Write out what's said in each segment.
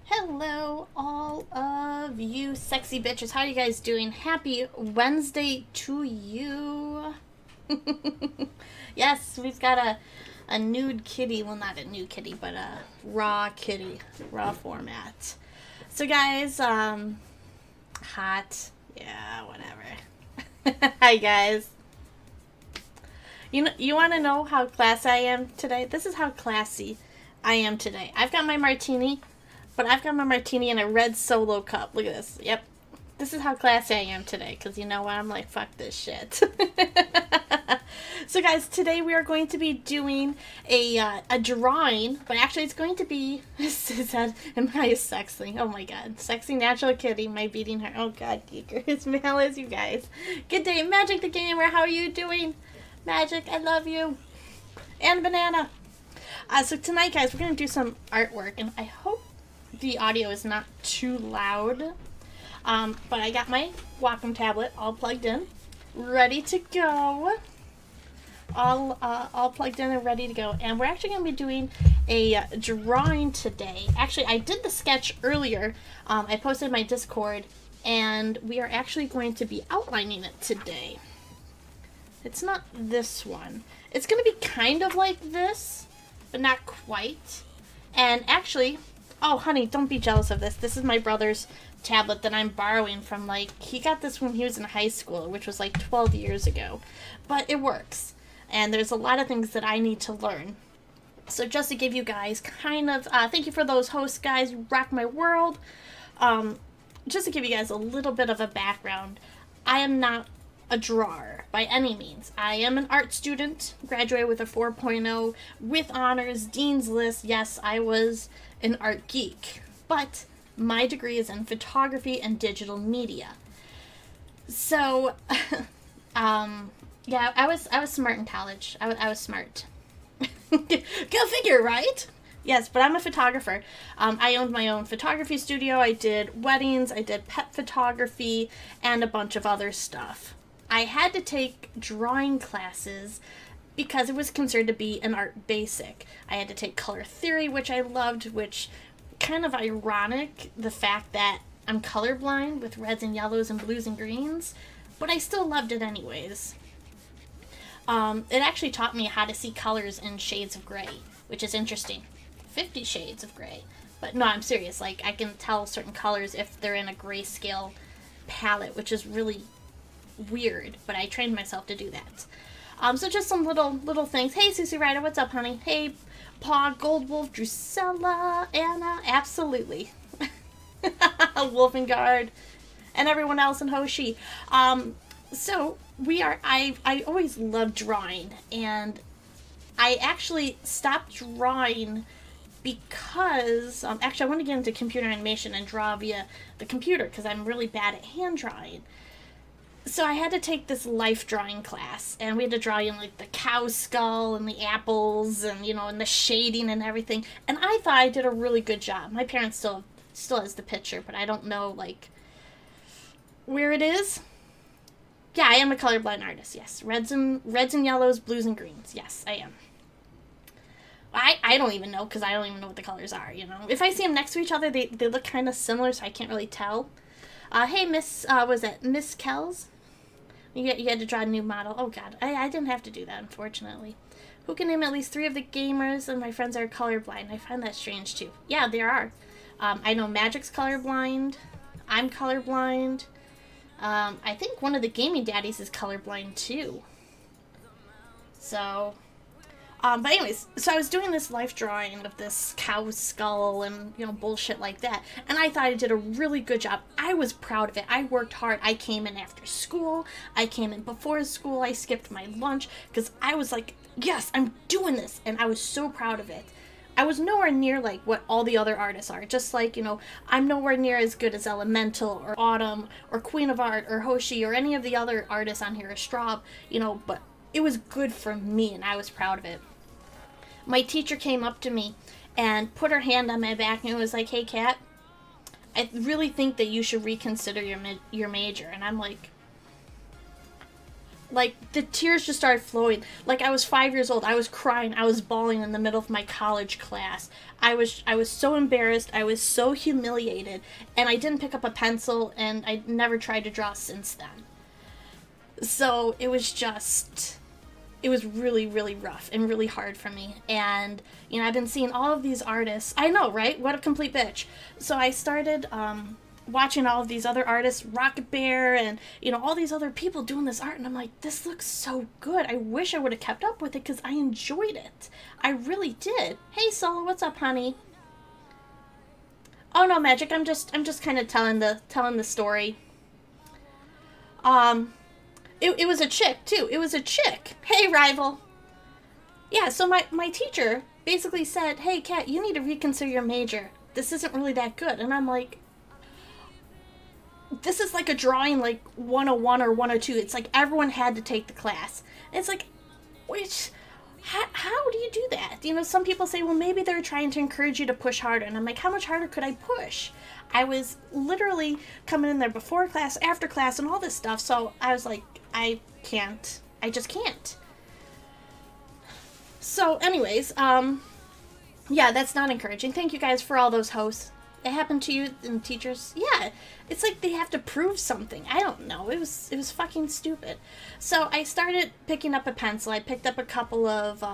Hello, all of you sexy bitches. How are you guys doing? Happy Wednesday to you. Yes, we've got a nude kitty. Well, not a nude kitty, but a raw kitty. Raw format. So, guys, hot. Yeah, whatever. Hi, guys. You want to know how classy I am today? This is how classy I am today. I've got my martini. But I've got my martini in a red Solo cup. Look at this. Yep. This is how classy I am today. Because you know what? I'm like, fuck this shit. So guys, today we are going to be doing a drawing. But actually it's going to be... Am I a sexy? Oh my god. Sexy natural kitty. My beating heart. Oh god, geeker. It's Malice, you guys. Good day. Magic the Gamer. How are you doing? Magic, I love you. And Banana. So tonight, guys, we're going to do some artwork. And I hope the audio is not too loud, but I got my Wacom tablet all plugged in, ready to go, all plugged in and ready to go, and we're actually going to be doing a drawing today. Actually, I did the sketch earlier. I posted my Discord, and we are actually going to be outlining it today. It's not this one. It's going to be kind of like this, but not quite. And actually... Oh, honey, don't be jealous of this. This is my brother's tablet that I'm borrowing from, like, he got this when he was in high school, which was, like, 12 years ago. But it works. And there's a lot of things that I need to learn. So just to give you guys kind of, thank you for those hosts, guys. You rock my world. Just to give you guys a little bit of a background, I am not a drawer by any means. I am an art student, graduated with a 4.0 with honors, Dean's List. Yes, I was an art geek, but my degree is in photography and digital media. So, yeah, I was smart in college. I was smart. Go figure, right? Yes, but I'm a photographer. I owned my own photography studio. I did weddings, I did pet photography, and a bunch of other stuff. I had to take drawing classes because it was considered to be an art basic. I had to take color theory, which I loved, which kind of ironic, the fact that I'm colorblind with reds and yellows and blues and greens, but I still loved it anyways. It actually taught me how to see colors in shades of gray, which is interesting. 50 shades of gray. But no, I'm serious. Like, I can tell certain colors if they're in a grayscale palette, which is really weird, but I trained myself to do that. So just some little things. Hey, Susie Ryder, what's up, honey? Hey, Paw, Gold Wolf, Drusilla, Anna, absolutely. Wolfengard, and everyone else in Hoshi. So I always loved drawing, and I actually stopped drawing because, actually I want to get into computer animation and draw via the computer because I'm really bad at hand drawing. So I had to take this life drawing class, and we had to draw in like the cow skull and the apples and, you know, and the shading and everything. And I thought I did a really good job. My parents still has the picture, but I don't know like where it is. Yeah, I am a colorblind artist. Yes, reds and yellows, blues and greens. Yes, I am. I don't even know because I don't even know what the colors are, you know. If I see them next to each other, they look kind of similar, so I can't really tell. Hey, Miss, was it Miss Kells? You had to draw a new model. Oh, God. I didn't have to do that, unfortunately. Who can name at least 3 of the gamers and my friends are colorblind? I find that strange, too. Yeah, there are. I know Magic's colorblind. I'm colorblind. I think one of the gaming daddies is colorblind, too. So... but anyways, so I was doing this life drawing of this cow skull and, you know, bullshit like that. And I thought I did a really good job. I was proud of it. I worked hard. I came in after school. I came in before school. I skipped my lunch because I was like, yes, I'm doing this. And I was so proud of it. I was nowhere near like what all the other artists are. Just like, you know, I'm nowhere near as good as Elemental or Autumn or Queen of Art or Hoshi or any of the other artists on here, or Straub, you know, but it was good for me and I was proud of it. My teacher came up to me and put her hand on my back and was like, hey, Kat, I really think that you should reconsider your major. And I'm like, the tears just started flowing. Like, I was 5 years old. I was crying. I was bawling in the middle of my college class. I was so embarrassed. I was so humiliated. And I didn't pick up a pencil, and I never tried to draw since then. So it was just... It was really, really rough and really hard for me. And, you know, I've been seeing all of these artists. I know, right? What a complete bitch. So I started watching all of these other artists, Rocket Bear and, you know, all these other people doing this art. And I'm like, this looks so good. I wish I would have kept up with it because I enjoyed it. I really did. Hey, Solo, what's up, honey? Oh, no, Magic. I'm just kind of telling the story. It was a chick, too. It was a chick. Hey, Rival. Yeah, so my teacher basically said, hey, Kat, you need to reconsider your major. This isn't really that good. And I'm like, this is like a drawing like 101 or 102. It's like everyone had to take the class. And it's like, how do you do that? You know, some people say, well, maybe they're trying to encourage you to push harder. And I'm like, how much harder could I push? I was literally coming in there before class, after class, and all this stuff. So I was like, I can't. I just can't. So anyways, yeah, that's not encouraging. Thank you guys for all those hosts. It happened to you and teachers? Yeah, it's like they have to prove something. I don't know. It was fucking stupid. So I started picking up a pencil. I picked up a couple of,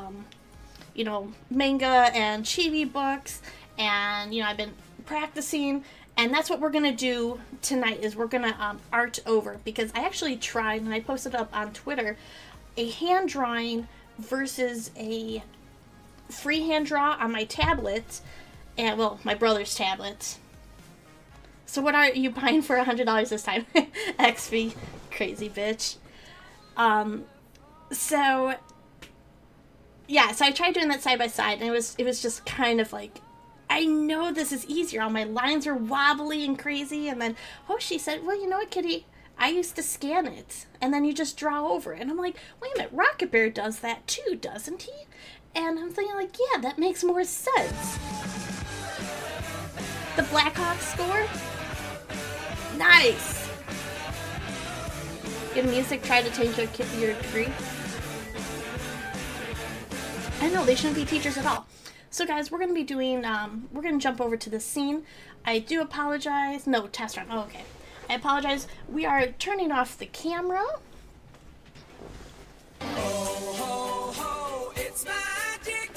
you know, manga and chibi books, and, you know, I've been practicing. And that's what we're going to do tonight, is we're going to art over. Because I actually tried, and I posted up on Twitter, a hand drawing versus a freehand draw on my tablet. And, well, my brother's tablet. So what are you buying for $100 this time? XP. Crazy bitch. So, yeah, so I tried doing that side by side, and it was just kind of like, I know this is easier. All my lines are wobbly and crazy. And then Hoshi said, well, you know what, kitty? I used to scan it. And then you just draw over it. And I'm like, wait a minute, Rocket Bear does that too, doesn't he? And I'm thinking like, yeah, that makes more sense. The Blackhawks score? Nice! Good music, try to change your degree. I know, they shouldn't be teachers at all. So guys, we're going to be doing, we're going to jump over to the scene. I do apologize. No, test run. Oh, okay. I apologize. We are turning off the camera. Ho, ho, ho, it's magic.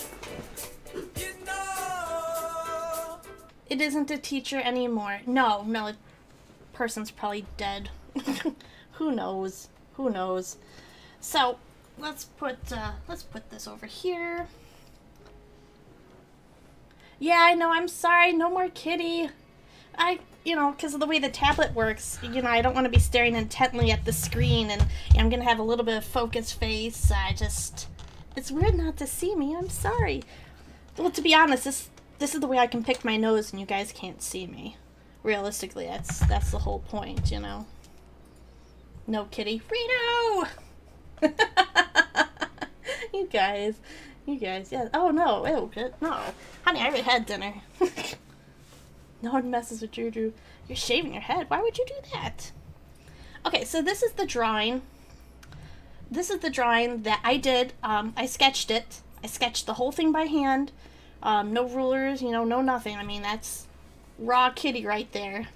You know. It isn't a teacher anymore. No, the person's probably dead. Who knows? Who knows? So let's put this over here. Yeah, I know. I'm sorry. No more kitty. Because of the way the tablet works, I don't want to be staring intently at the screen, and I'm going to have a little bit of focused face. It's weird not to see me. I'm sorry. Well, to be honest, this is the way I can pick my nose and you guys can't see me. Realistically, that's the whole point, No kitty. Rito! You guys, yeah. Oh, no. Ew, no. Honey, I already had dinner. No one messes with Juju. You're shaving your head. Why would you do that? Okay, so this is the drawing. This is the drawing that I did. I sketched it. I sketched the whole thing by hand. No rulers, no nothing. I mean, that's raw kitty right there.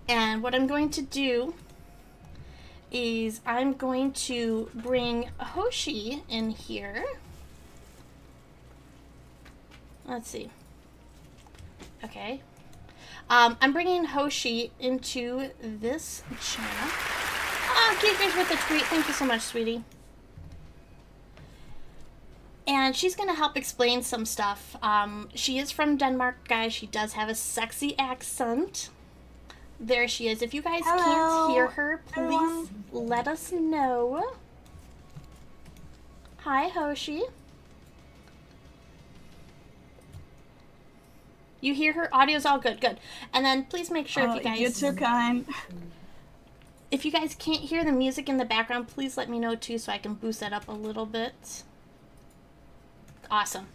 And what I'm going to do is I'm going to bring Hoshi in here. Let's see. Okay. I'm bringing Hoshi into this channel. Oh, Giggers with a tweet. Thank you so much, sweetie. And she's going to help explain some stuff. She is from Denmark, guys. She does have a sexy accent. There she is. If you guys can't hear her, please let us know. Hi, Hoshi. You hear her? Audio's all good. Good. And then please make sure if you guys... You're too kind. If you guys can't hear the music in the background, please let me know too so I can boost that up a little bit. Awesome.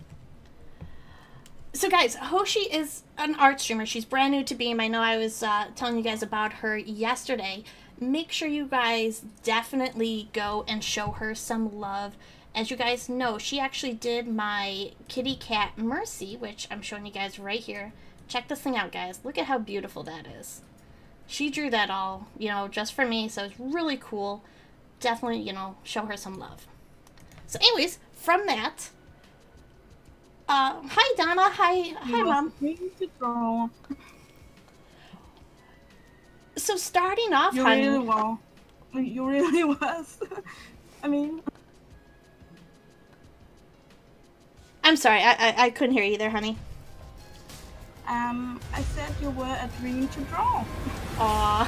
So guys, Hoshi is an art streamer. She's brand new to Beam. I know I was telling you guys about her yesterday. Make sure you guys definitely go and show her some love. As you guys know, she actually did my kitty cat Mercy, which I'm showing you guys right here. Check this thing out, guys. Look at how beautiful that is. She drew that all, just for me, so it's really cool. Definitely, show her some love. So anyways, from that, hi Donna, hi Mom. So starting off, you honey. Really well. You really was. I mean... I'm sorry, I couldn't hear you there, honey. I said you were a dream to draw. Aw,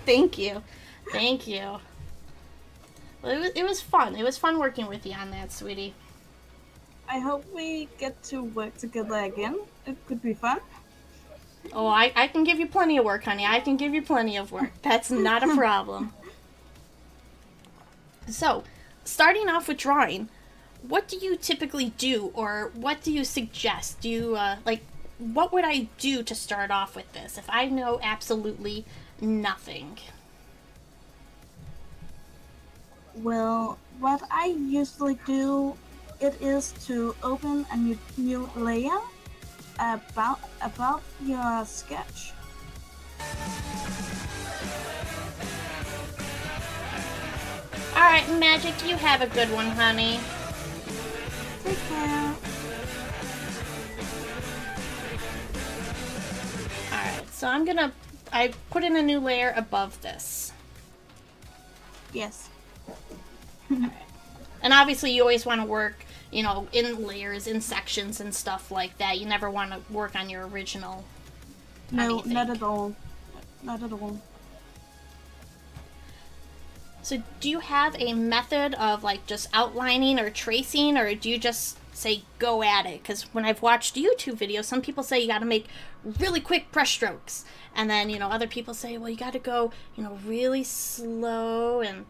thank you. Thank you. Well, it was fun. It was fun working with you on that, sweetie. I hope we get to work together again. It could be fun. Oh, I can give you plenty of work, honey. I can give you plenty of work. That's not a problem. So, starting off with drawing, what do you typically do, or what do you suggest? Do you, what would I do to start off with this if I know absolutely nothing? Well, what I usually do, it is to open a new layer about your sketch. Alright, Magic, you have a good one, honey. Take care. Alright, so I put in a new layer above this. Yes. And obviously you always want to work, in layers, in sections and stuff like that. You never want to work on your original. No, not at all. Not at all. So do you have a method of just outlining or tracing, or do you just say go at it? Because when I've watched YouTube videos, some people say you got to make really quick brush strokes, and then other people say, well, you got to go really slow and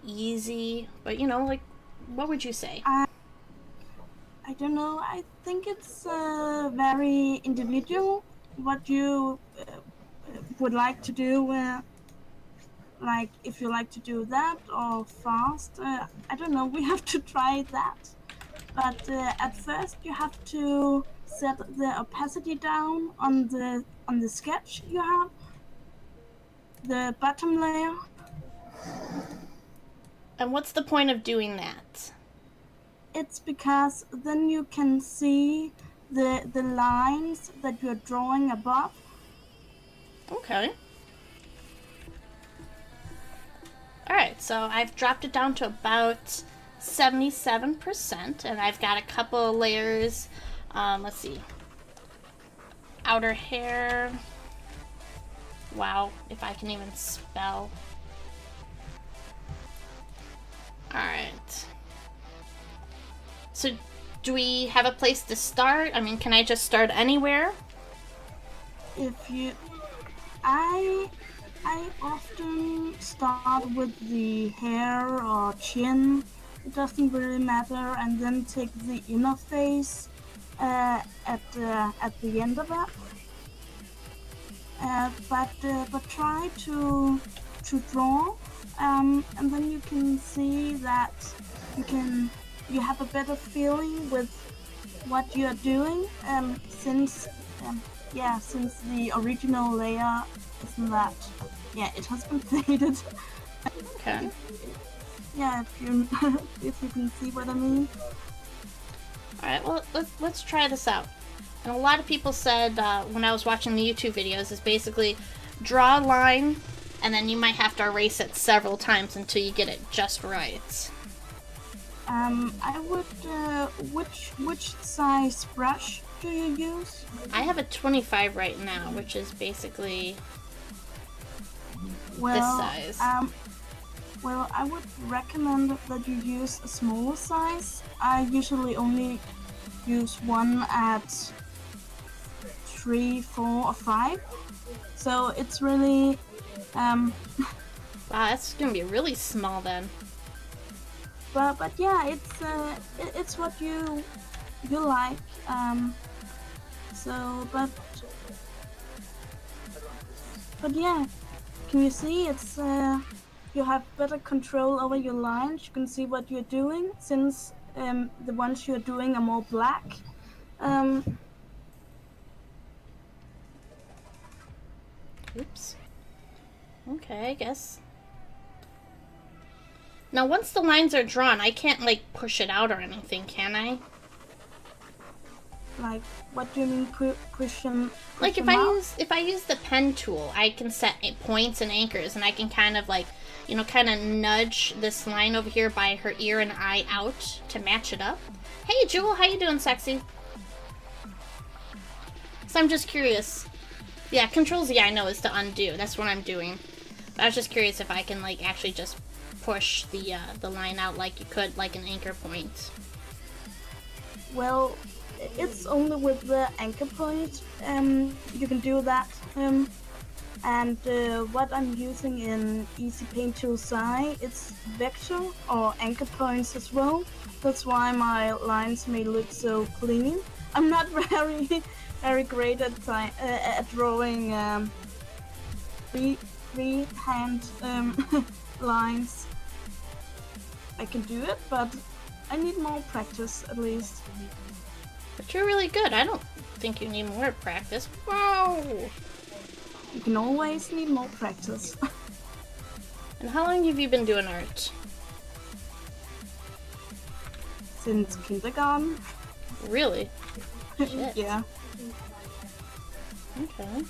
easy. But what would you say? I don't know. I think it's very individual what you would like to do. Like if you like to do that or fast. I don't know. We have to try that. But at first you have to set the opacity down on the sketch you have. The bottom layer. And what's the point of doing that? It's because then you can see the lines that you're drawing above. Okay. Alright, so I've dropped it down to about 77%, and I've got a couple of layers. Let's see. Outer hair. Wow, if I can even spell. Alright. So, do we have a place to start? I mean, can I just start anywhere? If you, I often start with the hair or chin. It doesn't really matter, and then take the inner face at the end of it. But try to draw, and then you can see that you have a better feeling with what you are doing. Since the original layer isn't that, it has been faded. Okay. Yeah, if you can see what I mean. Alright, well, let's try this out. And a lot of people said when I was watching the YouTube videos is basically draw a line and then you might have to erase it several times until you get it just right. I would, which size brush do you use? I have a 25 right now, which is basically this size. Well, I would recommend that you use a smaller size. I usually only use one at 3, 4, or 5. So it's really Wow, that's gonna be really small then. but yeah, it's what you like. So but yeah, can you see it's you have better control over your lines. You can see what you're doing since the ones you're doing are more black. Oops. Okay, I guess. Now, once the lines are drawn, I can't, like, push it out or anything, can I? Like, what do you mean push them? Like, if I use the pen tool, I can set points and anchors, and I can kind of, like, you know, kind of nudge this line over here by her ear and eye out to match it up. Hey, Jewel, how you doing, sexy? So I'm just curious. Yeah, Control-Z I know is to undo. That's what I'm doing. But I was just curious if I can, like, actually just push the line out like you could, like an anchor point. Well, it's only with the anchor point you can do that. And what I'm using in Easy Paint Tool Sai, it's vector or anchor points as well. That's why my lines may look so clean. I'm not very great at drawing freehand lines. I can do it, but I need more practice at least. But you're really good. I don't think you need more practice. Wow! You can always need more practice. And how long have you been doing art? Since kindergarten. Really? Shit. Yeah. Okay.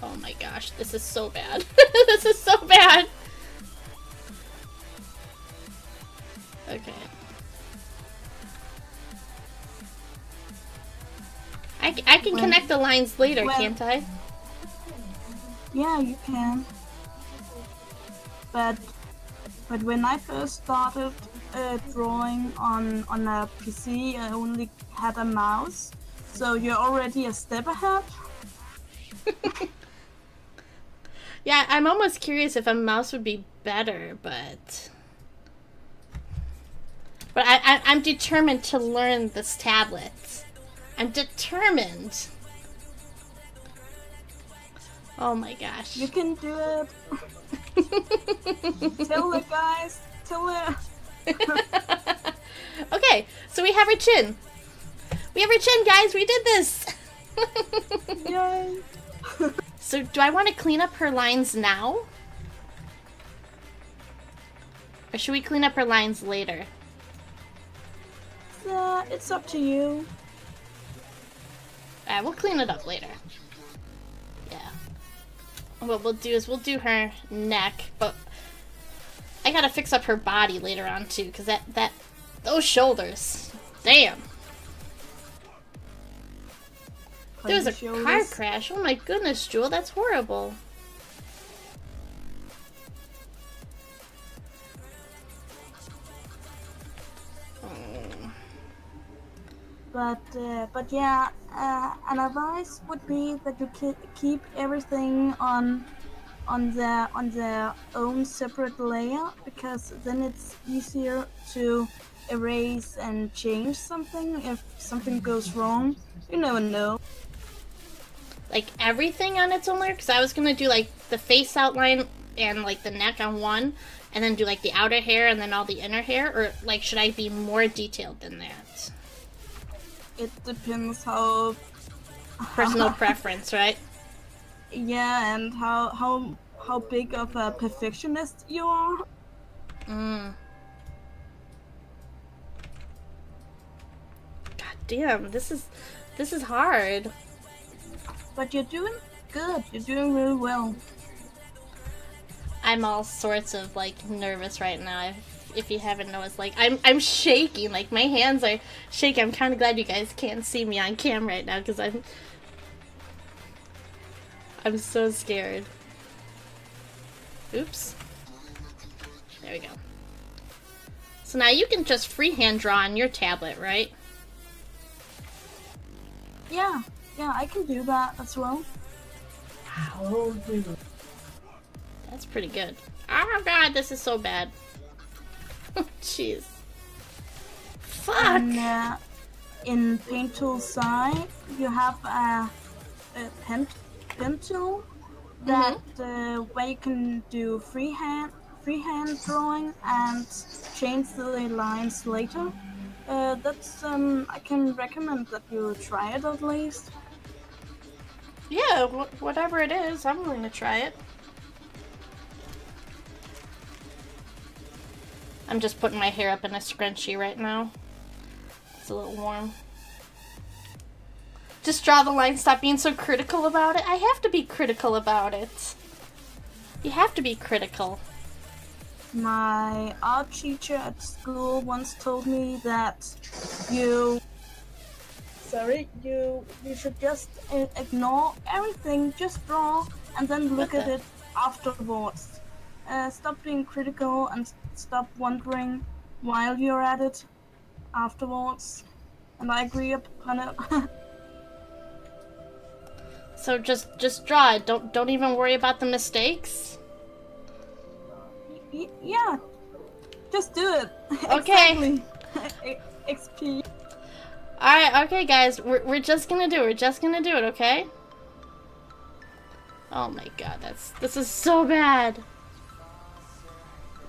Oh my gosh, this is so bad. This is so bad! Okay. I can connect the lines later, can't I? Yeah, you can. But when I first started drawing on a PC, I only had a mouse. So you're already a step ahead. Yeah, I'm almost curious if a mouse would be better, but I'm determined to learn this tablet. I'm determined. Oh my gosh. You can do it. Tell the guys. Tell her. Okay, so we have our chin. We have our chin, guys. We did this. Yay. So do I want to clean up her lines now? Or should we clean up her lines later? It's up to you. We'll clean it up later. Yeah. what we'll do is we'll do her neck, but I gotta fix up her body later on too, because those shoulders, damn. There was a car crash. Oh my goodness, Jewel, that's horrible. But yeah, an advice would be that you keep everything on their own separate layer, because then it's easier to erase and change something if something goes wrong. You never know. Like everything on its own layer? Because I was gonna do like the face outline and like the neck on one, and then do like the outer hair and then all the inner hair, or like should I be more detailed than that? It depends how personal preference, right? Yeah, and how big of a perfectionist you are. God damn, this is hard. But you're doing good. You're doing really well. I'm all sorts of like nervous right now. If you haven't noticed, like I'm shaking. Like my hands are shaking. I'm kind of glad you guys can't see me on camera right now because I'm so scared. Oops. There we go. So now you can just freehand draw on your tablet, right? Yeah, I can do that as well. That's pretty good. Oh god, this is so bad. Jeez. Fuck! And, in Paint Tool side, you have a pen tool that where you can do freehand drawing and change the lines later. That's I can recommend that you try it at least. Yeah, whatever it is, I'm willing to try it. I'm just putting my hair up in a scrunchie right now. It's a little warm. Just draw the line, stop being so critical about it. I have to be critical about it. You have to be critical. My art teacher at school once told me that you should just ignore everything, just draw and then look at it afterwards. Stop being critical and stop wondering while you're at it afterwards. And I agree upon it. So just draw it. Don't even worry about the mistakes. Yeah, just do it. Okay. Exactly. XP. Alright, okay guys, we're just gonna do it. We're just gonna do it, okay? Oh my god, this is so bad.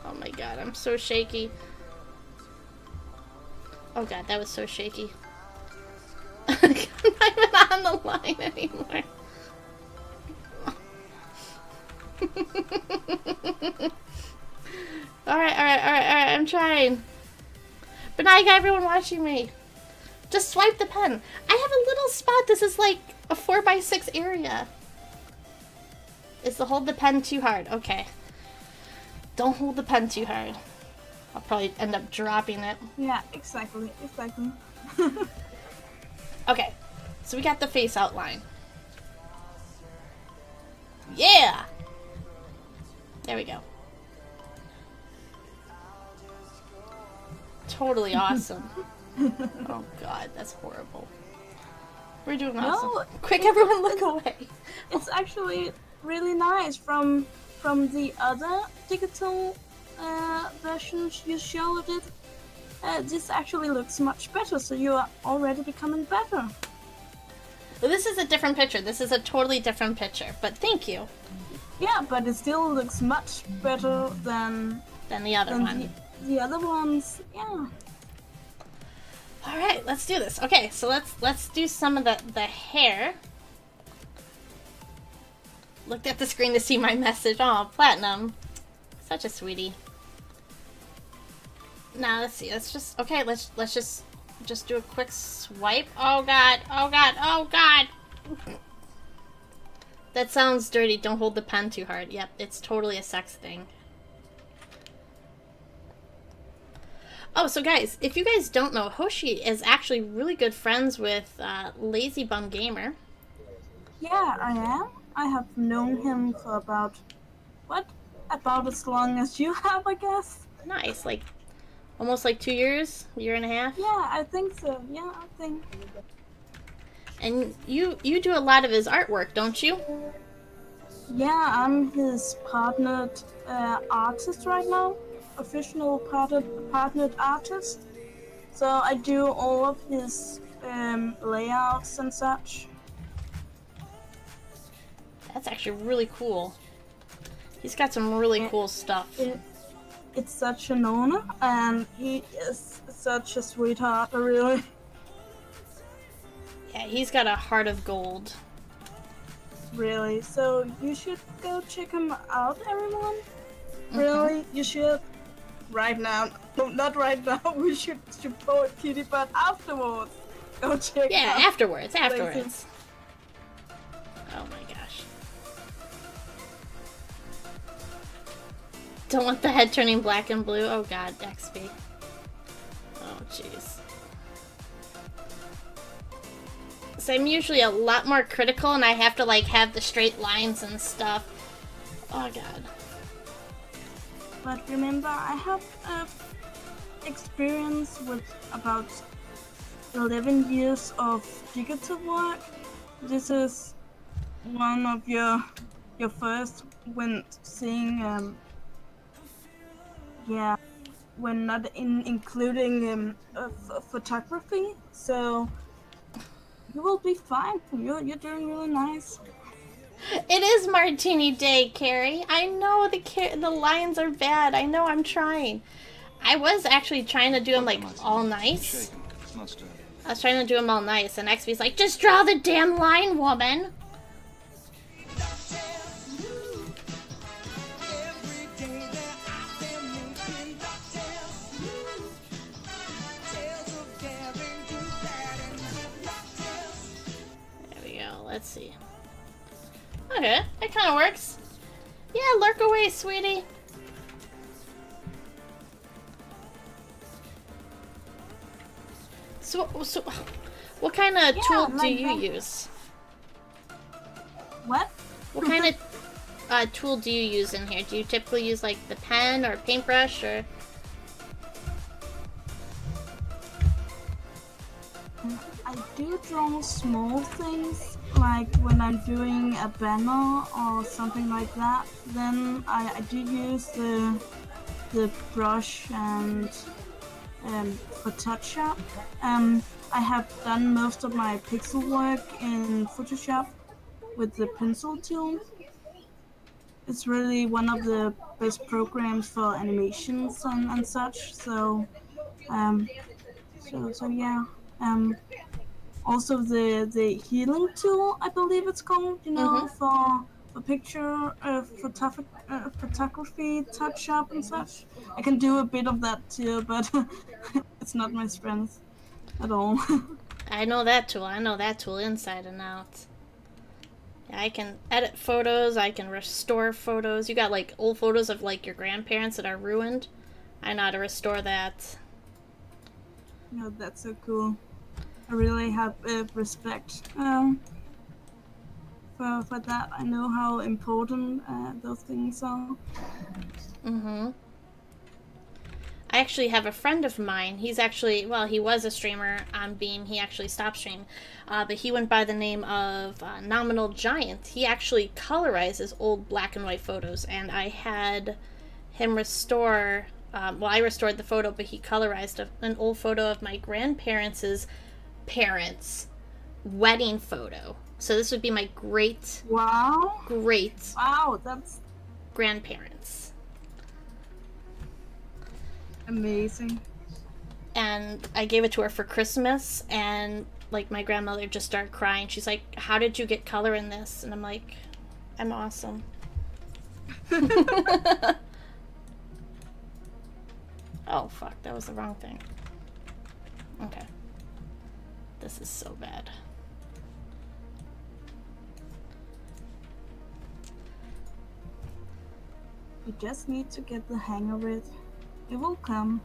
Oh my god, I'm so shaky. Oh god, that was so shaky. I'm not even on the line anymore. Alright, I'm trying. But now I got everyone watching me. Just swipe the pen. I have a little spot. This is like a 4x6 area. Is to hold the pen too hard. Okay. Don't hold the pen too hard. I'll probably end up dropping it. Yeah, exactly. Okay. So we got the face outline. Yeah! There we go. Totally awesome. Oh god, that's horrible. We're doing awesome. No, Quick, everyone look away. It's actually really nice from the other digital versions you showed it. This actually looks much better, so you are already becoming better. Well, this is a different picture. This is a totally different picture, but thank you. Yeah, but it still looks much better than the other one. The other ones, yeah. All right, let's do this. Okay, so let's do some of the hair. Looked at the screen to see my message. Oh, Platinum, such a sweetie. Now let's see. Let's just let's just do a quick swipe. Oh god! Oh god! Oh god! that sounds dirty. Don't hold the pen too hard. Yep, it's totally a sex thing. Oh, so guys, if you guys don't know, Hoshi is actually really good friends with Lazy Bum Gamer. Yeah, I am. I have known him for about, what? About as long as you have, I guess. Nice, like almost like 2 years, year and a half. Yeah, I think so. Yeah, I think. And you do a lot of his artwork, don't you? Yeah, I'm his partnered artist right now. Official partnered artist. So I do all of his layouts and such. That's actually really cool. He's got some really cool stuff. It's such an honor, and he is such a sweetheart, really. Yeah, he's got a heart of gold. Really. So you should go check him out, everyone. Really, you should. Right now. No, not right now. We should support Kitty, but afterwards. Go check Yeah, out. afterwards. Oh my gosh. Don't want the head turning black and blue. Oh god, XP. Oh jeez. So I'm usually a lot more critical and I have to like have the straight lines and stuff. Oh god. But remember, I have experience with about 11 years of digital work. This is one of your first when seeing yeah, when not including photography. So you will be fine. You're doing really nice. It is Martini Day, Carrie. I know the lines are bad. I know, I'm trying. I was actually trying to do them like all nice. I was trying to do them all nice, and XB's like, just draw the damn line, woman. There we go. Let's see. Okay, that kind of works. Yeah, lurk away, sweetie. So what kind of tool do you use? What? What kind of tool do you use in here? Do you typically use like the pen or paintbrush or? I do draw small things, like when I'm doing a banner or something like that. Then I do use the brush and for Photoshop. I have done most of my pixel work in Photoshop with the pencil tool. It's really one of the best programs for animations and such. So yeah. Also the healing tool, I believe it's called, you know, for picture photography, touch up and such. I can do a bit of that too, but it's not my strength at all. I know that tool. I know that tool inside and out. I can edit photos. I can restore photos. You got like old photos of like your grandparents that are ruined. I know how to restore that. No, that's so cool. I really have respect for that. I know how important those things are. I actually have a friend of mine. He's actually, well, he was a streamer on Beam. He actually stopped streaming. But he went by the name of Nominal Giant. He actually colorizes old black and white photos. And I had him restore, well, I restored the photo, but he colorized an old photo of my grandparents' parents' wedding photo. So this would be my great That's grandparents. amazing. And I gave it to her for Christmas, and like my grandmother just started crying. She's like, how did you get color in this? And I'm like, I'm awesome. Oh fuck, that was the wrong thing. Okay. This is so bad. You just need to get the hang of it. It will come.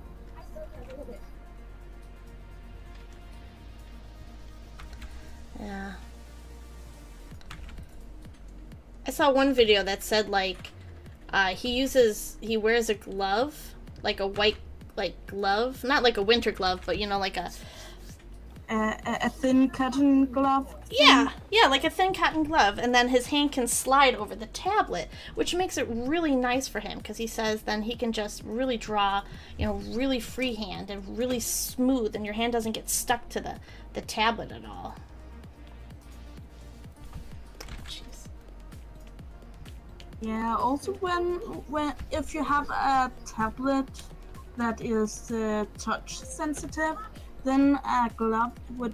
Yeah. I saw one video that said, like, he wears a glove, like a white, like, glove. Not like a winter glove, but, you know, like a... A thin cotton glove? Yeah, yeah, like a thin cotton glove. And then his hand can slide over the tablet, which makes it really nice for him, because he says then he can just really draw, you know, really freehand and really smooth, and your hand doesn't get stuck to the tablet at all. Jeez. Yeah, also when if you have a tablet that is touch sensitive, then a glove would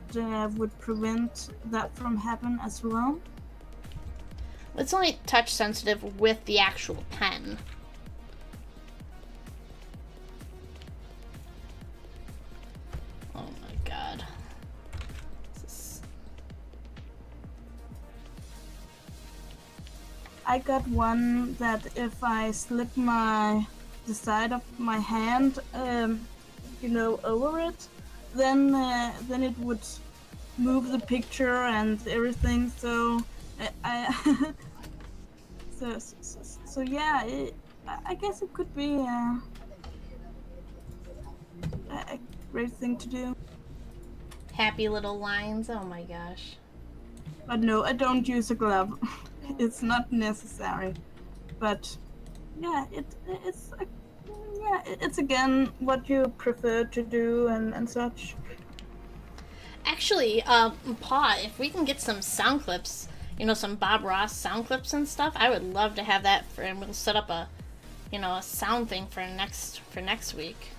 prevent that from happening as well. It's only touch sensitive with the actual pen. Oh my god. I got one that if I slip the side of my hand, you know, over it, then it would move the picture and everything. So so yeah, I guess it could be a great thing to do. Happy little lines. Oh my gosh. But no, I don't use a glove. It's not necessary. But yeah, it's again what you prefer to do and such. Actually, Pa, if we can get some sound clips, you know, some Bob Ross sound clips and stuff, I would love to have that and we'll set up a, you know, a sound thing for next week.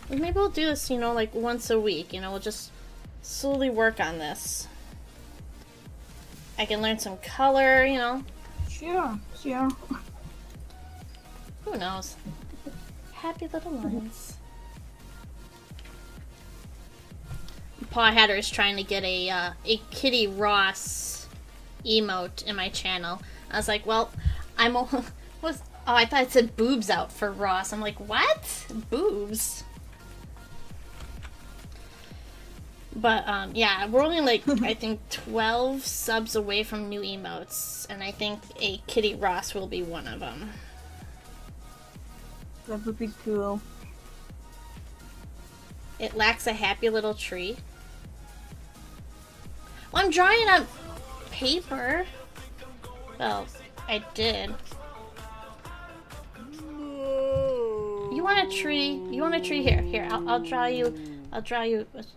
Maybe we'll do this, you know, like once a week, you know, we'll just slowly work on this. I can learn some color, you know. Sure. Who knows? Happy little lines. Paw Hatter is trying to get a Kitty Ross emote in my channel. I was like, well, oh, I thought it said boobs out for Ross. I'm like, what? Boobs? But, yeah, we're only, like, I think 12 subs away from new emotes, and I think a Kitty Ross will be one of them. That would be cool. It lacks a happy little tree. Well, I'm drawing on paper. Well, I did. You want a tree? You want a tree? Here, I'll draw you a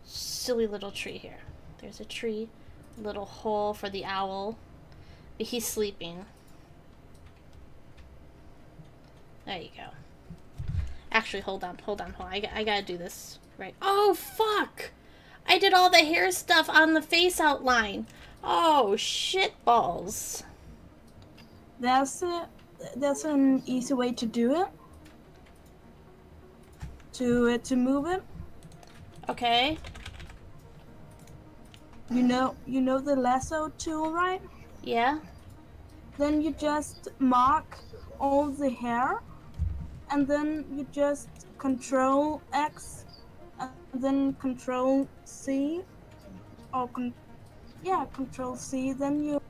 silly little tree here. There's a tree, a little hole for the owl. He's sleeping. There you go. Actually, hold on. I gotta do this right. Oh, fuck! I did all the hair stuff on the face outline. Oh, shit balls. There's an easy way to do it. To move it. Okay. You know the lasso tool, right? Yeah. Then you just mark all the hair, and then you just Control X, and then Control C, or Control C. Then you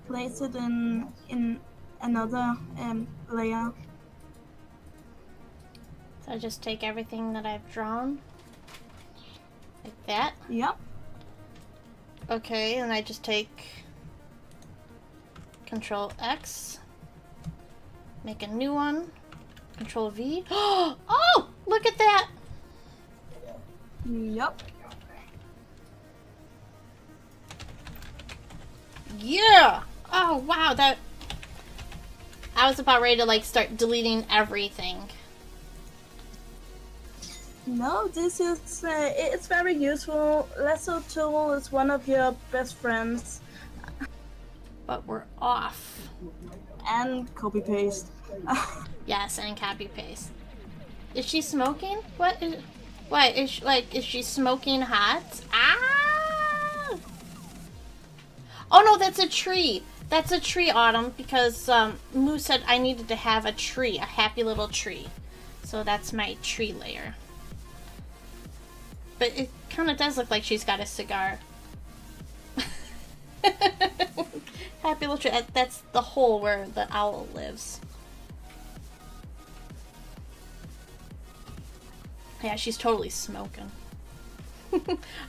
place it in another layer. So I just take everything that I've drawn. Like that? Yep. Okay, and I just take Control X, make a new one, Control V. Oh, look at that! Yep. Yeah! Oh, wow, that... I was about ready to, like, start deleting everything. No, this is it's very useful. Lasso tool is one of your best friends. But we're off. And copy paste. Yes, and copy paste. Is she smoking? Is she smoking hot? Ah! Oh no, that's a tree. That's a tree, Autumn, because Moo said I needed to have a tree, a happy little tree. So that's my tree layer. But it kind of does look like she's got a cigar. Happy little tree. That's the hole where the owl lives. Yeah, she's totally smoking.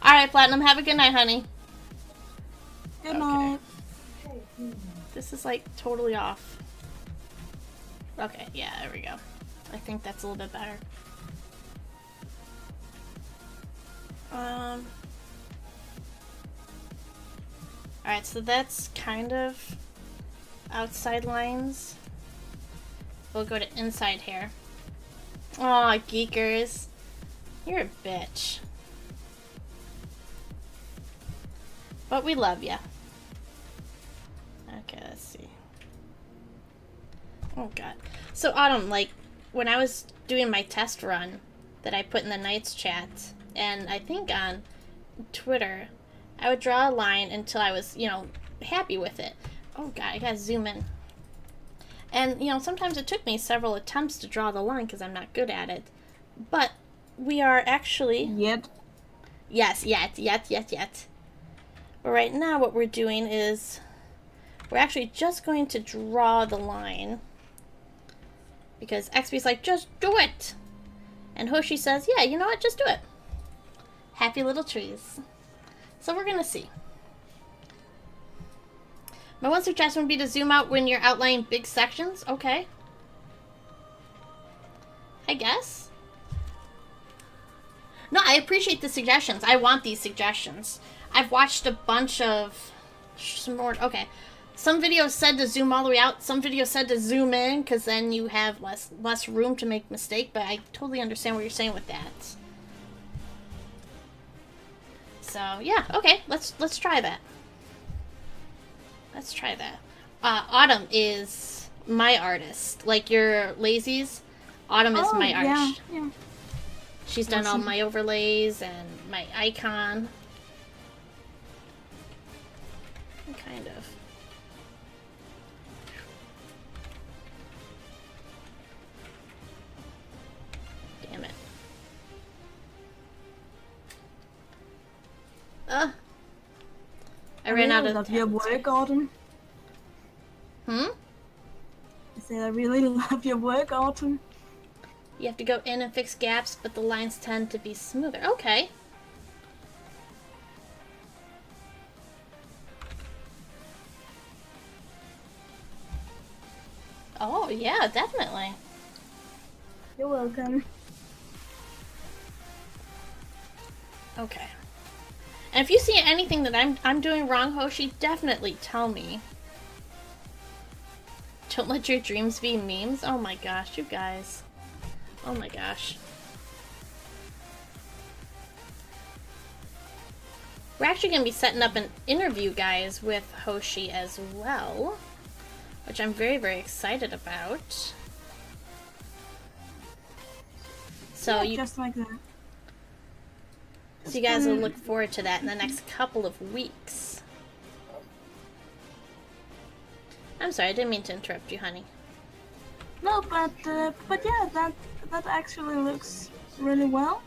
Alright, Platinum, have a good night, honey. Good night. This is like totally off. Okay, yeah, there we go. I think that's a little bit better. Alright, so that's kind of outside lines. We'll go to inside hair. Aw, geekers. You're a bitch. But we love ya. Okay, let's see. Oh god. So Autumn, like, when I was doing my test run that I put in the Knights chat, and I think on Twitter, I would draw a line until I was, you know, happy with it. Oh god, I gotta zoom in. And, you know, sometimes it took me several attempts to draw the line because I'm not good at it. But we are actually... Yet. Yes, yet. But right now what we're doing is we're actually just going to draw the line. Because XB's like, just do it! And Hoshi says, yeah, you know what, just do it. Happy little trees. So we're gonna see. My one suggestion would be to zoom out when you're outlining big sections. Okay. I guess. No, I appreciate the suggestions. I want these suggestions. I've watched a bunch of... some more... Okay. Some videos said to zoom all the way out. Some videos said to zoom in, because then you have less room to make mistake. But I totally understand what you're saying with that. So, yeah. Okay. Let's try that. Let's try that. Autumn is my artist. Like your lazies, Autumn is my artist. Yeah. She's done all my overlays and my icon. Kind of. Damn it. I ran out of your work, Autumn. Hmm? I said I really love your work, Autumn. You have to go in and fix gaps, but the lines tend to be smoother. Okay. Oh, yeah, definitely. You're welcome. Okay. And if you see anything that I'm doing wrong, Hoshi, definitely tell me. Don't let your dreams be memes. Oh my gosh, you guys. Oh my gosh. We're actually going to be setting up an interview, guys, with Hoshi as well. Which I'm very, very excited about. So yeah, just like that. So you guys will look forward to that in the next couple of weeks. I'm sorry, I didn't mean to interrupt you, honey. No, but yeah, that actually looks really well.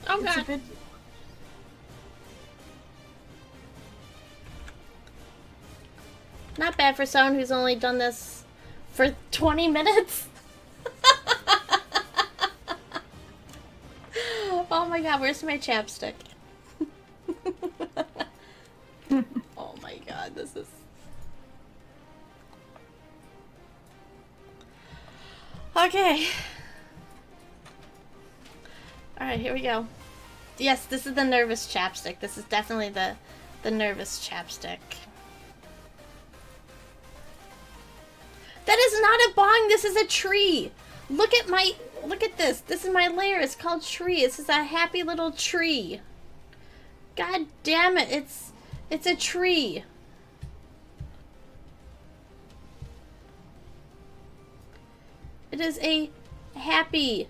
Oh It's a god. bit... Not bad for someone who's only done this for 20 minutes. Oh my god, where's my chapstick? Oh my god, this is... Okay. Alright, here we go. Yes, this is the nervous chapstick. This is definitely the nervous chapstick. That is not a bong, this is a tree! Look at this. This is my layer. It's called tree. This is a happy little tree. God damn it. It's a tree. It is a happy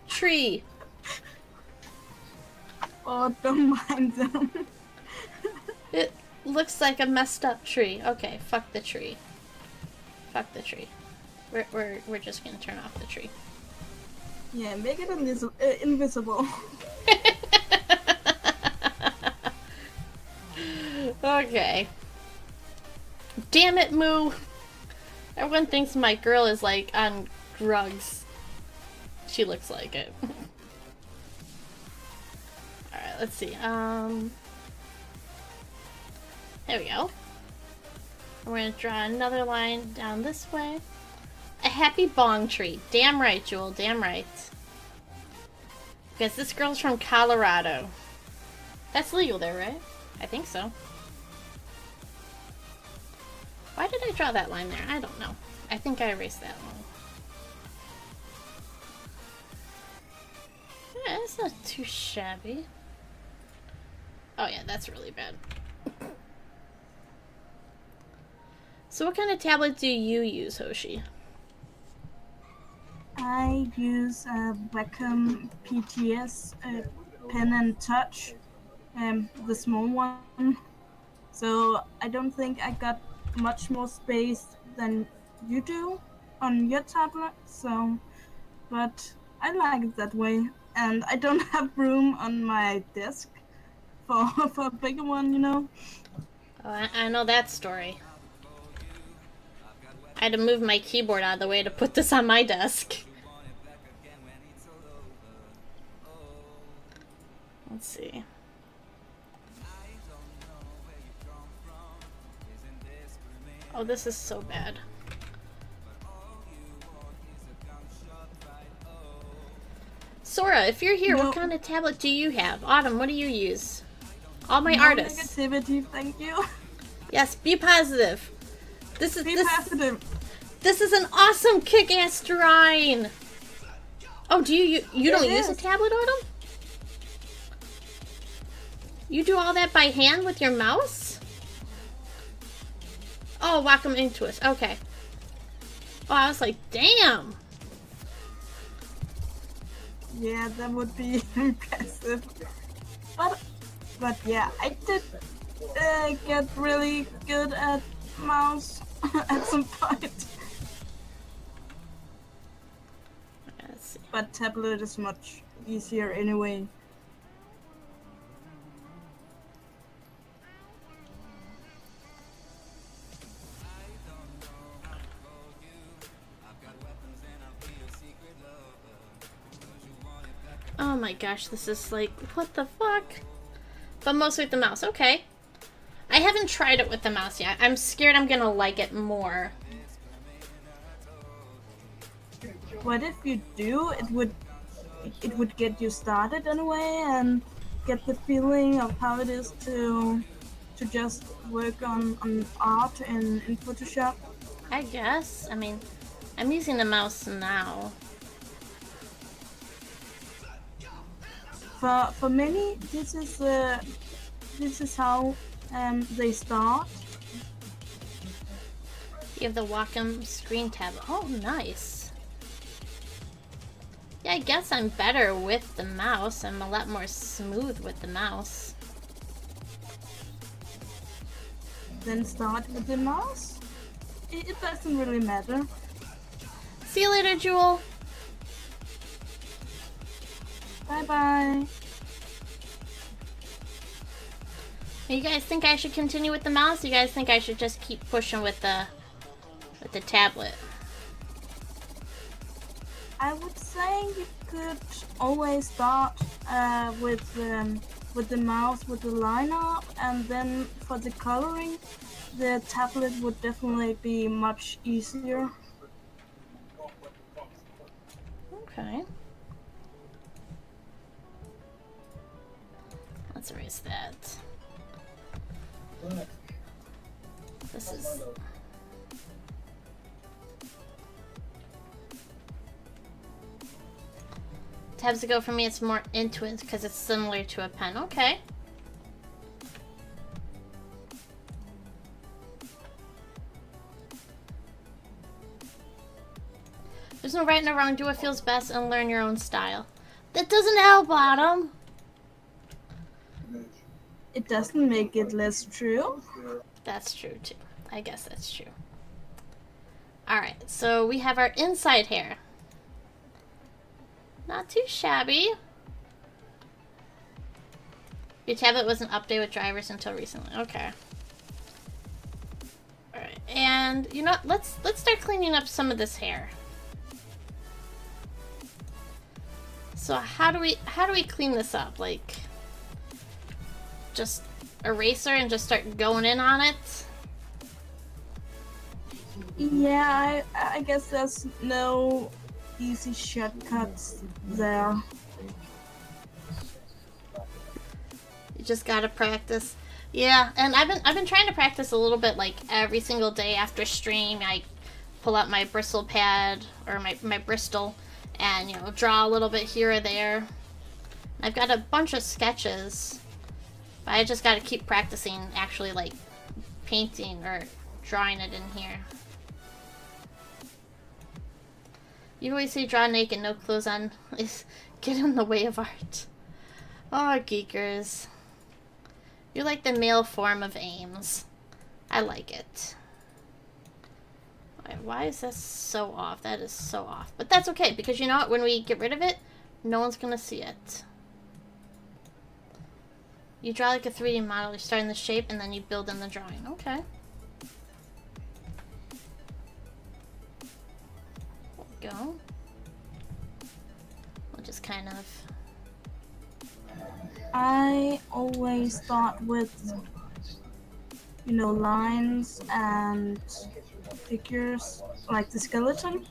tree. Oh, don't mind them. looks like a messed up tree. Okay, fuck the tree. Fuck the tree. We're just gonna turn off the tree. Yeah, make it invisible. Okay. Damn it, Moo! Everyone thinks my girl is like on drugs. She looks like it. Alright, let's see. There we go. We're gonna draw another line down this way. A happy bong tree. Damn right, Jewel. Damn right. Because this girl's from Colorado. That's legal there, right? I think so. Why did I draw that line there? I don't know. I think I erased that one. Yeah, it's not too shabby. Oh yeah, that's really bad. So what kind of tablet do you use, Hoshi? I use a Wacom PTS pen and touch, the small one. So I don't think I got much more space than you do on your tablet. So, but I like it that way, and I don't have room on my desk for a bigger one, you know. Oh, I know that story. I had to move my keyboard out of the way to put this on my desk. Let's see. Oh, this is so bad. Sora, if you're here, what kind of tablet do you have? Autumn, what do you use? All my artists. Negativity, thank you. Yes, be positive. This is Positive. This is an awesome kick-ass drawing. Oh, do you don't use a tablet, Autumn? You do all that by hand with your mouse? Oh, welcome into us. Okay. Oh, I was like, damn. Yeah, that would be impressive. But yeah, I did get really good at mouse at some point. Let's see. But tablet is much easier anyway. Oh my gosh, this is like, what the fuck? But mostly with the mouse, okay. I haven't tried it with the mouse yet. I'm scared I'm gonna like it more. What if you do? It would get you started anyway and get the feeling of how it is to just work on art in Photoshop. I guess. I mean, I'm using the mouse now. For many, this is how they start. You have the Wacom screen tablet. Oh, nice. Yeah, I guess I'm better with the mouse. I'm a lot more smooth with the mouse. Then start with the mouse. It doesn't really matter. See you later, Jewel. Bye bye. You guys think I should continue with the mouse? You guys think I should just keep pushing with the tablet? I would say you could always start with the mouse with the line art, and then for the coloring, the tablet would definitely be much easier. Okay. Let's erase that. This is... Tabs to go for me, it's more into it because it's similar to a pen. Okay. There's no right and no wrong. Do what feels best and learn your own style. That doesn't help, Autumn. it doesn't make it less true. That's true too. I guess that's true. Alright, so we have our inside hair. Not too shabby. Your tablet wasn't updated with drivers until recently. Okay. Alright, and you know what? Let's start cleaning up some of this hair. So how do we clean this up? Like, just eraser and just start going in on it? Yeah, I guess there's no easy shortcuts there. You just gotta practice. Yeah, and I've been trying to practice a little bit, like every single day after stream. I pull out my bristle pad or my Bristol and, you know, draw a little bit here or there. I've got a bunch of sketches, but I just gotta keep practicing actually, like, painting or drawing it in here. You always say draw naked, no clothes on is get in the way of art. Oh, geekers. You're like the male form of Ames. I like it. Alright, why is this so off? That is so off. But that's okay, because you know what? When we get rid of it, no one's gonna see it. You draw like a 3D model, you start in the shape, and then you build in the drawing. Okay. There we go. We'll just kind of... I always start with, you know, lines and figures, like the skeleton.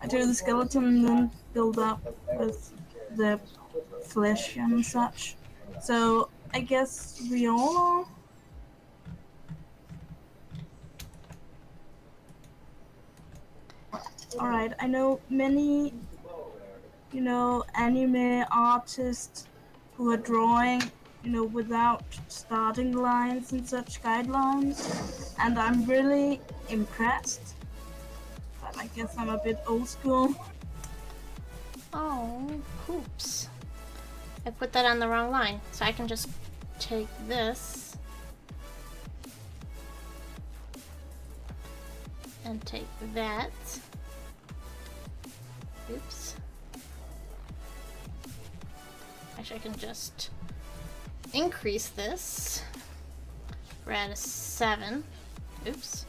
I do the skeleton and then build up with the flesh and such. So I guess we all are. Alright, I know many, you know, anime artists who are drawing, you know, without starting lines and such guidelines, and I'm really impressed. But I guess I'm a bit old school. Oh, oops. I put that on the wrong line, so I can just take this and take that. Oops. Actually, I can just increase this. We're at a 7. Oops.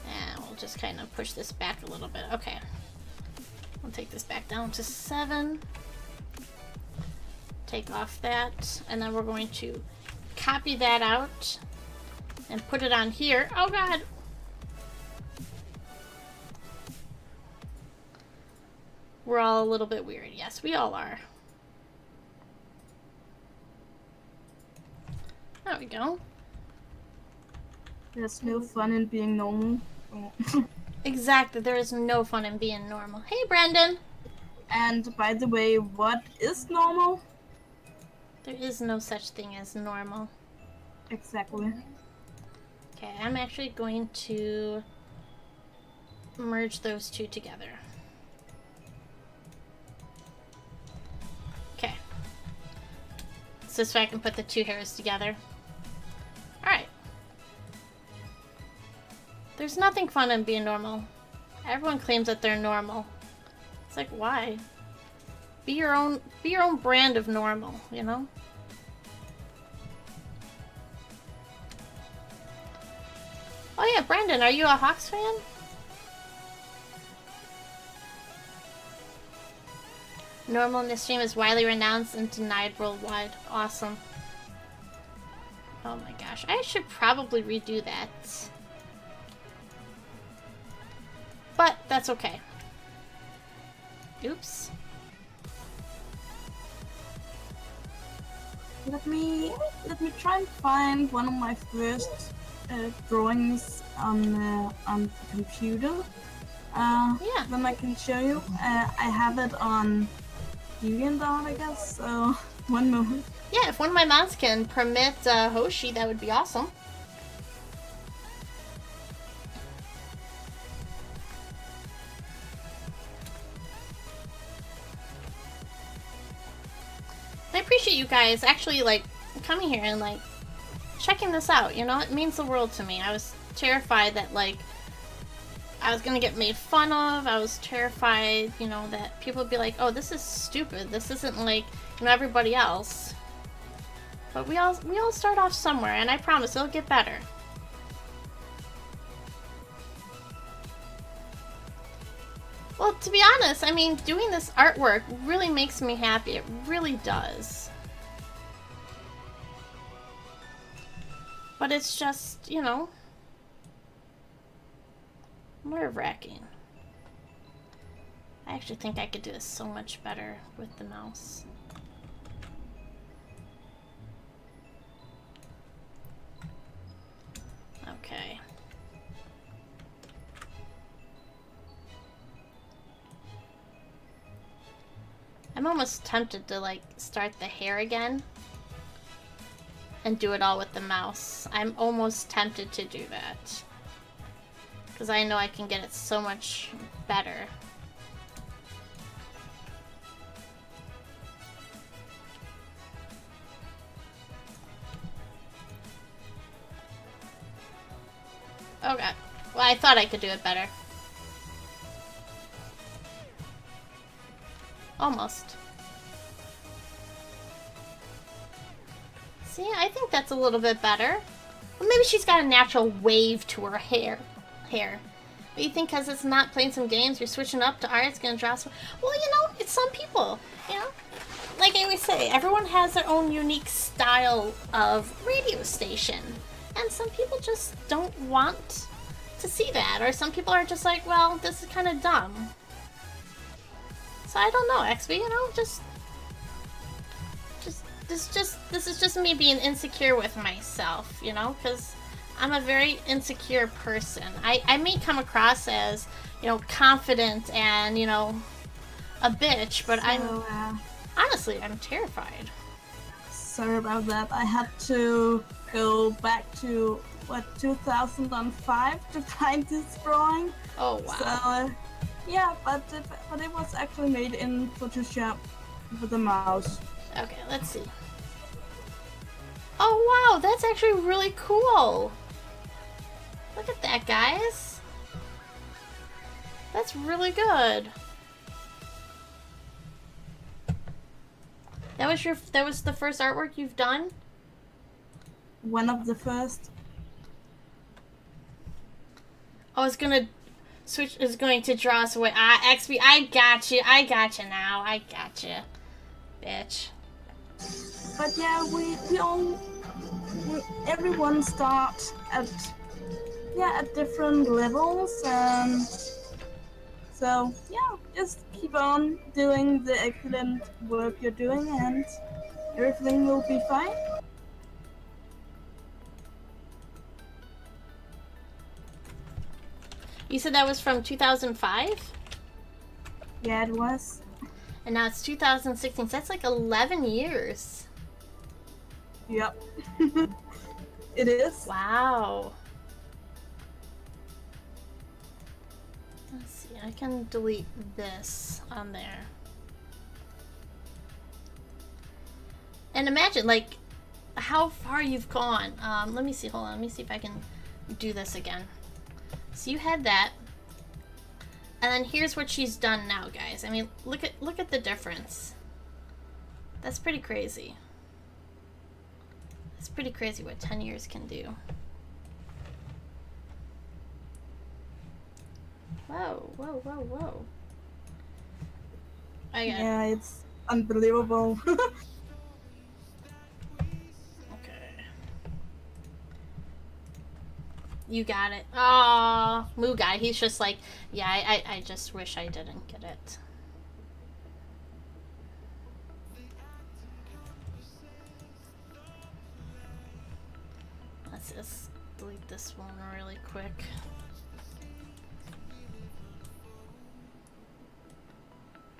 And we'll just kind of push this back a little bit. Okay. We'll take this back down to 7. Take off that. And then we're going to copy that out and put it on here. Oh god! We're all a little bit weird. Yes, we all are. There we go. There's no fun in being normal. Exactly, there is no fun in being normal. Hey, Brandon! And by the way, what is normal? There is no such thing as normal. Exactly. Okay, I'm actually going to merge those two together. Okay. So this way I can put the two hairs together. Alright. There's nothing fun in being normal. Everyone claims that they're normal. It's like, why? Be your own brand of normal, you know? Oh yeah, Brandon, are you a Hawks fan? Normal in this stream is widely renounced and denied worldwide. Awesome. Oh my gosh, I should probably redo that. But that's okay. Oops. Let me try and find one of my first drawings on the computer. Yeah. Then I can show you. I have it on DeviantArt, I guess. So one moment. Yeah, if one of my mods can permit Hoshi, that would be awesome. I appreciate you guys actually, like, coming here and, like, checking this out, you know? It means the world to me. I was terrified that, like, I was gonna get made fun of. I was terrified, you know, that people would be like, oh, this is stupid. This isn't like, you know, everybody else. But we all start off somewhere, and I promise it'll get better. Well, to be honest, I mean, doing this artwork really makes me happy. It really does. But it's just, you know, nerve-wracking. I actually think I could do this so much better with the mouse. Okay. I'm almost tempted to, like, start the hair again and do it all with the mouse. I'm almost tempted to do that, because I know I can get it so much better. Oh god. Well, I thought I could do it better. Almost. See, I think that's a little bit better. Well, maybe she's got a natural wave to her hair. But you think because it's not playing some games, you're switching up to art, it's gonna draw some... Well, you know, it's some people, you know? Like I always say, everyone has their own unique style of radio station. And some people just don't want to see that. Or some people are just like, well, this is kind of dumb. So I don't know, XB, you know, this is just me being insecure with myself, you know, because I'm a very insecure person. I may come across as, you know, confident and, you know, a bitch, but honestly, I'm terrified. Sorry about that. I had to go back to, what, 2005 to find this drawing. Oh, wow. So, yeah, but it was actually made in Photoshop with a mouse. Okay, let's see. Oh, wow, that's actually really cool. Look at that, guys. That's really good. That was the first artwork you've done? One of the first. Oh, it's going to draw us away. XB, I got you now. I got you, bitch. But yeah, everyone starts at different levels, and so yeah, just keep on doing the excellent work you're doing, and everything will be fine. You said that was from 2005? Yeah, it was. And now it's 2016, so that's like 11 years. Yep. It is. Wow. Let's see, I can delete this on there. And imagine, like, how far you've gone. Let me see, hold on, let me see if I can do this again. So you had that. And then here's what she's done now, guys. I mean, look at the difference. That's pretty crazy. It's pretty crazy what 10 years can do. Whoa, whoa, whoa, whoa. Yeah, it's unbelievable. You got it. Oh, Moo guy. He's just like, yeah, I just wish I didn't get it. Let's just delete this one really quick.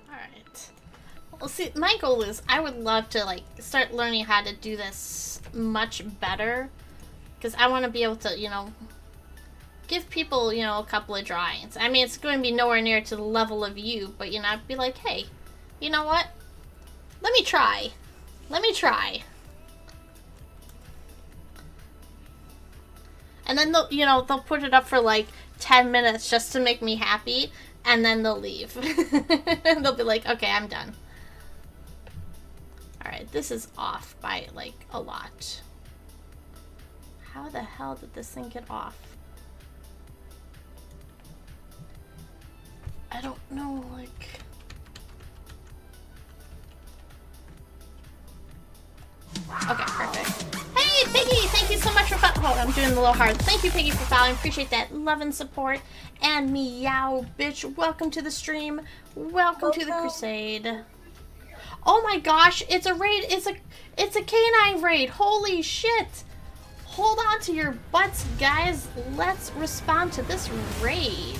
Alright. Well, see, my goal is I would love to, like, start learning how to do this much better. Because I want to be able to, you know, give people, you know, a couple of drawings. I mean, it's going to be nowhere near to the level of you, but, you know, I'd be like, hey, you know what? Let me try. Let me try. And then they'll, you know, they'll put it up for like 10 minutes just to make me happy, and then they'll leave. They'll be like, okay, I'm done. Alright, this is off by like a lot. How the hell did this thing get off? I don't know, like... Okay, perfect. Hey, Piggy! Thank you so much for following. Oh, I'm doing the little hearts. Thank you, Piggy, for following. Appreciate that love and support. And meow, bitch. Welcome to the stream. Welcome to the crusade. Oh my gosh, it's a raid. It's a canine raid. Holy shit. Hold on to your butts, guys. Let's respond to this raid.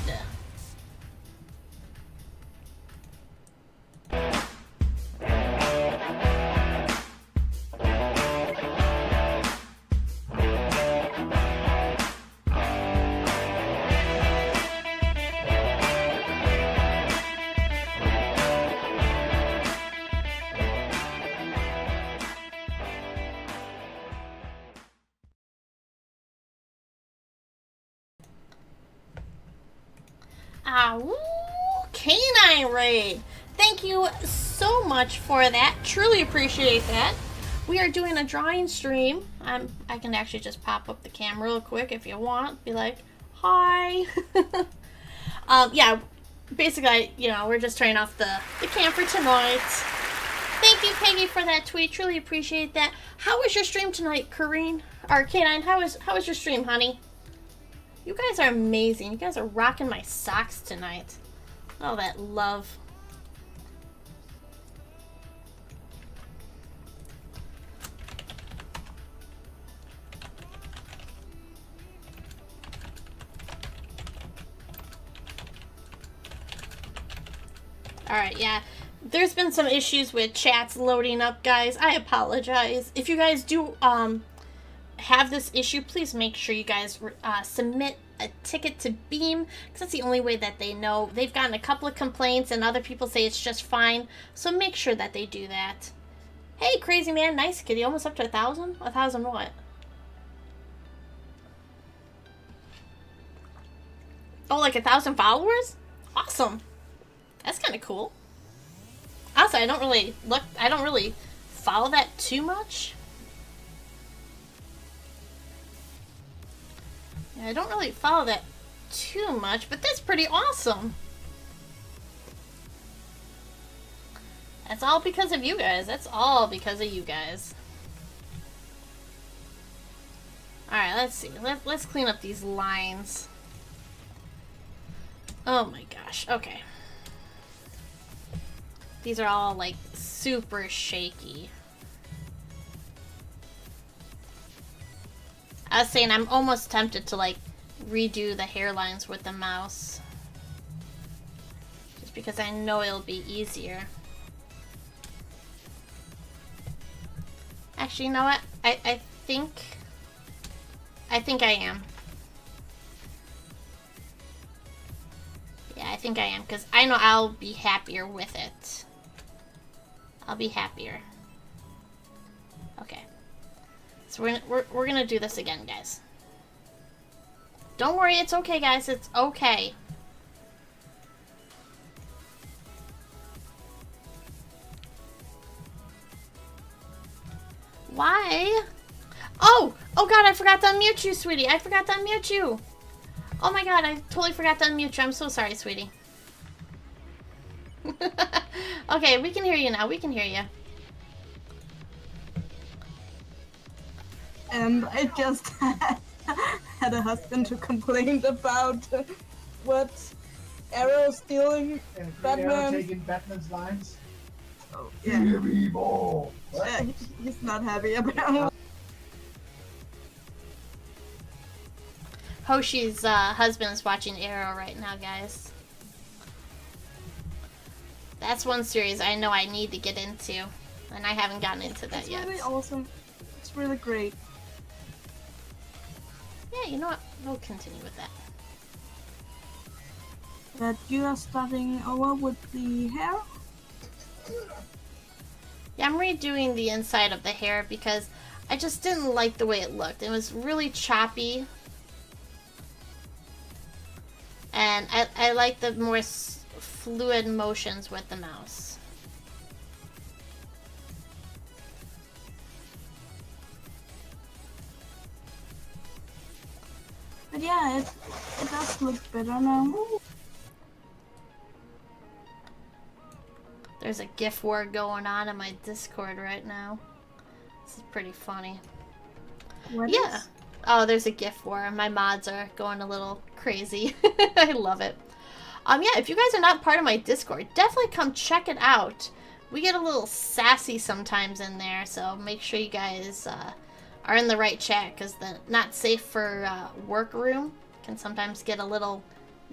Canine raid. Thank you so much for that. Truly appreciate that. We are doing a drawing stream. I can actually just pop up the cam real quick if you want. Be like, hi. Yeah, basically, you know, we're just turning off the cam for tonight. Thank you, Peggy, for that tweet. Truly appreciate that. How was your stream tonight, Kareen? Or Canine, how was your stream, honey? You guys are amazing. You guys are rocking my socks tonight. All that love. Alright, yeah. There's been some issues with chats loading up, guys. I apologize. If you guys do have this issue, please make sure you guys submit a ticket to Beam, because that's the only way that they know. They've gotten a couple of complaints and other people say it's just fine, so make sure that they do that. Hey, crazy man, nice kitty, almost up to 1,000? 1,000 what? Oh, like 1,000 followers? Awesome. That's kind of cool. Also, I don't really follow that too much. I don't really follow that too much, but that's pretty awesome. That's all because of you guys. That's all because of you guys. Alright, let's see. Let's clean up these lines. Oh my gosh. Okay. These are all, like, super shaky. I was saying I'm almost tempted to like redo the hairlines with the mouse. Just because I know it'll be easier. Actually, you know what? I think I am. Yeah, I think I am, because I know I'll be happier with it. I'll be happier. Okay. So we're gonna do this again, guys. Don't worry, it's okay, guys. It's okay. Why? Oh God, I forgot to unmute you, sweetie. I forgot to unmute you. Oh my God, I totally forgot to unmute you. I'm so sorry, sweetie. Okay, we can hear you now. We can hear you. And I just had a husband who complained about what Arrow stealing Batman. Arrow taking Batman's lines. Oh, yeah. Evil. He's not happy about it. Hoshi's husband is watching Arrow right now, guys. That's one series I know I need to get into, and I haven't gotten into that yet. It's really awesome. It's really great. Yeah, you know what? We'll continue with that. That you are starting over with the hair? Yeah, I'm redoing the inside of the hair because I just didn't like the way it looked. It was really choppy. And I like the more fluid motions with the mouse. But yeah, it does look better now. There's a GIF war going on in my Discord right now. This is pretty funny. What Yeah. is- Oh, there's a GIF war. My mods are going a little crazy. I love it. Yeah, if you guys are not part of my Discord, definitely come check it out. We get a little sassy sometimes in there, so make sure you guys are in the right chat, because the not safe for work room can sometimes get a little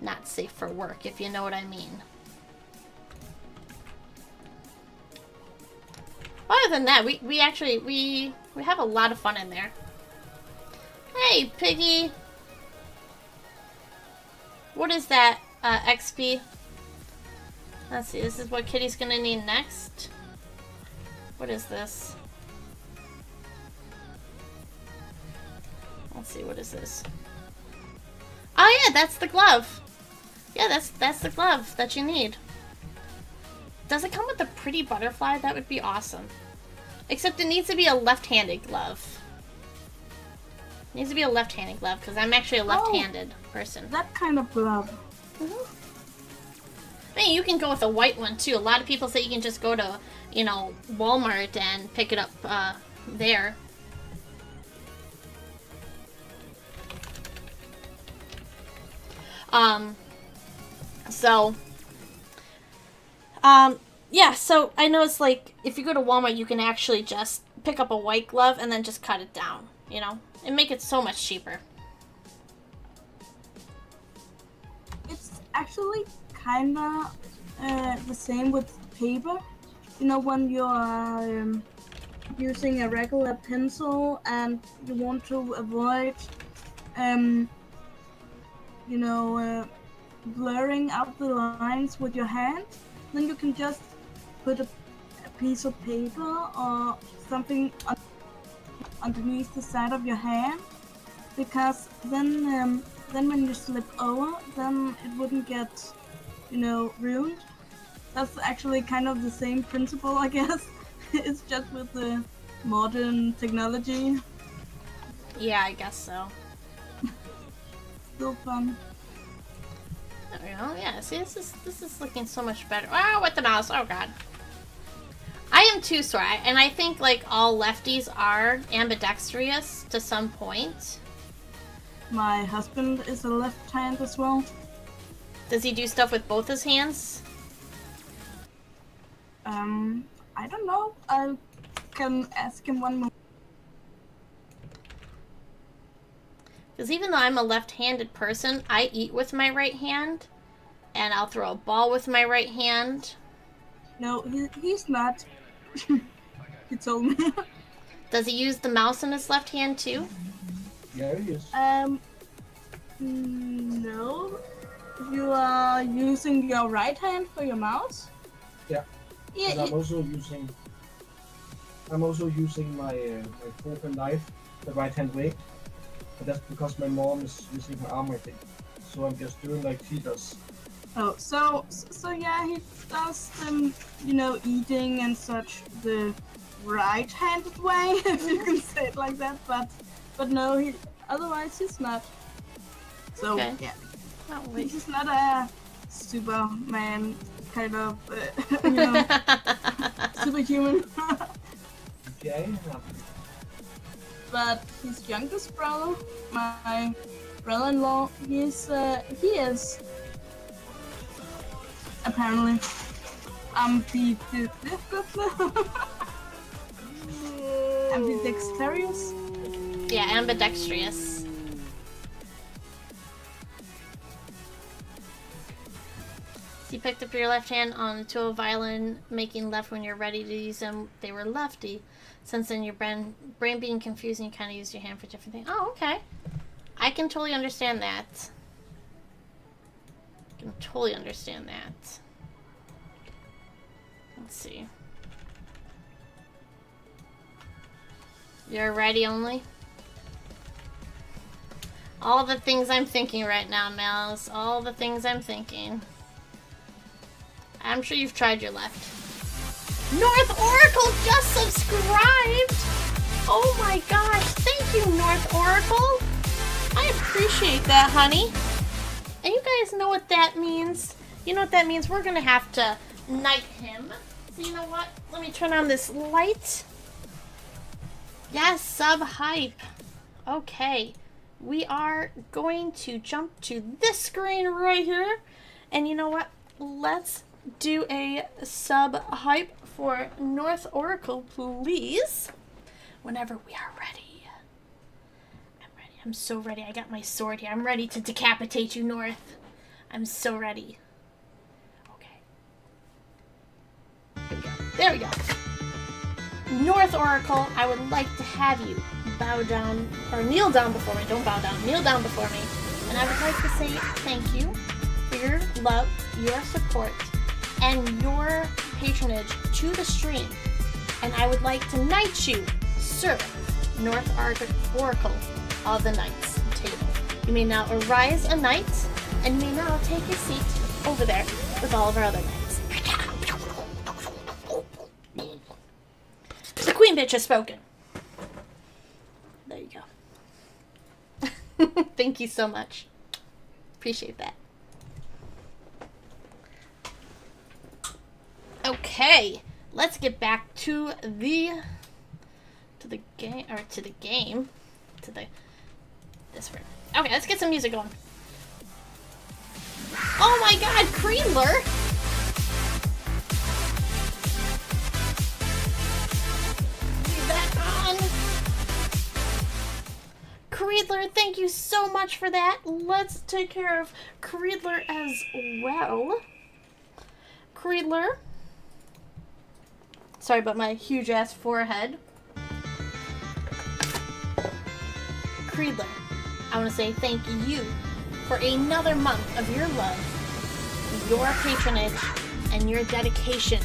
not safe for work, if you know what I mean. Other than that, we actually we have a lot of fun in there. Hey, Piggy. What is that, XP? Let's see, this is what Kitty's gonna need next. What is this? Let's see, what is this? Oh yeah, that's the glove. Yeah, that's the glove that you need. Does it come with a pretty butterfly? That would be awesome. Except it needs to be a left-handed glove. It needs to be a left-handed glove, because I'm actually a left-handed person. That kind of glove. I mean, you can go with a white one, too. A lot of people say you can just go to, you know, Walmart and pick it up there. Yeah, so I know it's like, if you go to Walmart, you can actually just pick up a white glove and then just cut it down, you know? And make it so much cheaper. It's actually kinda the same with paper. You know, when you're using a regular pencil and you want to avoid, you know, blurring out the lines with your hand, then you can just put a piece of paper or something underneath the side of your hand, because then when you slip over, then it wouldn't get, you know, ruined. That's actually kind of the same principle, I guess. It's just with the modern technology. Yeah, I guess so. Still fun. There we go. Yeah, see, this is looking so much better. Oh, with the mouse. Oh, God. I am too sore, and I think, like, all lefties are ambidextrous to some point. My husband is a left hand as well. Does he do stuff with both his hands? I don't know. I can ask him one more. Because even though I'm a left-handed person, I eat with my right hand, and I'll throw a ball with my right hand. No, he's not. He told me. Does he use the mouse in his left hand too? Yeah, he is. No. You are using your right hand for your mouse? Yeah. Yeah. And I'm also using my my fork and knife the right hand way. But that's because my mom is using her arm, I think. So I'm just doing like she does. Oh, so yeah, he does you know, eating and such the right-handed way, if you can say it like that. But no, otherwise he's not. So Okay. yeah, Oh, wait. he's not a Superman kind of, you know, superhuman. Okay. But his youngest brother, my brother-in-law, he is apparently ambidextrous. Yeah, ambidextrous. You picked up your left hand onto a violin, making left when you're ready to use them. They were lefty. Since then, your brain being confused, and you kind of used your hand for different things. Oh, okay. I can totally understand that. I can totally understand that. Let's see. You're righty only? All the things I'm thinking right now, Mouse. All the things I'm thinking. I'm sure you've tried your left. North Oracle just subscribed! Oh my gosh, thank you, North Oracle! I appreciate that, honey. And you guys know what that means? You know what that means? We're gonna have to knight him. So you know what? Let me turn on this light. Yes, sub hype. Okay. We are going to jump to this screen right here. And you know what? Let's do a sub hype for North Oracle, please. Whenever we are ready. I'm ready. I'm so ready. I got my sword here. I'm ready to decapitate you, North. I'm so ready. Okay. Here we go. There we go. North Oracle, I would like to have you bow down, or kneel down before me. Don't bow down. Kneel down before me. And I would like to say thank you for your love, your support, and your patronage to the stream. And I would like to knight you, Sir North Oracle of the Knights table. You may now arise a knight, and you may now take your seat over there with all of our other knights. The Queen Bitch has spoken. There you go. Thank you so much. Appreciate that. Okay, let's get back to the game, or to the game, to the this room. Okay, let's get some music going. Oh my God, Creedler! Leave that on. Creedler, thank you so much for that. Let's take care of Creedler as well. Creedler. Sorry about my huge ass forehead. Creedler, I want to say thank you for another month of your love, your patronage, and your dedication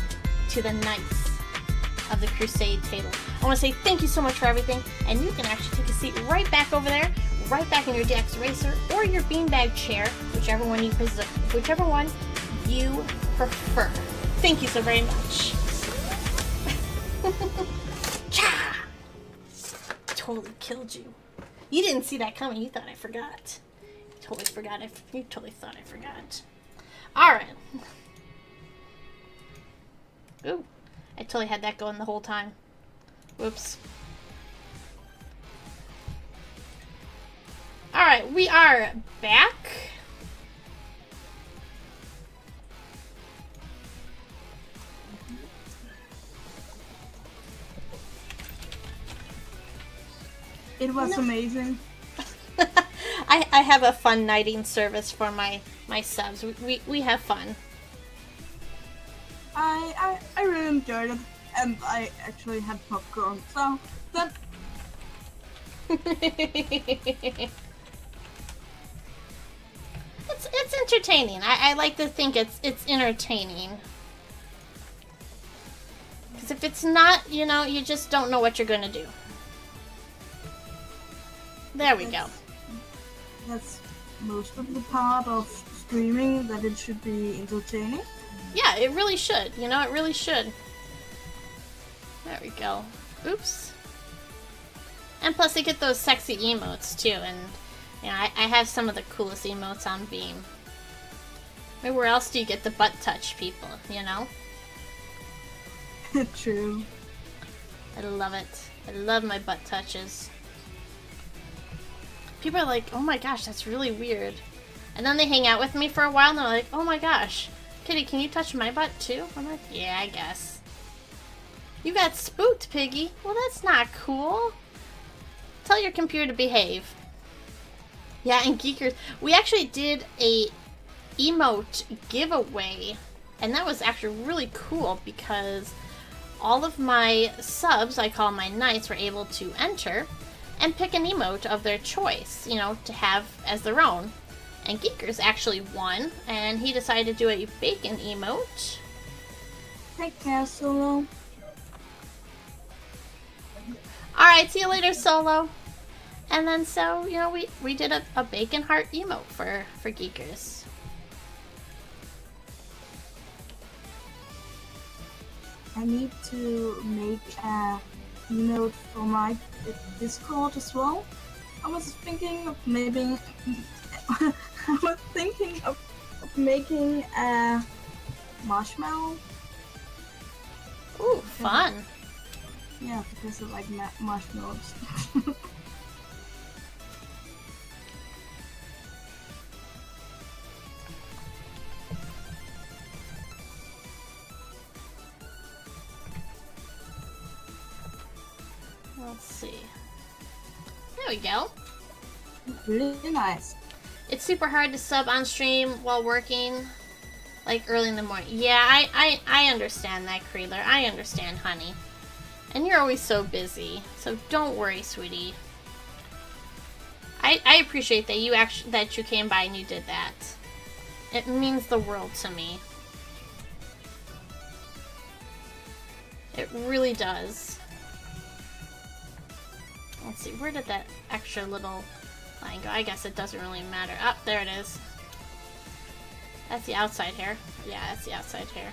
to the Knights of the Crusade table. I want to say thank you so much for everything, and you can actually take a seat right back over there, right back in your DX Racer or your beanbag chair, whichever one you prefer. Thank you so very much. Cha! Totally killed you. You didn't see that coming. You thought I forgot. You totally forgot. You totally thought I forgot. Alright. Ooh. I totally had that going the whole time. Whoops. Alright, we are back. It was amazing. I have a fun knighting service for my subs. We have fun. I really enjoyed it, and I actually had popcorn, so that. It's entertaining. I like to think it's entertaining. Because if it's not, you know, you just don't know what you're gonna do. There we go. That's most of the part of streaming, that it should be entertaining. Yeah, it really should. You know, it really should. There we go. Oops. And plus, they get those sexy emotes too, and you know, I have some of the coolest emotes on Beam. I mean, where else do you get the butt touch people? You know. True. I love it. I love my butt touches. People are like, oh my gosh, that's really weird. And then they hang out with me for a while and they're like, oh my gosh, Kitty, can you touch my butt too? I'm like, yeah, I guess. You got spooked, Piggy. Well, that's not cool. Tell your computer to behave. Yeah, and Geekers, we actually did a emote giveaway, and that was actually really cool because all of my subs, I call my knights, were able to enter and pick an emote of their choice, you know, to have as their own. And Geekers actually won, and he decided to do a bacon emote. Take care, Solo. Alright, see you later, Solo. And then so, you know, we did a bacon heart emote for geekers. I need to make a emote for my Discord as well. I was thinking of maybe making a marshmallow. Ooh, fun. Yeah, because I like marshmallows. Let's see. There we go. Really nice. It's super hard to sub on stream while working, like early in the morning. Yeah, I understand that, Creeler. I understand, honey. And you're always so busy, so don't worry, sweetie. I appreciate that you came by and you did that. It means the world to me. It really does. Let's see, where did that extra little line go? I guess it doesn't really matter. Oh, there it is. That's the outside hair. Yeah, that's the outside hair.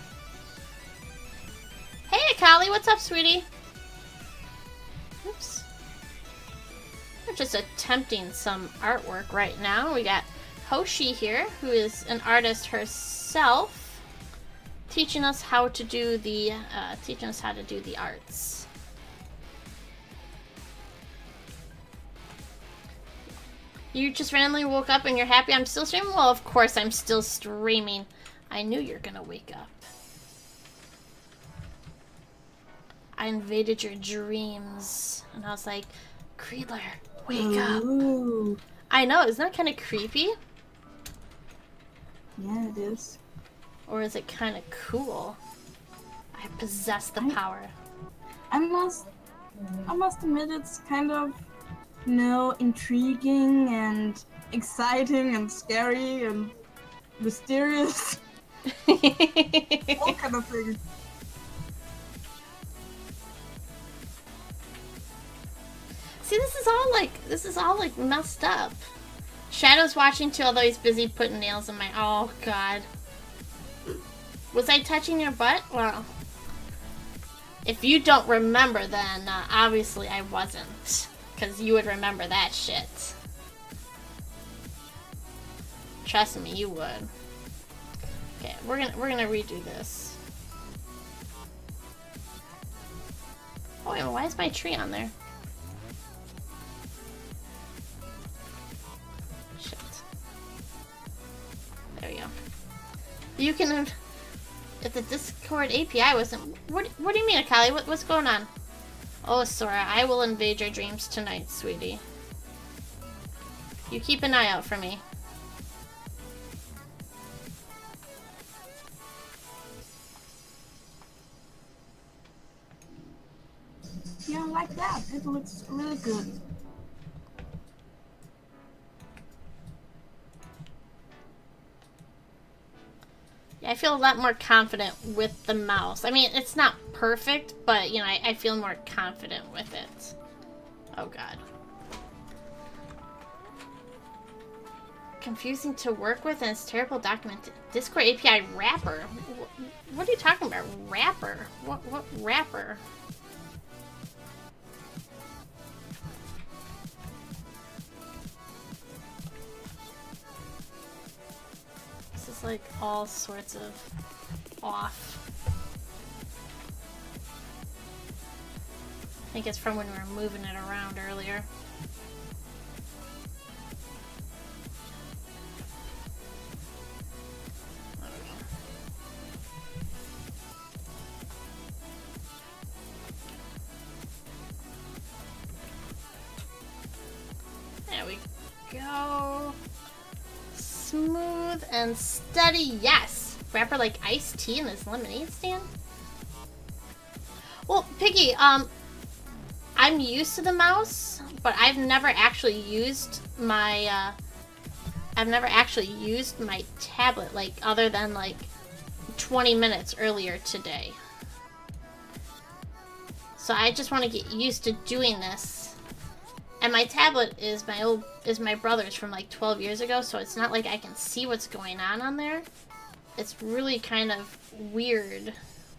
Hey, Akali, what's up, sweetie? Oops. We're just attempting some artwork right now. We got Hoshi here, who is an artist herself, teaching us how to do the arts. You just randomly woke up and you're happy I'm still streaming? Well, of course I'm still streaming. I knew you were gonna wake up. I invaded your dreams. And I was like, Creedler, wake up. I know, isn't that kind of creepy? Yeah, it is. Or is it kind of cool? I possess the power. I must admit it's kind of, you know, intriguing and exciting and scary and mysterious. All kind of things. See, this is all like messed up. Shadow's watching too, although he's busy putting nails in my. Oh God. Was I touching your butt? Well, if you don't remember, then obviously I wasn't, because you would remember that shit. Trust me, you would. Okay, we're gonna redo this. Oh wait, why is my tree on there? Shit. There we go. You can have. If the Discord API wasn't. What do you mean, Akali? What's going on? Oh, Sora, I will invade your dreams tonight, sweetie. You keep an eye out for me. Yeah, like that. It looks really good. Yeah, I feel a lot more confident with the mouse. I mean, it's not perfect, but, you know, I feel more confident with it. Oh, God. Confusing to work with and it's terrible documented. Discord API wrapper? What are you talking about? Wrapper? What wrapper? This is like all sorts of off. I think it's from when we were moving it around earlier. There we go. Smooth and steady, yes! Wrapper like iced tea in this lemonade stand? Well, Piggy, I'm used to the mouse, but I've never actually used my, tablet, like, other than, like, 20 minutes earlier today. So I just want to get used to doing this. And my tablet is my brother's from like 12 years ago, so it's not like I can see what's going on there. It's really kind of weird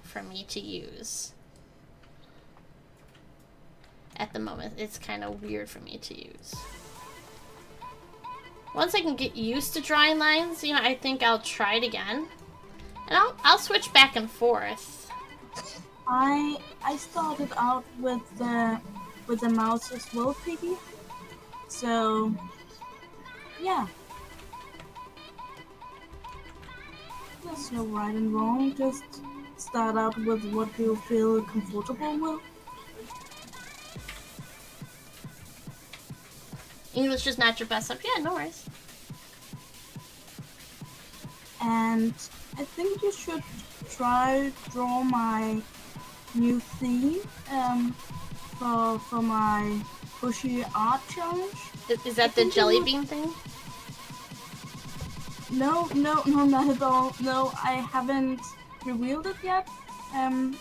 for me to use. At the moment, it's kind of weird for me to use. Once I can get used to drawing lines, you know, I think I'll try it again. And I'll switch back and forth. I started out with the mouse as well, Piggy. So yeah. There's no right and wrong, just start out with what you feel comfortable with. English is not your best subject. Yeah, no worries. And I think you should try draw my new theme for my Hoshi art challenge. Is that the jelly bean thing? No, not at all. No, I haven't revealed it yet. I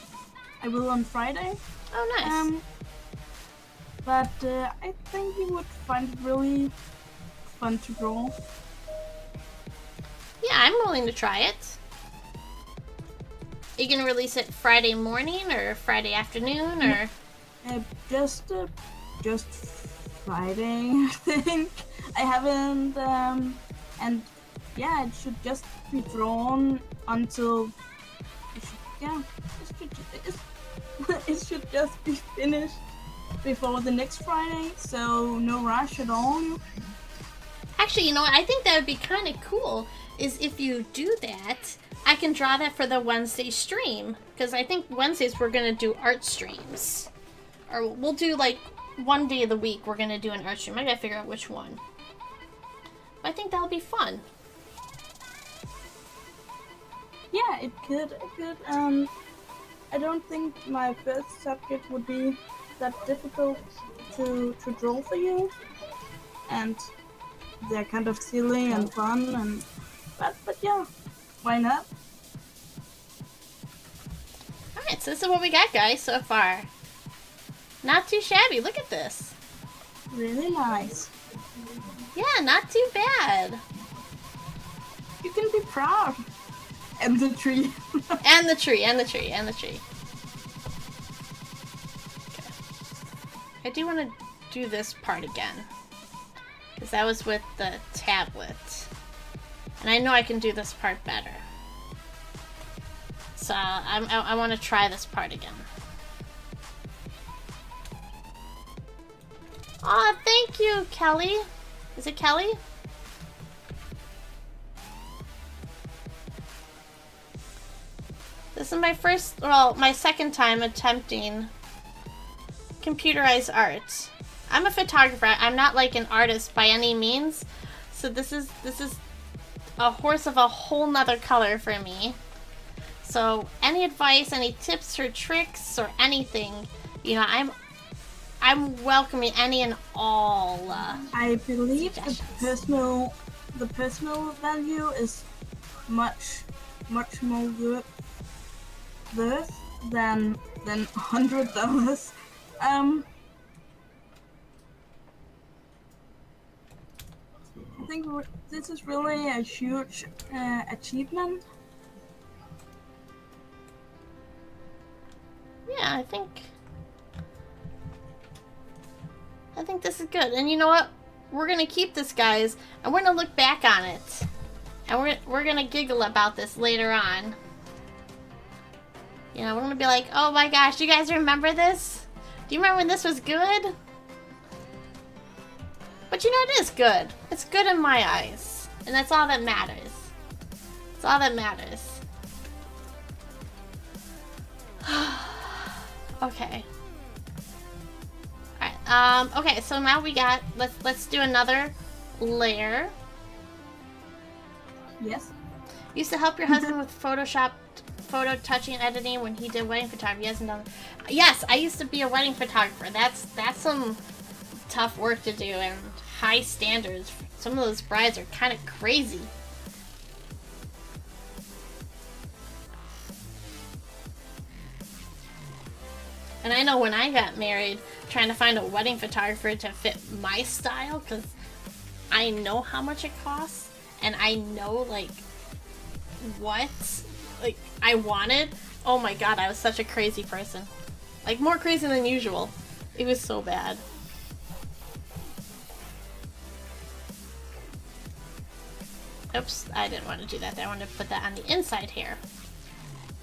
will on Friday. Oh, nice. But I think you would find it really fun to draw. Yeah, I'm willing to try it. Are you gonna release it Friday morning or Friday afternoon or? Just Friday, I think. I haven't, and yeah, it should just be drawn until. It should just be finished before the next Friday, so no rush at all. Actually, you know what? I think that would be kind of cool. Is if you do that, I can draw that for the Wednesday stream, because I think Wednesdays we're gonna do art streams, or we'll do like one day of the week we're gonna do an art stream. I gotta figure out which one. But I think that'll be fun. Yeah, it could. I don't think my first subject would be that difficult to draw for you, and they're kind of silly and fun, and but yeah, why not? Alright, so this is what we got, guys, so far. Not too shabby. Look at this. Really nice. Yeah, not too bad. You can be proud. And the tree. And the tree, and the tree, and the tree. Okay. I do want to do this part again, because that was with the tablet. And I know I can do this part better. So I want to try this part again. Aw, thank you, Kelly. Is it Kelly? This is my second time attempting computerized art. I'm a photographer. I'm not like an artist by any means. So this is a horse of a whole nother color for me. So any advice, any tips or tricks or anything, you know, I'm welcoming any and all. I believe the personal value is much more worth than $100. I think this is really a huge achievement. Yeah, I think this is good. And you know what? We're gonna keep this, guys, and we're gonna look back on it, and we're gonna giggle about this later on. You know, we're gonna be like, oh my gosh, you guys remember this? Do you remember when this was good? But you know, it is good. It's good in my eyes, and that's all that matters. It's all that matters. Okay. Alright, okay, so now we got, let's do another layer. Yes. Used to help your husband with Photoshop, photo touching and editing when he did wedding photography. He hasn't done. Yes, I used to be a wedding photographer. That's some tough work to do and high standards. Some of those brides are kind of crazy. And I know when I got married, trying to find a wedding photographer to fit my style, because I know how much it costs, and I know, like, what, like, I wanted. Oh my god, I was such a crazy person. Like, more crazy than usual. It was so bad. Oops, I didn't want to do that. I wanted to put that on the inside here.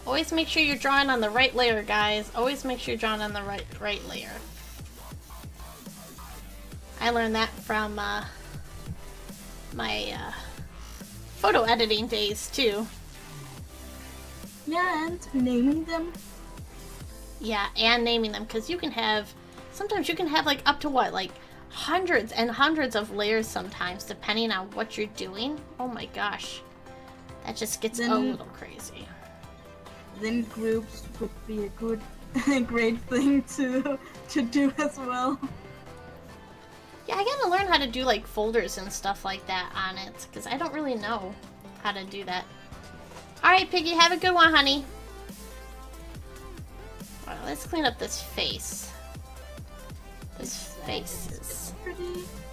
Always make sure you're drawing on the right layer, guys. Always make sure you're drawing on the right layer. I learned that from my photo editing days, too. Yeah, and naming them. Yeah, and naming them, because you can have... Sometimes you can have, like, up to what? Like, hundreds and hundreds of layers sometimes, depending on what you're doing. Oh my gosh. That just gets a little crazy. Then groups would be a good, great thing to do as well. Yeah, I gotta learn how to do, like, folders and stuff like that on it, because I don't really know how to do that. Alright, Piggy, have a good one, honey. Well, let's clean up this face. This face is...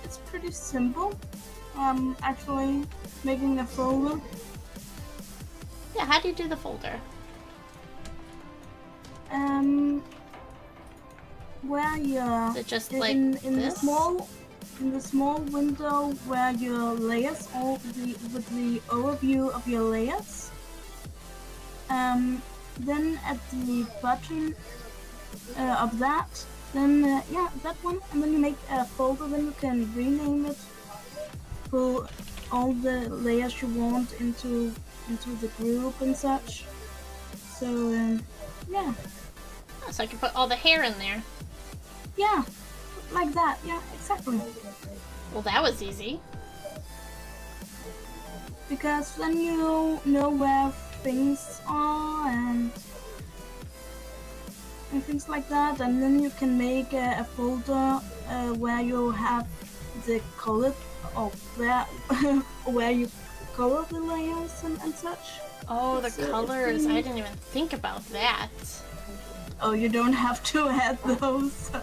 It's pretty simple. Actually, making a folder. Yeah, how do you do the folder? Where you're... Is it just like in this? the small window where your layers, with the overview of your layers. Then at the bottom of that, then yeah, that one, and then you make a folder. Then you can rename it, pull all the layers you want into the group and such. So yeah. Oh, so I can put all the hair in there. Yeah, like that. Yeah, exactly. Well, that was easy. Because then you know where things are and things like that, and then you can make a folder where you have the color of where you color the layers and such. Oh, the colors. I didn't even think about that. Oh, you don't have to add those. Oh,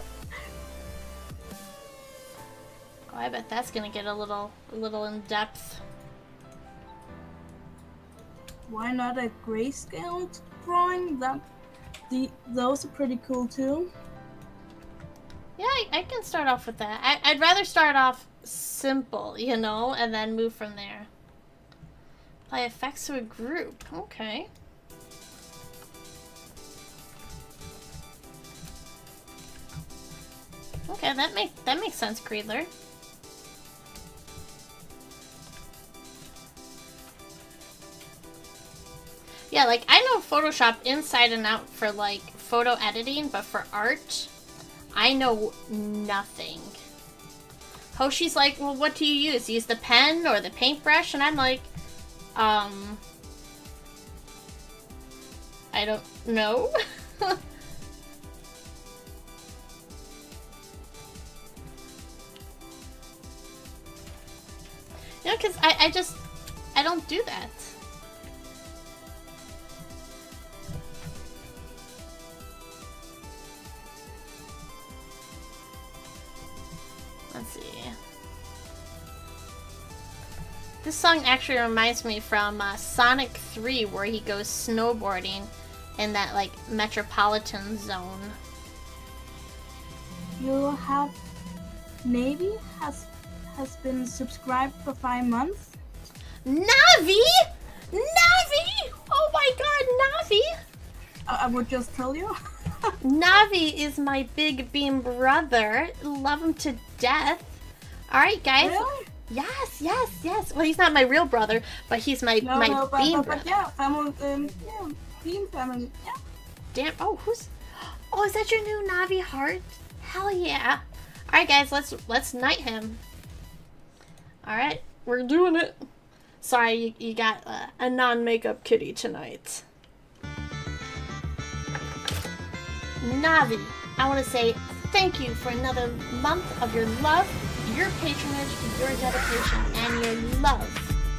I bet that's gonna get a little in depth. Why not a grayscale drawing? Those are pretty cool too. Yeah, I can start off with that. I'd rather start off simple, you know, and then move from there. Apply effects to a group. Okay. Okay, that makes sense, Creedler. Yeah, like, I know Photoshop inside and out for, like, photo editing, but for art, I know nothing. Hoshi's like, well, what do you use? Use the pen or the paintbrush? And I'm like, I don't know. You know, because I don't do that. Let's see. This song actually reminds me from Sonic 3, where he goes snowboarding in that, like, metropolitan zone. You have Navy has been subscribed for 5 months. Navi! Navi! Oh my god, Navi! I would just tell you. Navi is my big beam brother. Love him to death. Alright, guys. Really? Yes, yes, yes. Well, he's not my real brother, but he's my beam brother. But yeah, family, yeah, beam family, yeah. Damn. Oh, oh, is that your new Navi heart? Hell yeah. Alright, guys, let's knight him. Alright, we're doing it. Sorry, you got a non-makeup kitty tonight. Navi, I want to say thank you for another month of your love, your patronage, your dedication, and your love.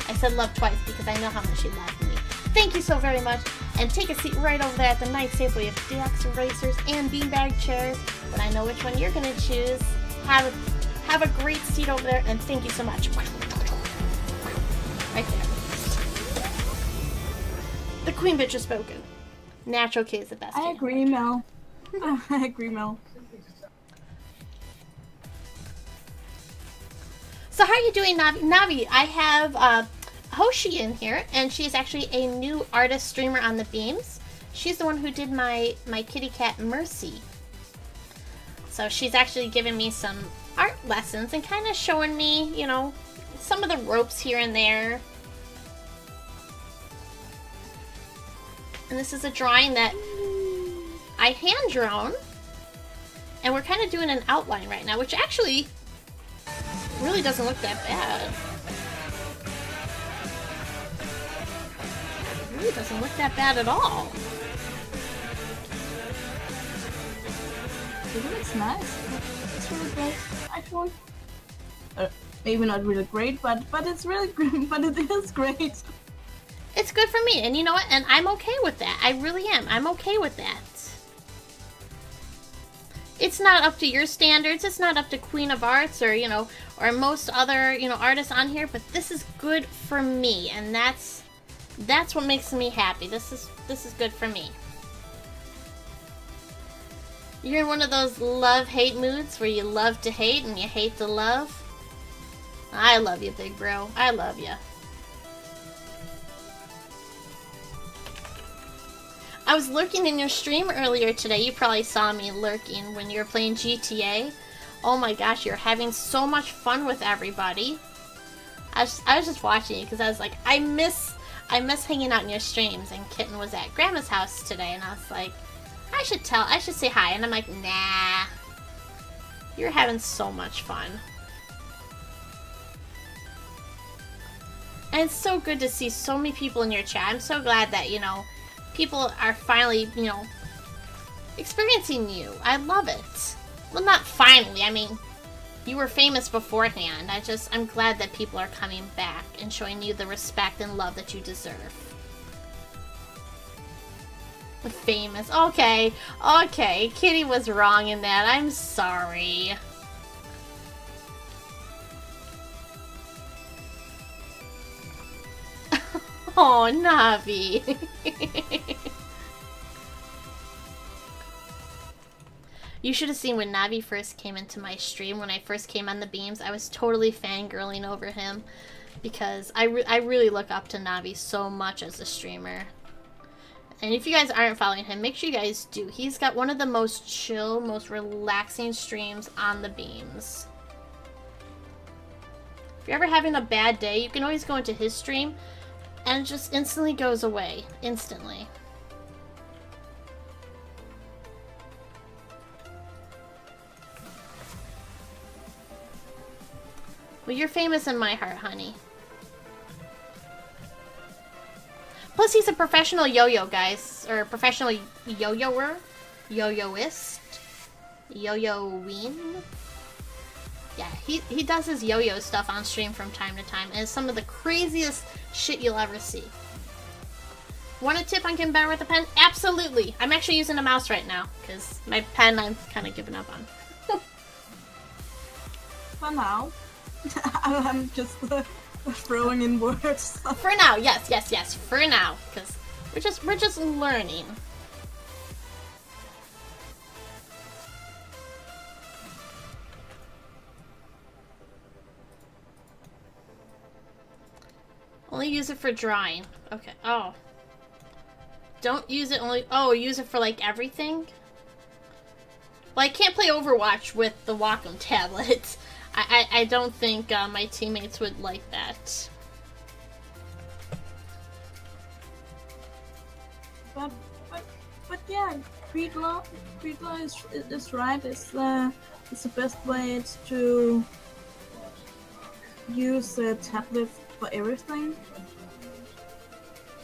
I said love twice because I know how much you love me. Thank you so very much. and take a seat right over there at the nice table. We have decks, erasers, and beanbag chairs, but I know which one you're going to choose. Have a great seat over there, and thank you so much. Right there. The queen bitch has spoken. Natural K is the best. I agree, Mel. I agree, Mel. So how are you doing, Navi? Navi, I have Hoshi in here, and she's actually a new artist streamer on the beams. She's the one who did my kitty cat Mercy. So she's actually giving me some art lessons and kind of showing me, you know, some of the ropes here and there. And this is a drawing that I hand drawn, and we're kind of doing an outline right now, which actually really doesn't look that bad. It really doesn't look that bad at all. It looks nice. It's really great, actually. Maybe not really great, but it's really great. But it is great. It's good for me, and you know what? And I'm okay with that. I really am. I'm okay with that. It's not up to your standards. It's not up to Queen of Arts or, you know, or most other, you know, artists on here, but this is good for me, and that's what makes me happy. This is good for me. You're in one of those love-hate moods where you love to hate and you hate to love. I love you, big bro. I love you. I was lurking in your stream earlier today. You probably saw me lurking when you were playing GTA. Oh my gosh, you're having so much fun with everybody. I was just watching you because I was like, I miss hanging out in your streams. And Kitten was at Grandma's house today, and I was like, I should say hi. And I'm like, nah. You're having so much fun. And it's so good to see so many people in your chat. I'm so glad that, you know, people are finally, you know, experiencing you. I love it. Well, not finally. I mean, you were famous beforehand. I'm glad that people are coming back and showing you the respect and love that you deserve. Famous. Okay. Okay. Kitty was wrong in that. I'm sorry. Oh, Navi. You should have seen when Navi first came into my stream. When I first came on the beams, I was totally fangirling over him because I really look up to Navi so much as a streamer. And if you guys aren't following him, make sure you guys do. He's got one of the most chill, most relaxing streams on the beams. If you're ever having a bad day, you can always go into his stream and it just instantly goes away. Instantly. Well, you're famous in my heart, honey. Plus, he's a professional yo-yo, guys. Or professional yo-yoer. Yo-yoist. Yo-yo-ween. Yeah, he does his yo-yo stuff on stream from time to time. And it's some of the craziest shit you'll ever see. Want a tip on getting better with a pen? Absolutely. I'm actually using a mouse right now. Because my pen I'm kind of giving up on. For now. I'm just throwing in words. For now, yes. For now. Because we're just learning. Only use it for drawing. Okay. Oh. Don't use it only... Oh, use it for, like, everything? Well, I can't play Overwatch with the Wacom tablet. I don't think my teammates would like that. But yeah, Creedlaw is right. It's the best way to use a tablet for everything.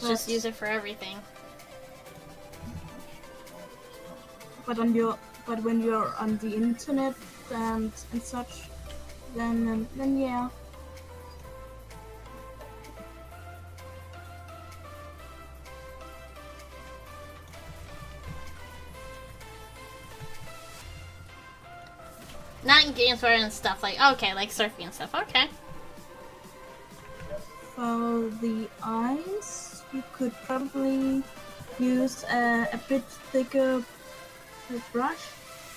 Just use it for everything. But when you're on the internet and such, then yeah. Not in games, but in stuff like, okay, like surfing and stuff. Okay. For the eyes, you could probably use a bit thicker brush,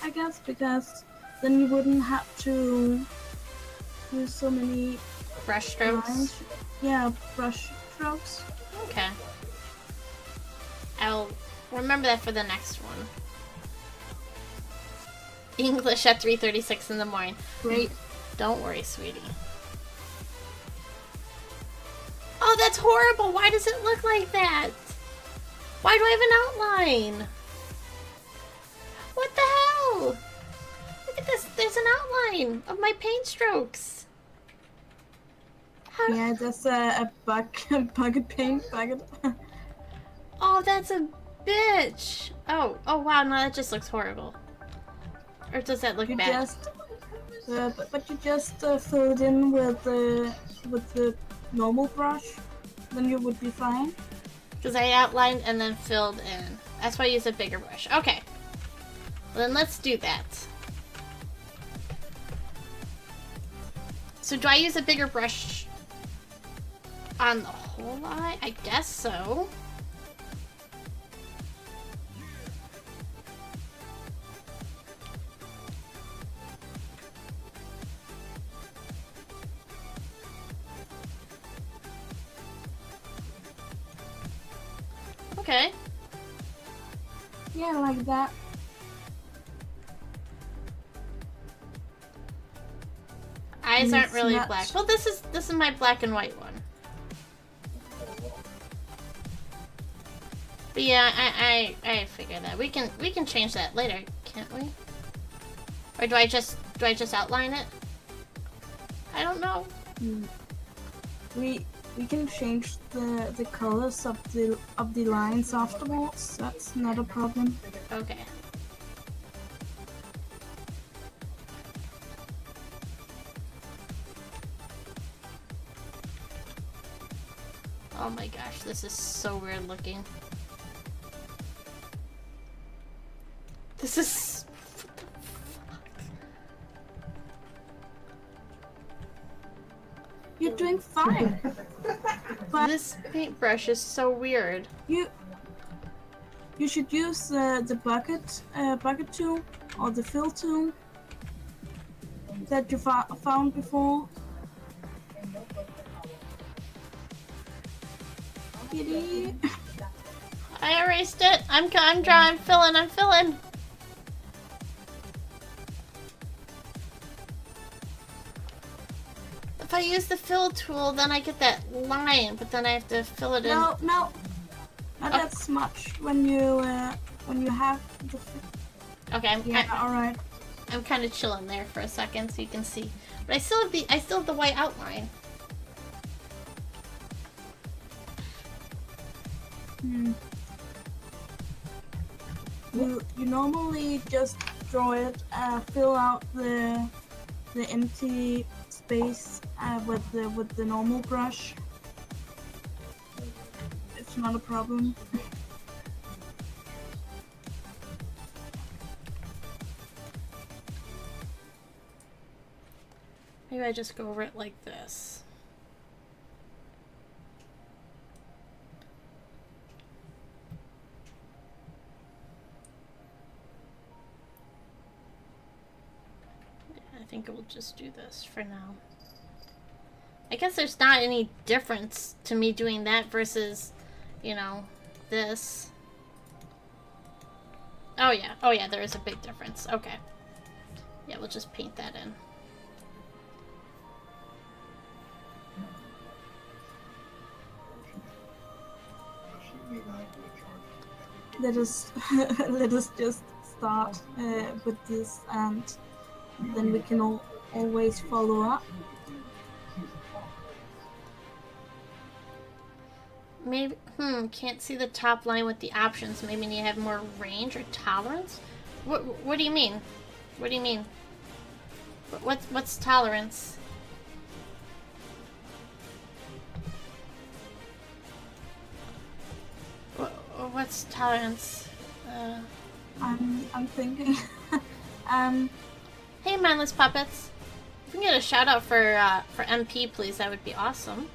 I guess, because then you wouldn't have to use so many Brush strokes. lines. Yeah, brush strokes. Okay. I'll remember that for the next one. English at 3:36 in the morning. Great. Don't worry, sweetie. Oh, that's horrible! Why does it look like that? Why do I have an outline? What the hell? Look at this. There's an outline of my paint strokes. How? Yeah, that's a bucket paint bucket. Oh, that's a bitch. Oh wow. No, that just looks horrible. Or does that look You bad? just, but you just fill it in with the normal brush, then you would be fine. Because I outlined and then filled in. That's why I use a bigger brush. Okay. Well, then let's do that. So do I use a bigger brush on the whole eye? I guess so. Okay. Yeah, like that. Eyes aren't It's really not- black. Well, this is my black and white one. But yeah, I figure that we can change that later, can't we? Or do I just outline it? I don't know. We can change the colors of the lines afterwards. That's not a problem. Okay. Oh my gosh, this is so weird looking. This is... You're doing fine. But This paintbrush is so weird. you should use the bucket tool or the fill tool that you found before. Kitty. I erased it. I'm drawing. I'm filling. If I use the fill tool, then I get that line, but then I have to fill it in. No, not that much when you have the. Okay, Yeah, all right. I'm kind of chilling there for a second so you can see. But I still have the white outline. You normally just draw it, fill out the empty space with the normal brush. It's not a problem. Maybe I just go over it like this. I think we'll just do this for now. I guess there's not any difference to me doing that versus, you know, this. Oh yeah, there is a big difference. Okay. Yeah, we'll just paint that in. Let us let us just start with this, and then we can always follow up. Maybe, can't see the top line with the options. Maybe you have more range or tolerance? What do you mean? What do you mean? What's tolerance? What's tolerance? I'm thinking. Hey, mindless puppets. If we can get a shout out for MP, please, that would be awesome.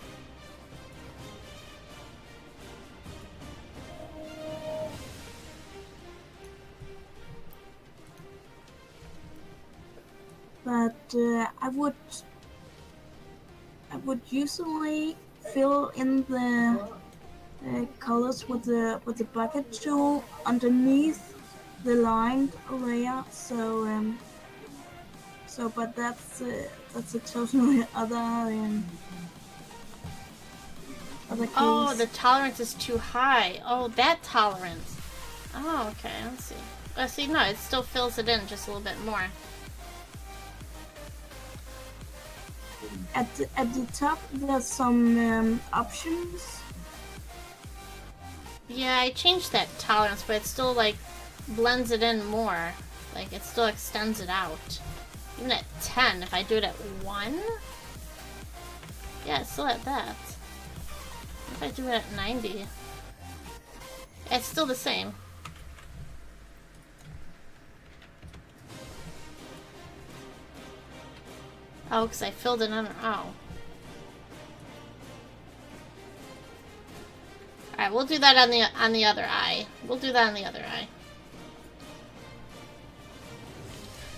But I would usually fill in the colors with the bucket tool underneath the lined layer. But that's a totally other case. Oh, the tolerance is too high. Oh, that tolerance. Oh, okay. Let's see. See, no, it still fills it in just a little bit more. At the top, there's some options. Yeah, I changed that tolerance, but it still, like, blends it in more. Like, it still extends it out. Even at 10, if I do it at 1? Yeah, it's still at that. If I do it at 90? It's still the same. Oh, because I filled it under. Oh. Alright, we'll do that on the other eye. We'll do that on the other eye.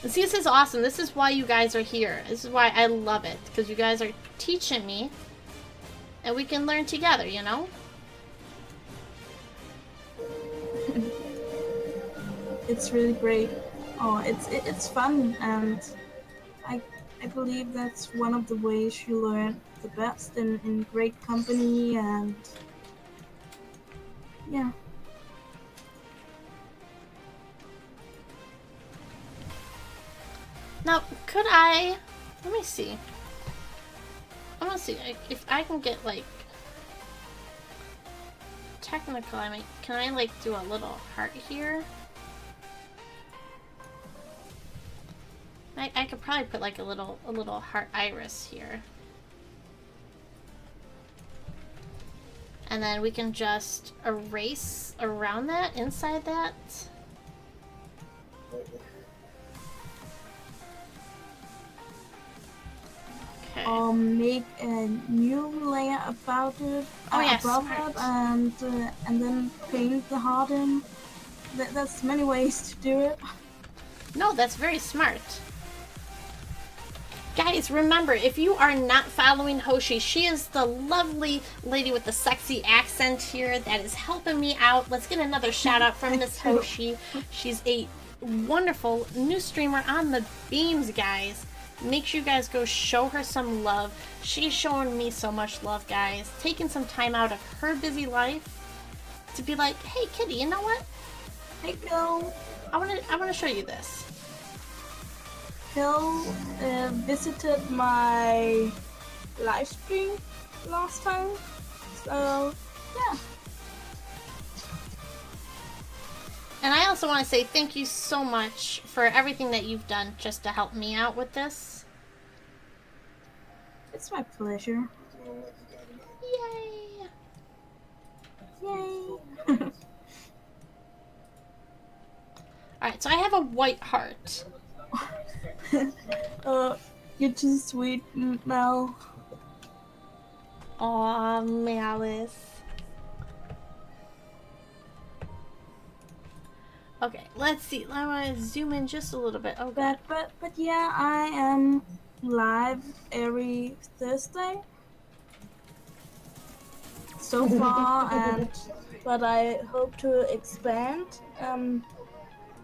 And see, this is awesome. This is why you guys are here. This is why I love it. Because you guys are teaching me. And we can learn together, you know? It's really great. Oh, it's fun, and I believe that's one of the ways you learn the best in great company, and yeah. Now, could I... Let me see. I want to see if I can get, like... Technical, I mean, can I, like, do a little heart here? I could probably put, like, a little heart iris here. And then we can just erase around that, inside that. Okay. Make a new layer about it, Oh, yeah, above smart. it, and then paint the heart in. There's many ways to do it. No, that's very smart. Guys, remember, if you are not following Hoshi, she is the lovely lady with the sexy accent here that is helping me out. Let's get another shout out from Miss Hoshi. She's a wonderful new streamer on the beams, guys. Make sure you guys go show her some love. She's showing me so much love, guys. Taking some time out of her busy life to be like, hey, Kitty, you know what? Hey, Phil. I wanna show you this. Phil visited my live stream last time, so yeah. And I also want to say thank you so much for everything that you've done just to help me out with this. It's my pleasure. Yay! Yay! Alright, so I have a white heart. You're too sweet, Mel. Aw, Malice. Okay, let's see. I want to zoom in just a little bit. Oh, God. But yeah, I am live every Thursday so far, but I hope to expand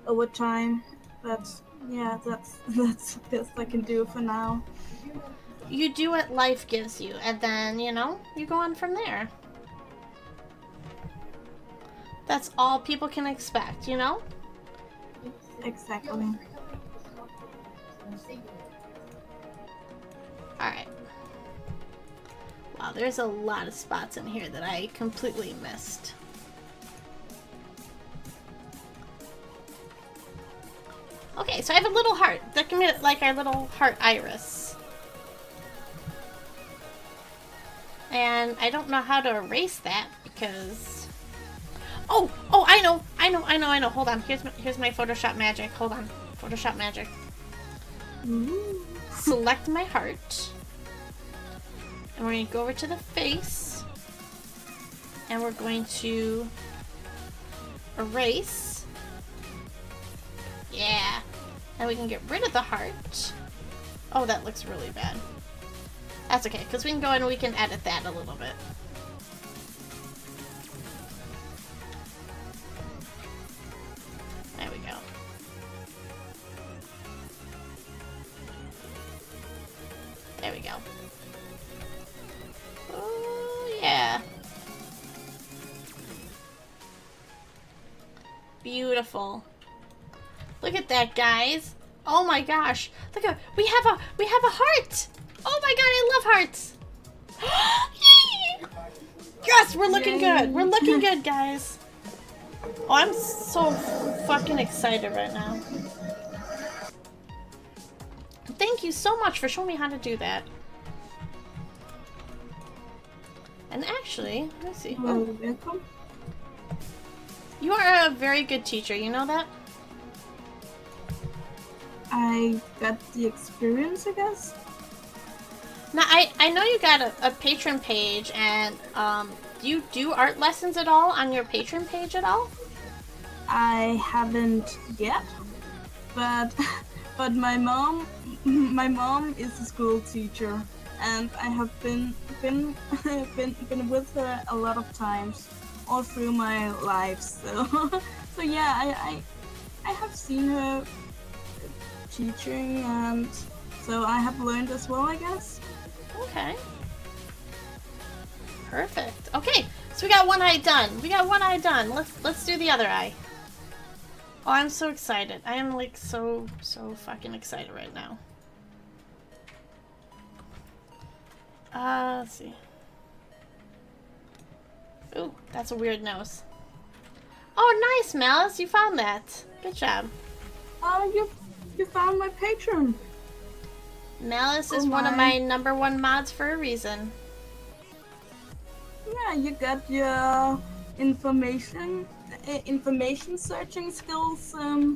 over time. But yeah, that's the best I can do for now. You do what life gives you, and then, you know, you go on from there. That's all people can expect, you know? Exactly. Alright. Wow, there's a lot of spots in here that I completely missed. Okay, so I have a little heart. That can be like our little heart iris. And I don't know how to erase that because... Oh, I know. Hold on. Here's my Photoshop magic. Hold on. Photoshop magic. Ooh. Select my heart. And we're going to go over to the face. And we're going to erase. Yeah. And we can get rid of the heart. Oh, that looks really bad. That's okay, because we can go in and we can edit that a little bit. There we go. There we go. Oh, yeah. Beautiful. Look at that, guys. Oh my gosh. Look at we have a heart. Oh my god, I love hearts. Yes, we're looking good. We're looking good, guys. Oh, I'm so fucking excited right now. Thank you so much for showing me how to do that. And actually, let's see. Well, welcome. You are a very good teacher, you know that? I got the experience, I guess. Now, I know you got a patron page, and do you do art lessons at all on your patron page at all? I haven't yet, but my mom is a school teacher, and I have been with her a lot of times all through my life. So so yeah, I have seen her teaching, and so I have learned as well, I guess. Okay. Perfect. Okay, so we got one eye done. We got one eye done. Let's do the other eye. Oh, I'm so excited. I am like so fucking excited right now. Let's see. Ooh, that's a weird nose. Oh, nice, Malice. You found that. Good job. Oh, you found my patron. Malice is one of my #1 mods for a reason. Yeah, you got your information searching skills. Yeah,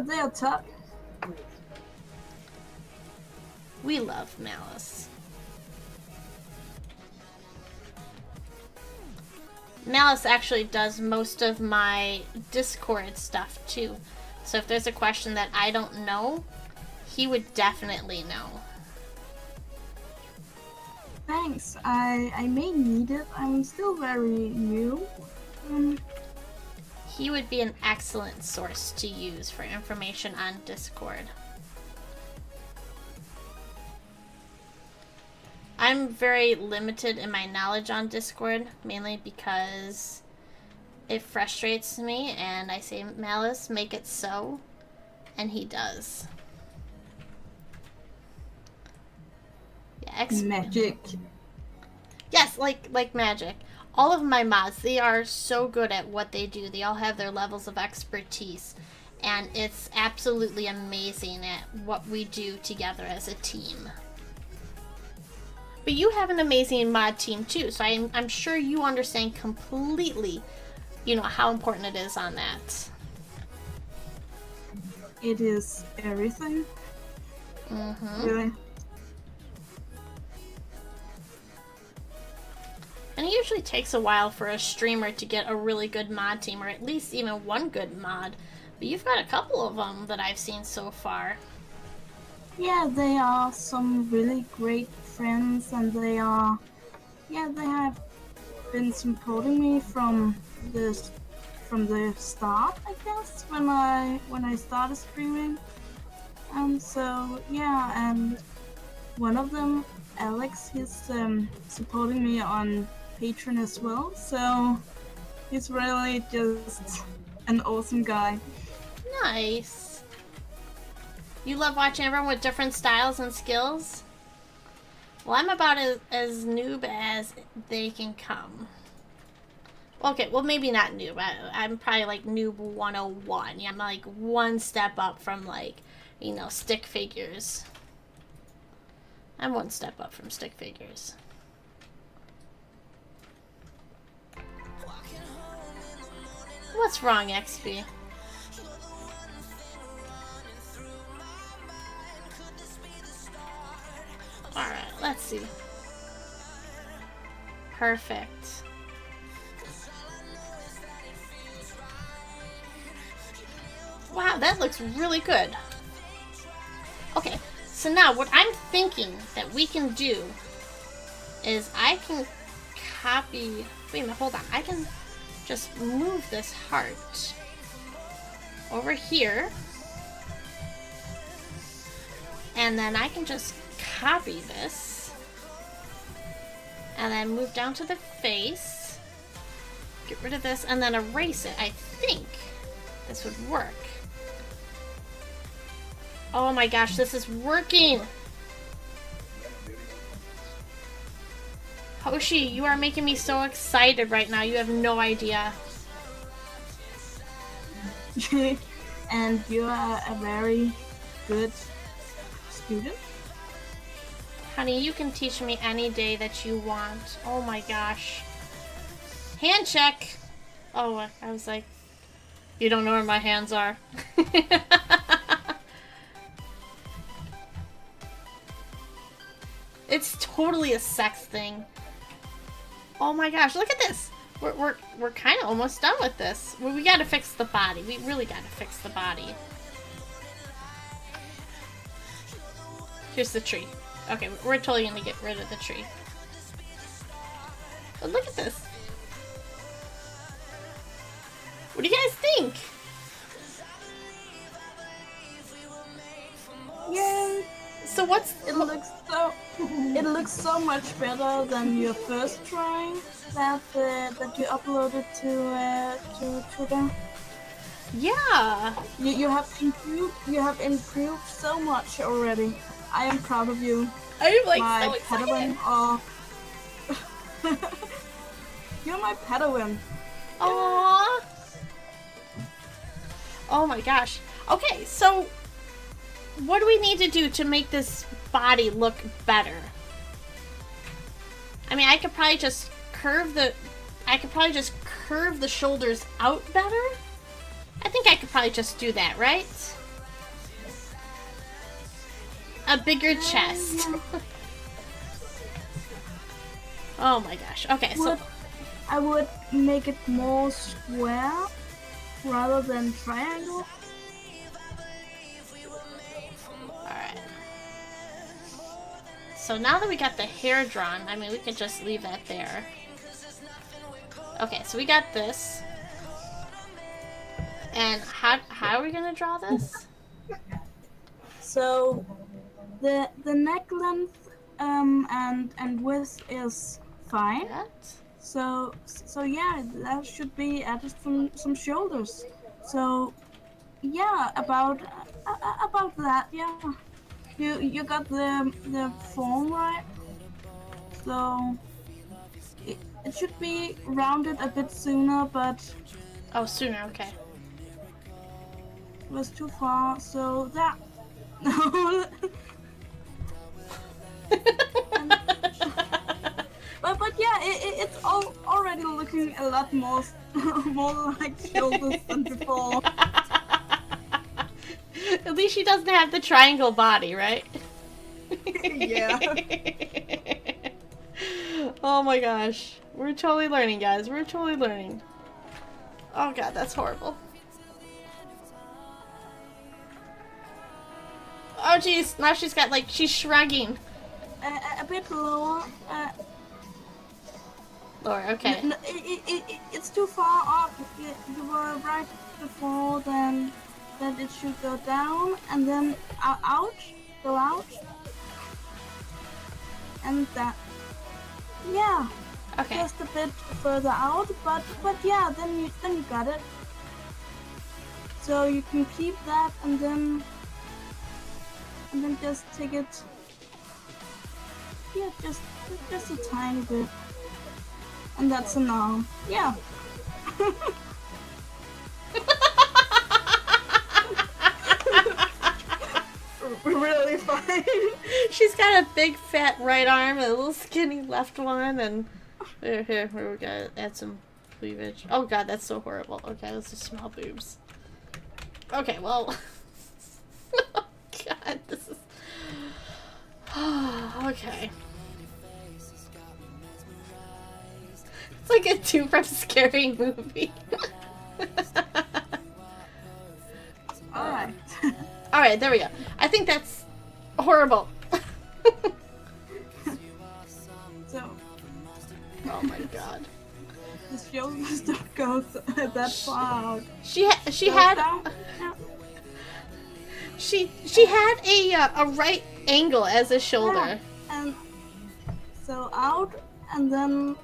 they are top. We love Malice. Malice actually does most of my Discord stuff too. So if there's a question that I don't know, he would definitely know. Thanks. I may need it. I'm still very new. He would be an excellent source to use for information on Discord. I'm very limited in my knowledge on Discord, mainly because it frustrates me and I say, Malice, make it so, and he does. Yeah, Magic. Yes, like magic. All of my mods, they are so good at what they do. They all have their levels of expertise, and it's absolutely amazing at what we do together as a team. But you have an amazing mod team too, so I'm sure you understand completely, you know, how important it is on that. It is everything. Really. And it usually takes a while for a streamer to get a really good mod team, or at least even one good mod. But you've got a couple of them that I've seen so far. Yeah, they are some really great friends, and they have been supporting me from the start, I guess, when I started streaming. So yeah, and one of them, Alex, he's supporting me on Patreon as well, so he's really just an awesome guy. Nice. You love watching everyone with different styles and skills? Well, I'm about as noob as they can come. Okay, well, maybe not noob. I'm probably like noob 101. Yeah, I'm like one step up from, like, you know, stick figures. I'm one step up from stick figures. What's wrong, XP? Let's see. Perfect. Wow, that looks really good. Okay, so now what I'm thinking that we can do is I can copy... Wait a minute, hold on. I can just move this heart over here. And then I can just copy this. And then move down to the face. Get rid of this and then erase it. I think this would work. Oh my gosh, this is working! Hoshi, you are making me so excited right now. You have no idea. And you are a very good student. Honey, you can teach me any day that you want. Oh my gosh. Hand check! Oh, I was like, you don't know where my hands are. It's totally a sex thing. Oh my gosh, look at this! We're kind of almost done with this. We gotta fix the body. We really gotta fix the body. Here's the tree. Okay, we're totally gonna get rid of the tree. But look at this. What do you guys think? Yay! So what's... It looks so much better than your first try that you uploaded to Twitter. Yeah. You have improved so much already. I am proud of you. I'm like My so excited. Padawan. You're my Padawan. Aww. Oh my gosh. Okay, so what do we need to do to make this body look better? I mean, I could probably just curve the shoulders out better. I think I could probably just do that, right? A bigger chest. Oh my gosh. Okay, so I would make it more square rather than triangle. alright. So now that we got the hair drawn, I mean, we could just leave that there. Okay, so we got this. And how are we gonna draw this? So the neck length and width is fine. That? So yeah, that should be added from some shoulders. So yeah, about that, yeah. You got the form right. So it should be rounded a bit sooner, but Oh, sooner, okay. it was too far. So that. But yeah, it's already looking a lot more like shoulders than before. At least she doesn't have the triangle body, right? Yeah. Oh my gosh. We're totally learning, guys. We're totally learning. Oh god, that's horrible. Oh jeez, now she's got like, she's shrugging. A bit lower. Lower, okay. No, it's too far up. You were right before then that it should go down and then out, go out, and that. Yeah. Okay. Just a bit further out, but yeah, then you got it. So you can keep that and then just take it. Yeah, just a tiny bit. And that's enough. Yeah. Really fine. She's got a big fat right arm and a little skinny left one, and here we gotta add some cleavage. Oh god, that's so horrible. Okay, those are small boobs. Okay, well. Oh god, this is. Okay. It's like a Two from Scary Movie. Alright. Alright, there we go. I think that's horrible. So, Oh my god. the show must not go that far out. She So had down- yeah, she had a right angle as a shoulder. and so out, and then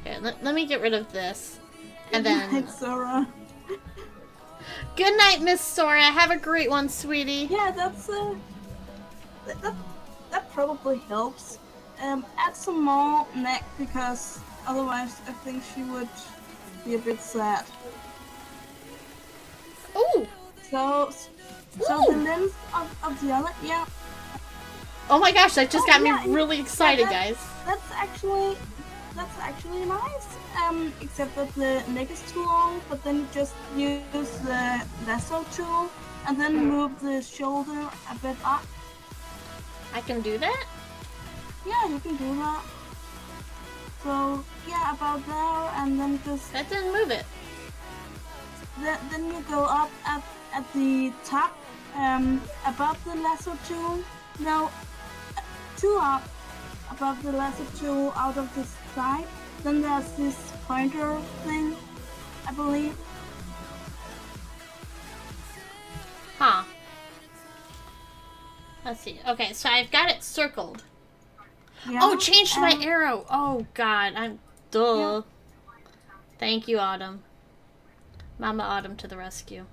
Here, let me get rid of this. And like then Sora. good night, Miss Sora. Have a great one, sweetie. Yeah, that's that probably helps. Add some more neck, because otherwise I think she would be a bit sad. Ooh. So Ooh. the length of the other, yeah, Oh my gosh, that just Oh, got me yeah, really excited, guys. that's actually nice. Except that the neck is too long, but then you just use the lasso tool and then move the shoulder a bit up. I can do that? Yeah, you can do that. So yeah, about there, and then just That didn't move it. then you go up at the top, above the lasso tool. No, two up above the lasso tool out of the side. Then there's this pointer thing, I believe. Huh. Let's see. Okay, so I've got it circled. Yeah, Oh, changed my and- arrow. Oh god, I'm duh. Thank you, Autumn. Mama Autumn to the rescue.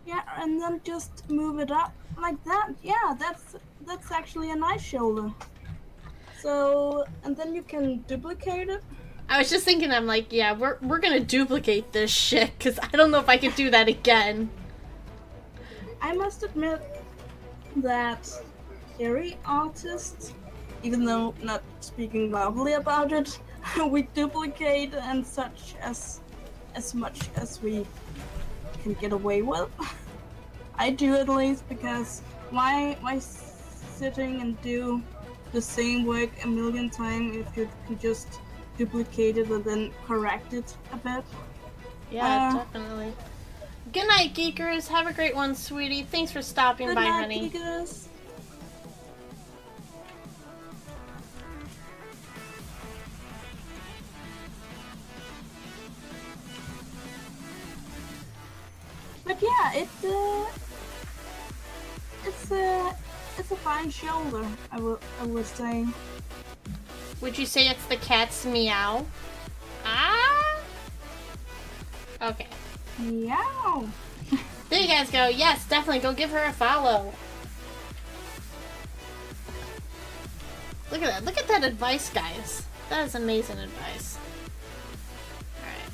Yeah, and then just move it up like that. Yeah, that's actually a nice shoulder. So, and then you can duplicate it. I was just thinking, I'm like, yeah, we're gonna duplicate this shit, because I don't know if I can do that again. I must admit that every artist, even though not speaking loudly about it, we duplicate and such as much as we can get away with. I do, at least, because why sitting and do the same work a million times if you can just duplicate it and then correct it a bit? Yeah, definitely. Good night, geekers. Have a great one, sweetie. Thanks for stopping Good by, night, honey. geekers. But yeah, it's a fine shoulder, I would say. Would you say it's the cat's meow? Ah? Okay. Meow. There you guys go. Yes, definitely. Go give her a follow. Look at that. Look at that advice, guys. That is amazing advice.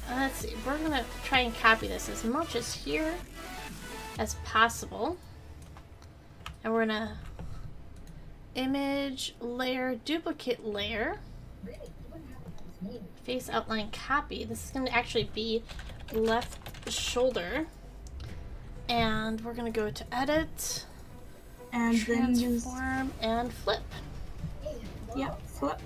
Alright, let's see. We're going to try and copy this as much as here as possible. And we're going to image layer, duplicate layer, face outline copy. This is going to actually be left shoulder. And we're going to go to edit, And then use, transform, and flip. yeah, flip.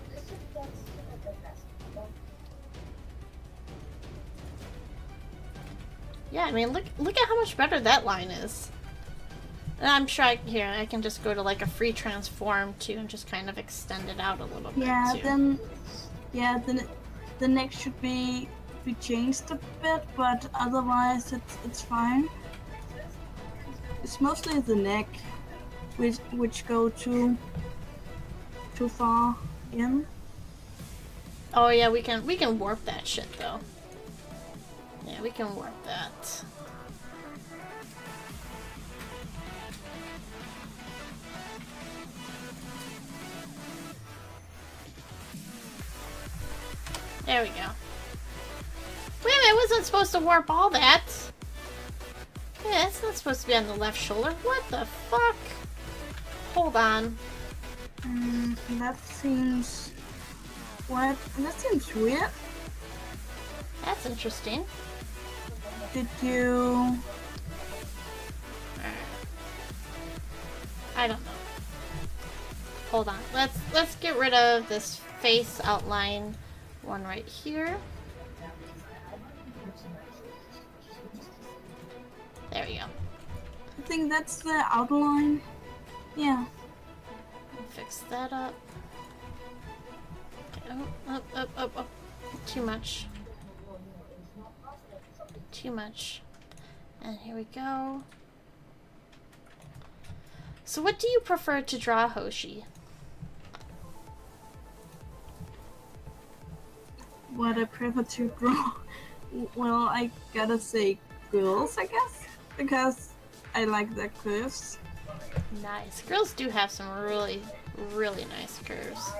Yeah, I mean, look at how much better that line is. And I'm sure I can just go to like a free transform too and just kind of extend it out a little bit Yeah, too. then the neck should be changed a bit, but otherwise it's fine. It's mostly the neck which go too far in. Oh yeah, we can warp that shit though. Yeah, we can warp that. There we go. Wait a minute, I wasn't supposed to warp all that. Yeah, that's not supposed to be on the left shoulder. What the fuck? Hold on. That seems weird. That's interesting. Did you? I don't know. hold on. Let's get rid of this face outline one right here. There we go. I think that's the outline. Yeah. Fix that up. Oh, up. Too much. Too much. And here we go. So what do you prefer to draw, Hoshi? What I prefer to draw? Well, I gotta say girls, I guess. Because I like their curves. Nice. Girls do have some really, really nice curves.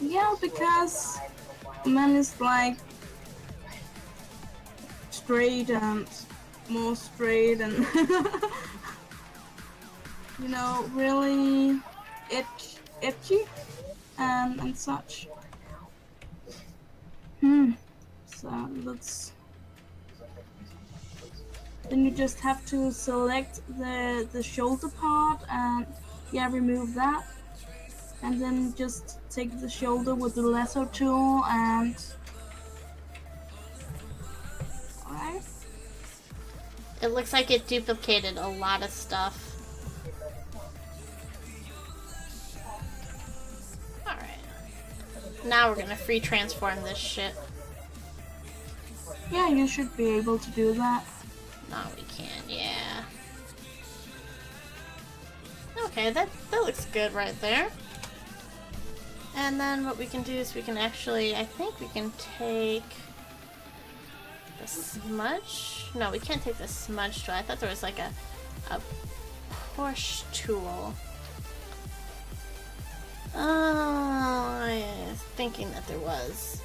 Yeah, because men is like straight and more straight and you know, really edgy and such. So let's. Then you just have to select the shoulder part and yeah, remove that. And then just take the shoulder with the lasso tool and... Alright. It looks like it duplicated a lot of stuff. Alright. Now we're gonna free transform this shit. Yeah, you should be able to do that. No, we can't, yeah. Okay, that looks good right there. And then what we can do is we can actually, I think we can take the smudge. No, we can't take the smudge tool. I thought there was like a push tool. Oh, I was thinking that there was.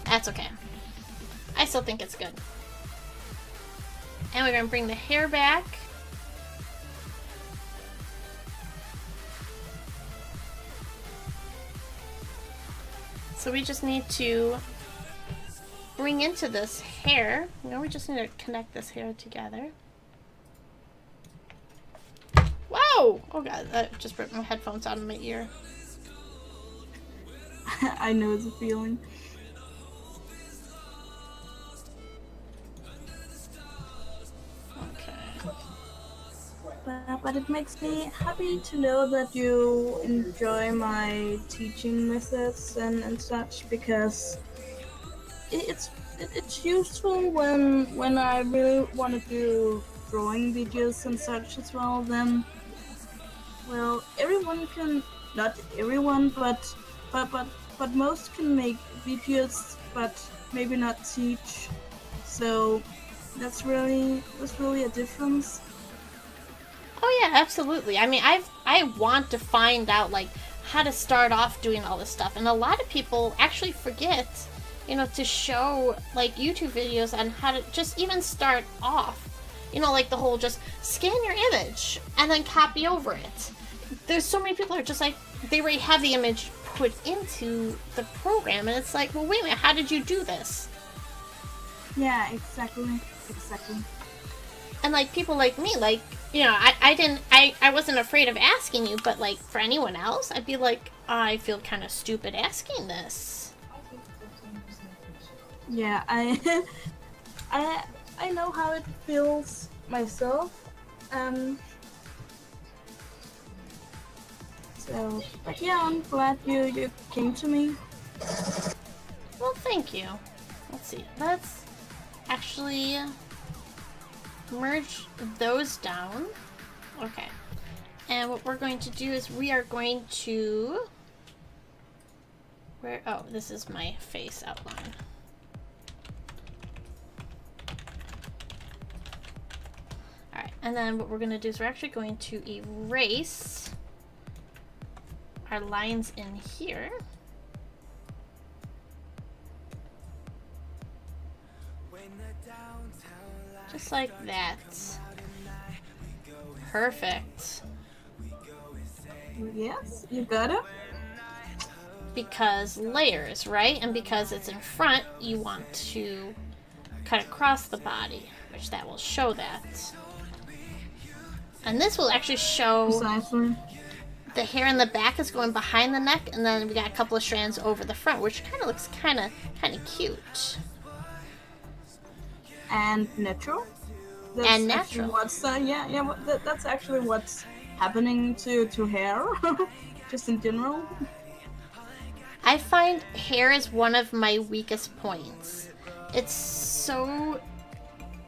That's okay. I still think it's good. And we're gonna bring the hair back. So we just need to bring into this hair. You know, we just need to connect this hair together. Whoa! Oh god, that just ripped my headphones out of my ear. I know the feeling. But it makes me happy to know that you enjoy my teaching methods and such, because it's useful when I really want to do drawing videos and such as well. Then, well, everyone can, not everyone, but most can make videos, but maybe not teach. So that's really a difference. Oh yeah, absolutely. I mean, I want to find out like how to start off doing all this stuff, and a lot of people actually forget, you know, to show like YouTube videos on how to just even start off. You know, like the whole just scan your image and then copy over it. There's so many people who are just like, they already have the image put into the program, and it's like, well, wait a minute, how did you do this? Yeah, exactly. And like people like me, like, you know, I wasn't afraid of asking you, but like for anyone else, I'd be like, I feel kind of stupid asking this. Yeah, I know how it feels myself. So, but yeah, I'm glad you came to me. Well, thank you. Let's see. Let's actually merge those down. Okay. And what we're going to do is we are going to... Oh, this is my face outline. Alright, and then what we're going to do is we're actually going to erase our lines in here. Just like that. Perfect. Yes, you got it. Because layers, right? And because it's in front, you want to cut across the body, which that will show that. And this will actually show Precisely. the hair in the back is going behind the neck, and then we got a couple of strands over the front, which kind of looks kind of cute. And natural. That's And actually natural. What's that's actually what's happening to hair, just in general. I find hair is one of my weakest points. It's so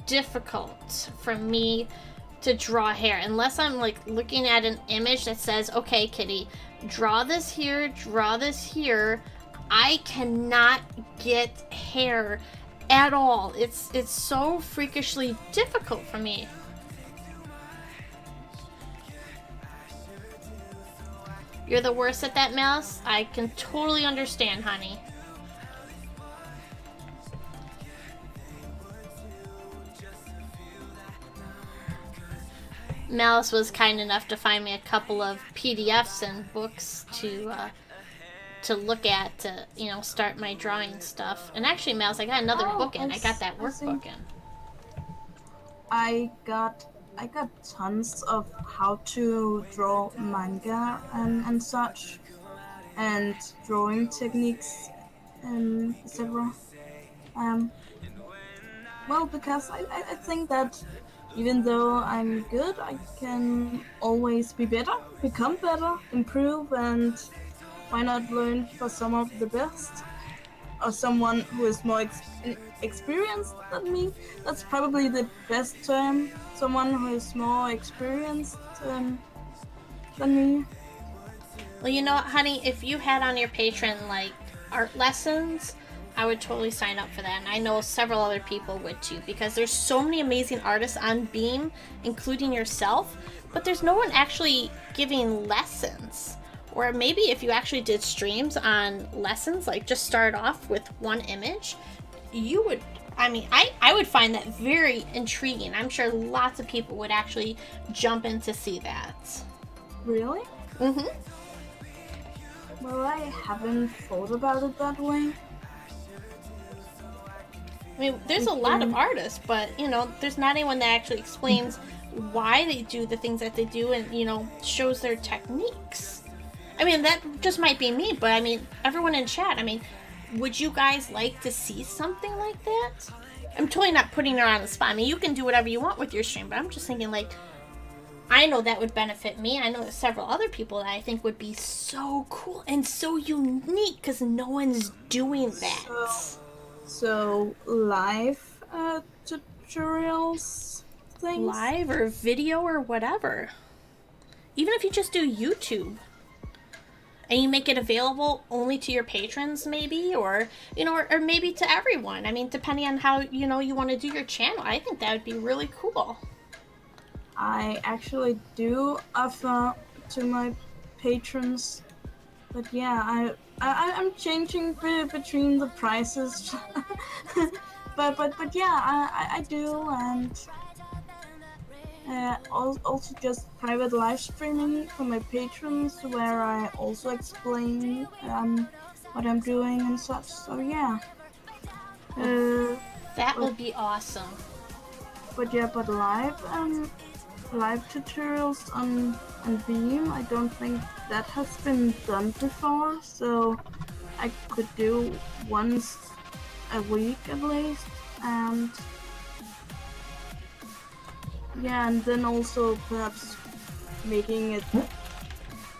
difficult for me to draw hair unless I'm like looking at an image that says, okay, Kitty, draw this here, draw this here. I cannot get hair at all. It's so freakishly difficult for me. You're the worst at that, Mouse. I can totally understand, honey. Malice was kind enough to find me a couple of PDFs and books to look at to, you know, start my drawing stuff. And actually, Malice, I got another book in. I got that workbook in. I got tons of how to draw manga and such, and drawing techniques and etc. Well, because I think that even though I'm good, I can always be better, become better, improve, and why not learn for some of the best? Or someone who is more experienced than me. That's probably the best term. Someone who is more experienced than me. Well, you know what, honey? If you had on your Patreon, like, art lessons, I would totally sign up for that. And I know several other people would too, because there's so many amazing artists on Beam, including yourself, but there's no one actually giving lessons. Or maybe if you actually did streams on lessons, like just start off with one image, you would, I mean, I would find that very intriguing. I'm sure lots of people would actually jump in to see that. Really? Mm-hmm. Well, I haven't thought about it that way. I mean, there's a lot of artists, but, you know, there's not anyone that actually explains why they do the things that they do and, you know, shows their techniques. I mean, that just might be me, but I mean, everyone in chat, I mean, would you guys like to see something like that? I'm totally not putting her on the spot. I mean, you can do whatever you want with your stream, but I'm just thinking, like, I know that would benefit me. I know there's several other people that I think would be so cool and so unique because no one's doing that. So live tutorials things? Live or video or whatever. Even if you just do YouTube. And you make it available only to your patrons, maybe, or, you know, or maybe to everyone. I mean, depending on how, you know, you want to do your channel. I think that would be really cool. I actually do offer to my patrons, but yeah, I'm changing between the prices. but yeah, I do, and also just private live streaming for my patrons, where I also explain what I'm doing and such. So yeah, that would be awesome. But yeah, but live tutorials on Beam, I don't think that has been done before. So I could do once a week at least, and yeah, and then also perhaps making a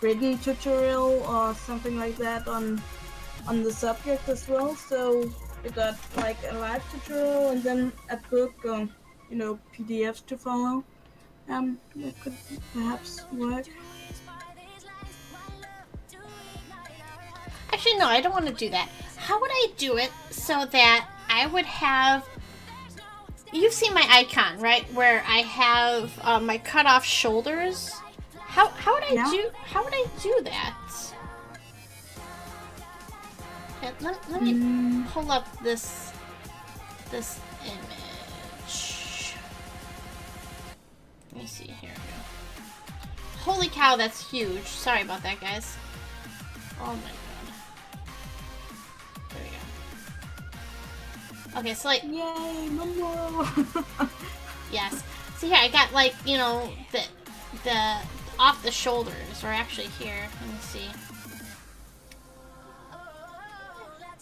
written tutorial or something like that on the subject as well. So we got like a live tutorial and then a book or, you know, PDFs to follow. That could perhaps work. Actually, no, I don't want to do that. How would I do it so that I would have... You've seen my icon, right? Where I have my cut off shoulders. How would I do that? Okay, let me pull up this image. Let me see, here we go. Holy cow, that's huge. Sorry about that, guys. Oh my god. There we go. Okay, so like... Yay, no more! Yes. So here, I got like, you know, the off the shoulders, or actually here. Let me see.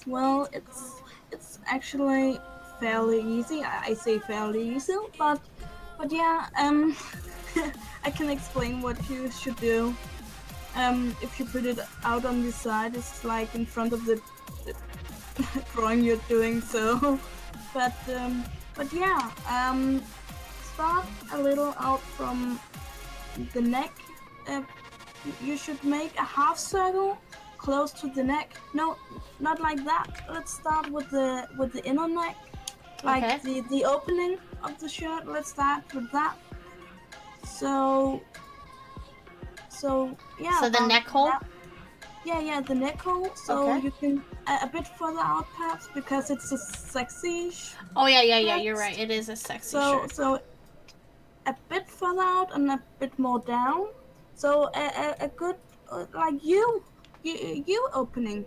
Well, it's actually fairly easy. I say fairly easy, but yeah, I can explain what you should do. If you put it out on the side, it's like in front of the drawing you're doing. So, but yeah, start a little out from the neck. You should make a half circle close to the neck. No, not like that. Let's start with the inner neck, like Okay. the opening of the shirt. Let's start with that. So yeah. So the about neck hole? that. Yeah, the neck hole. So Okay. you can a bit further out perhaps because it's a sexy. Oh yeah. You're right. It is a sexy shirt. So a bit further out and a bit more down. So a good like you opening.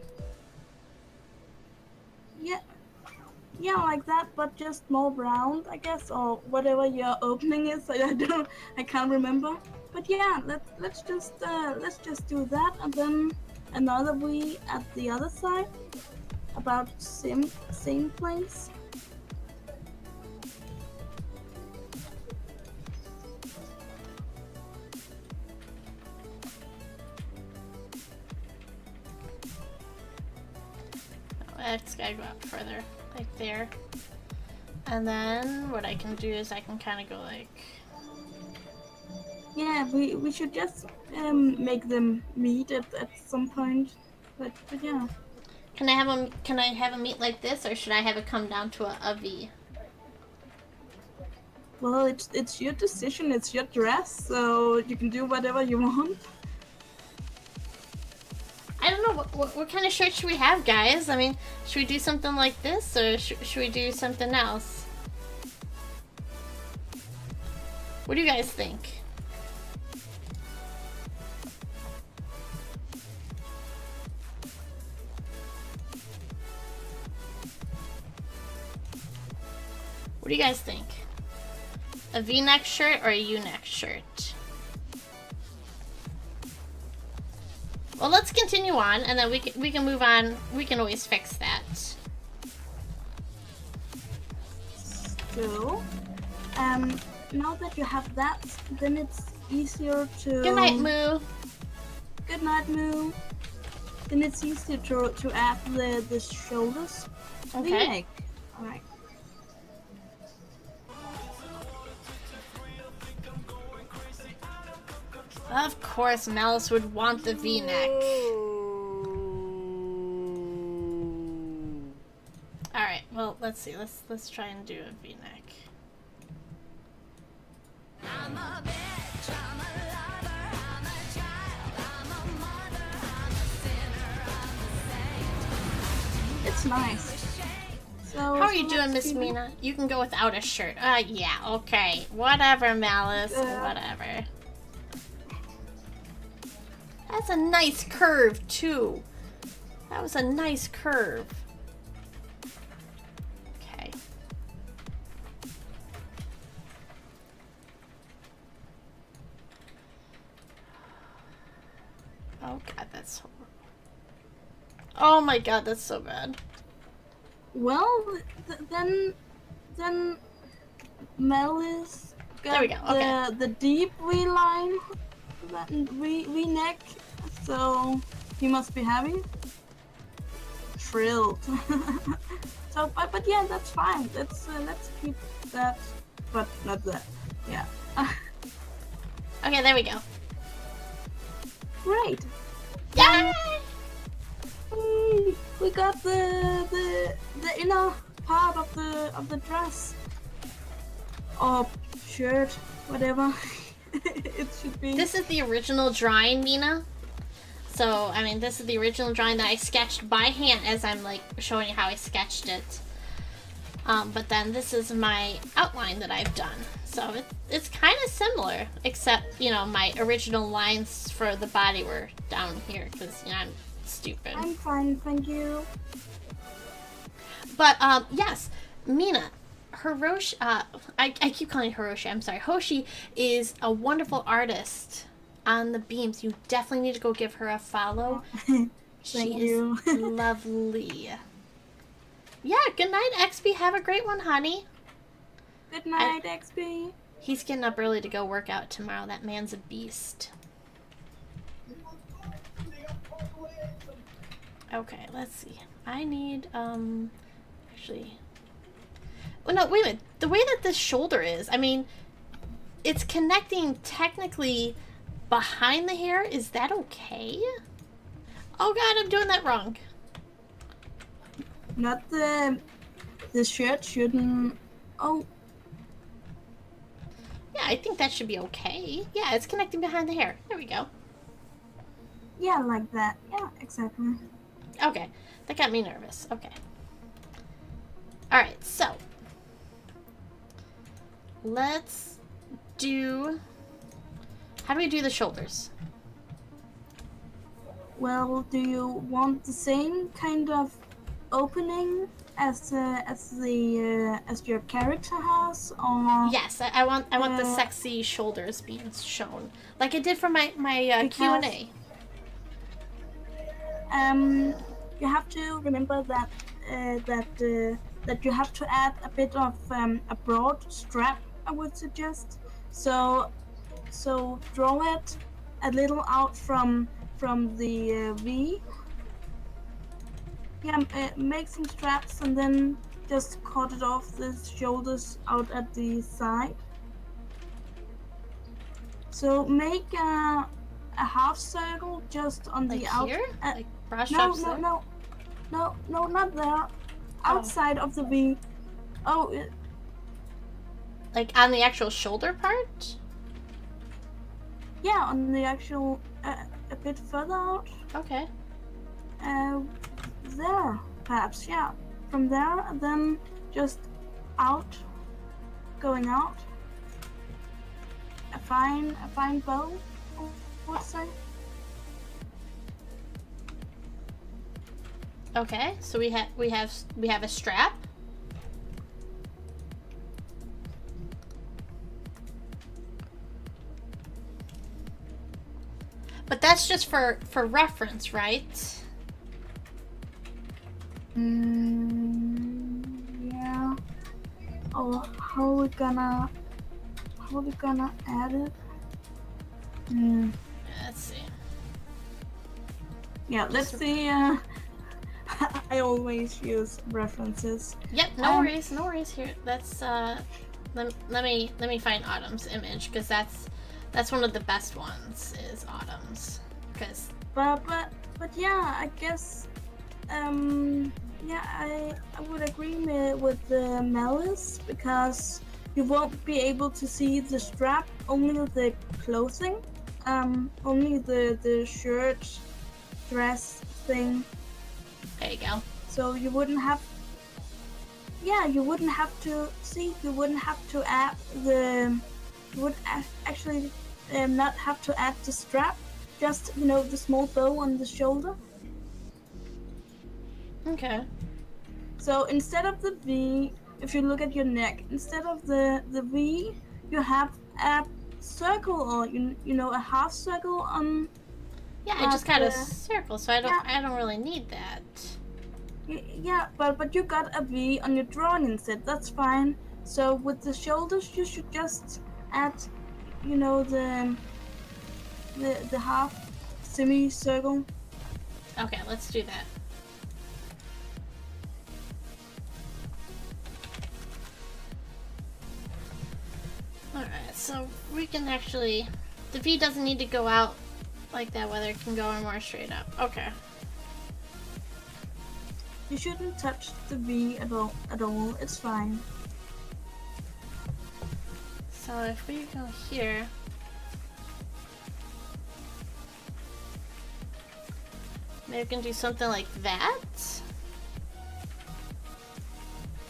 Yeah, like that, but just more round, I guess, or whatever your opening is. I can't remember. But yeah, let's just do that, and then another V at the other side, about same place. It's gotta go up further, like there. And then what I can do is I can kind of go like. Yeah, we should just make them meet at some point. But yeah. Can I have a meet like this, or should I have it come down to a V? Well, it's your decision. It's your dress, so you can do whatever you want. I don't know, what kind of shirt should we have, guys? I mean, should we do something like this, or should we do something else? What do you guys think? What do you guys think? A V-neck shirt or a U-neck shirt? Well, let's continue on, and then we can move on. We can always fix that. So, now that you have that, then it's easier to. Good night, Moo. Good night, Moo. Then it's easier to add the shoulders. Okay. V-neck. All right. Of course, Malice would want the V-neck. All right. Well, let's see. Let's try and do a V-neck. I'm a bitch, I'm a lover, I'm a child, I'm a mother, I'm a sinner, I'm a saint. It's nice. So, How are you doing, Miss let's see. Mina? You can go without a shirt. Yeah. Okay. Whatever, Malice. Whatever. That's a nice curve, too. That was a nice curve. Okay. Oh, God, that's horrible. Oh, my God, that's so bad. Well, then Malice got There we go, okay. the deep V line, that V neck, so he must be happy. Thrilled. So, but yeah, that's fine. Let's keep that, but not that. Yeah. Okay, there we go. Great. Yay! Yay! We got the inner part of the dress or shirt, whatever it should be. This is the original drawing, Mina. So, I mean, this is the original drawing that I sketched by hand as I'm, like, showing you how I sketched it. But then this is my outline that I've done. So, it's kind of similar, except, you know, my original lines for the body were down here, because, you know, I'm stupid. I'm fine, thank you. But, yes, Mina, Hiroshi, I keep calling it Hiroshi, I'm sorry. Hoshi is a wonderful artist on the beams. You definitely need to go give her a follow. Thank She you. is lovely. Yeah, good night, XP. Have a great one, honey. Good night, XP. He's getting up early to go work out tomorrow. That man's a beast. Okay, let's see. I need, actually... Oh, no, wait a minute. The way that this shoulder is, I mean, it's connecting technically behind the hair. Is that okay? Oh god, I'm doing that wrong. Not the shirt shouldn't. Oh, Yeah, I think that should be okay. Yeah, it's connecting behind the hair. There we go. yeah, like that. Yeah, exactly. Okay, that got me nervous. Okay. Alright, so. Let's do... How do we do the shoulders? Well, do you want the same kind of opening as your character has, or? Yes, I want the Uh, sexy shoulders being shown, like I did for my Because- Q&A. You have to remember that that you have to add a bit of a broad strap, I would suggest. So draw it a little out from the V. Yeah, make some straps and then just cut it off the shoulders out at the side. So make a half circle just on Like the out. here? Like brush No, ups no, there? no, not there. Outside of the V. Oh, Like on the actual shoulder part? yeah, on the actual a bit further out. Okay. There, perhaps, yeah. From there, and then just out, going out. A fine bow, I would say. Okay, so we have a strap. But that's just for reference, right? Yeah. Oh, how are we gonna add it? Let's see. Yeah, let's see. I always use references. Yep, no worries here. That's let me find Autumn's image, because that's one of the best ones is Autumn's, because But yeah, I guess yeah, I would agree with the Malice, because you won't be able to see the strap, only the clothing, only the shirt, dress thing. there you go. So you wouldn't have. Yeah, you wouldn't have to see. You wouldn't have to add the. You would actually not have to add the strap. Just the small bow on the shoulder. Okay. So instead of the V, if you look at your neck, instead of the V, you have a circle, or a half circle on. Yeah, I just got a But, circle, so I don't really need that. Yeah, but you got a V on your drawing instead. That's fine. So with the shoulders, you should just add, the half semicircle. Okay, let's do that. Alright, so we can actually... The V doesn't need to go out like that, whether it can go more straight up. Okay. You shouldn't touch the V at all. It's fine. So if we go here... Maybe we can do something like that?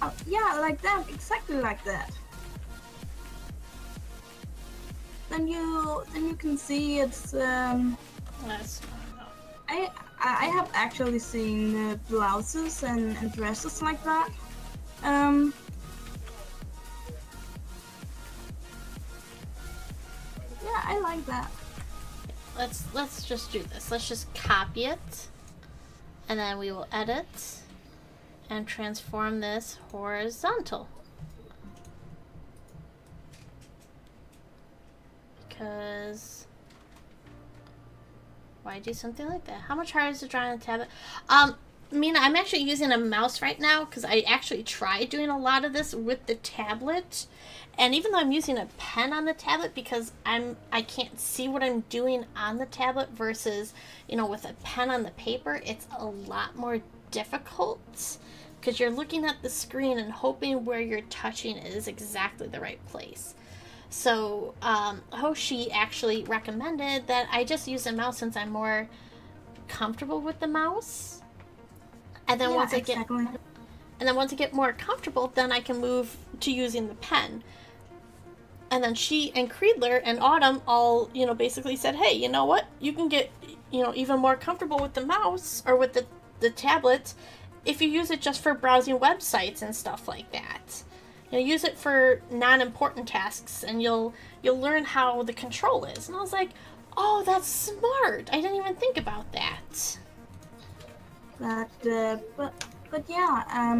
Oh, yeah, like that. Exactly like that. Then you can see it's. That's... I have actually seen blouses and dresses like that. like that. Let's just do this. Let's just copy it, and then we will edit and transform this horizontal. Because why do something like that? How much harder is it drawing on a tablet? Mina, I'm actually using a mouse right now because I actually tried doing a lot of this with the tablet. And even though I'm using a pen on the tablet because I can't see what I'm doing on the tablet versus, you know, with a pen on the paper, it's a lot more difficult because you're looking at the screen and hoping where you're touching is exactly the right place. So Hoshi actually recommended that I just use a mouse since I'm more comfortable with the mouse. And then once I get more comfortable, then I can move to using the pen. And then she and Creedler and Autumn all, you know, basically said, hey, you know what? You can get, you know, even more comfortable with the mouse or with the tablet if you use it just for browsing websites and stuff like that. You know, use it for non-important tasks and you'll learn how the control is. And I was like, oh, that's smart. I didn't even think about that. But yeah,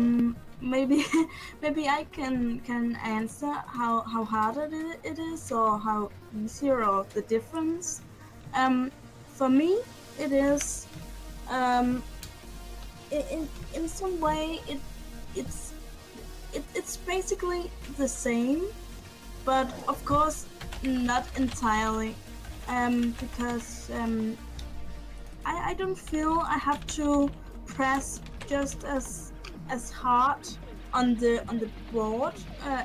maybe maybe I can answer how hard it is or how easier or the difference. For me, it is in some way it's basically the same, but of course not entirely, because I don't feel I have to press just as hard on the board,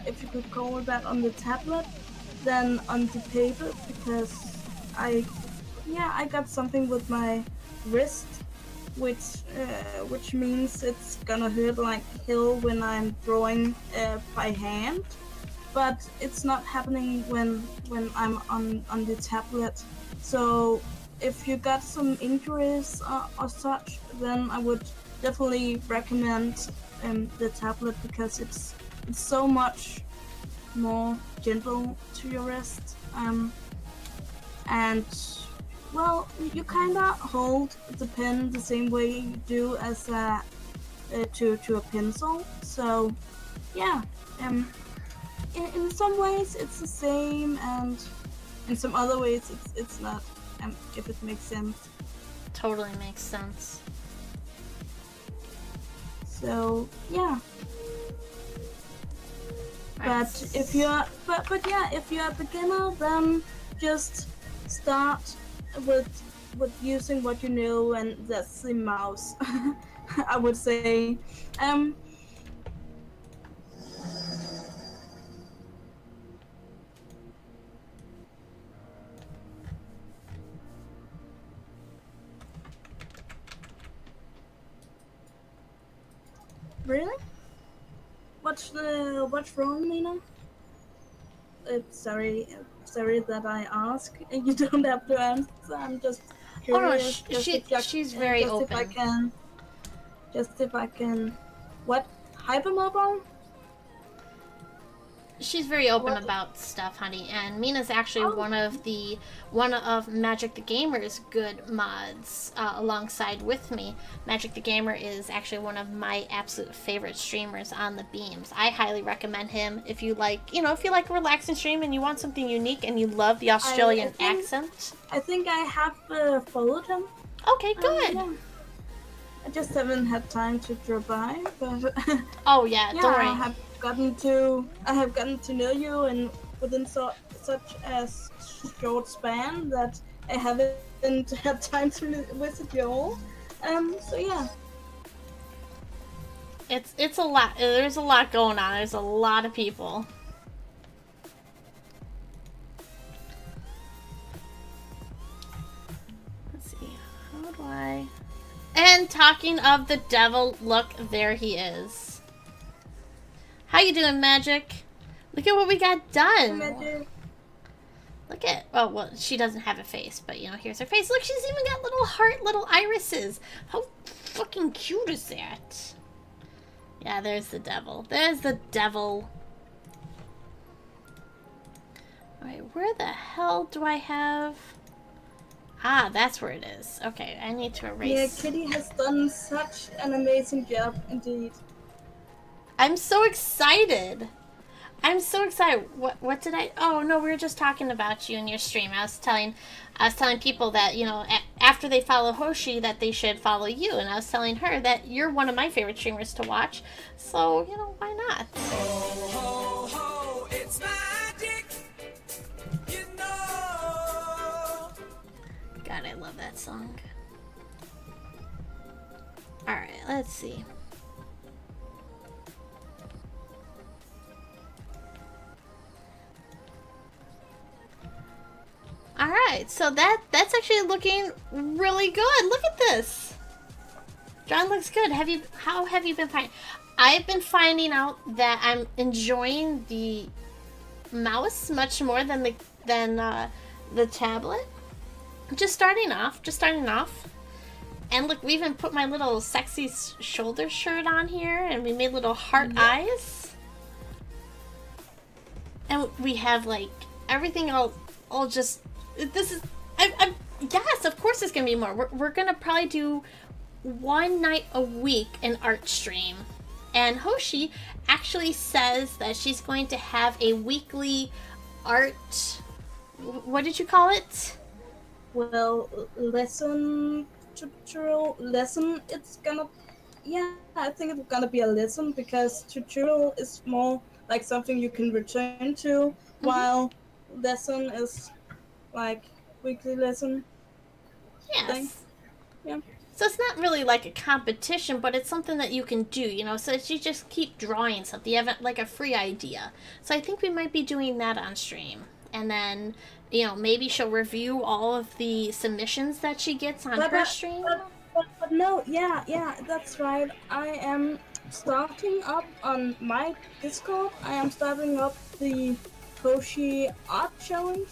if you could call it that, on the tablet, than on the paper, because I got something with my wrist, which means it's gonna hurt like hell when I'm drawing by hand, but it's not happening when I'm on the tablet. So if you got some injuries or such, then I would definitely recommend the tablet because it's so much more gentle to your wrist, and well, you kinda hold the pen the same way you do as to a pencil. So yeah, in some ways it's the same, and in some other ways it's not. If it makes sense. Totally makes sense. So yeah. Right. But if you're if you're a beginner, then just start with using what you know, and that's the mouse. I would say. Really? What's wrong, Mina? Sorry that I ask. You don't have to answer. I'm just curious. Oh no, she's very open. If I can. What? Hypermobile? She's very open about stuff, honey, and Mina's actually one of Magic the Gamer's good mods, alongside with me. Magic the Gamer is actually one of my absolute favorite streamers on the beams. I highly recommend him if you like, a relaxing stream and you want something unique and you love the Australian accent. I think I have followed him. Okay, good. Yeah. I just haven't had time to drop by, but oh yeah, don't worry. I have gotten to know you, and within such a short span that I haven't had time to visit you all. So yeah. It's a lot. There's a lot going on. There's a lot of people. Let's see. How do I? And talking of the devil, look, there he is. How you doing, Magic? Look at what we got done. Magic. Look at, oh, well, she doesn't have a face, but, here's her face. Look, she's even got little heart, little irises. How fucking cute is that? Yeah, there's the devil. There's the devil. Alright, where the hell do I have... Ah, that's where it is. Okay, I need to erase... Yeah, Kitty has done such an amazing job indeed. I'm so excited! I'm so excited. What did I... Oh, no, we were just talking about you in your stream. I was telling people that, you know, after they follow Hoshi, that they should follow you. And I was telling her that you're one of my favorite streamers to watch. So, you know, why not? Ho, ho, ho, it's magic. You know. God, I love that song. Alright, let's see. Alright, so that's actually looking really good. Look at this. John looks good. How have you been finding? I've been finding out that I'm enjoying the mouse much more than the tablet. Just starting off. And look, we even put my little sexy shoulder shirt on here, and we made little heart eyes. And we have like everything all just. This is, yes, of course there's gonna be more. We're gonna probably do one night a week an art stream. And Hoshi actually says that she's going to have a weekly art, what did you call it? Well, tutorial lesson, it's gonna, yeah, I think it's gonna be a lesson because tutorial is more like something you can return to, while lesson is like weekly lesson. Yes. Thing. Yeah. So it's not really like a competition, but it's something that you can do, you know, so that you just keep drawing something. You have like a free idea. So I think we might be doing that on stream. And then, you know, maybe she'll review all of the submissions that she gets on her stream. But no, yeah, that's right. I am starting up on my Discord. I am starting up the Hoshi Art Challenge,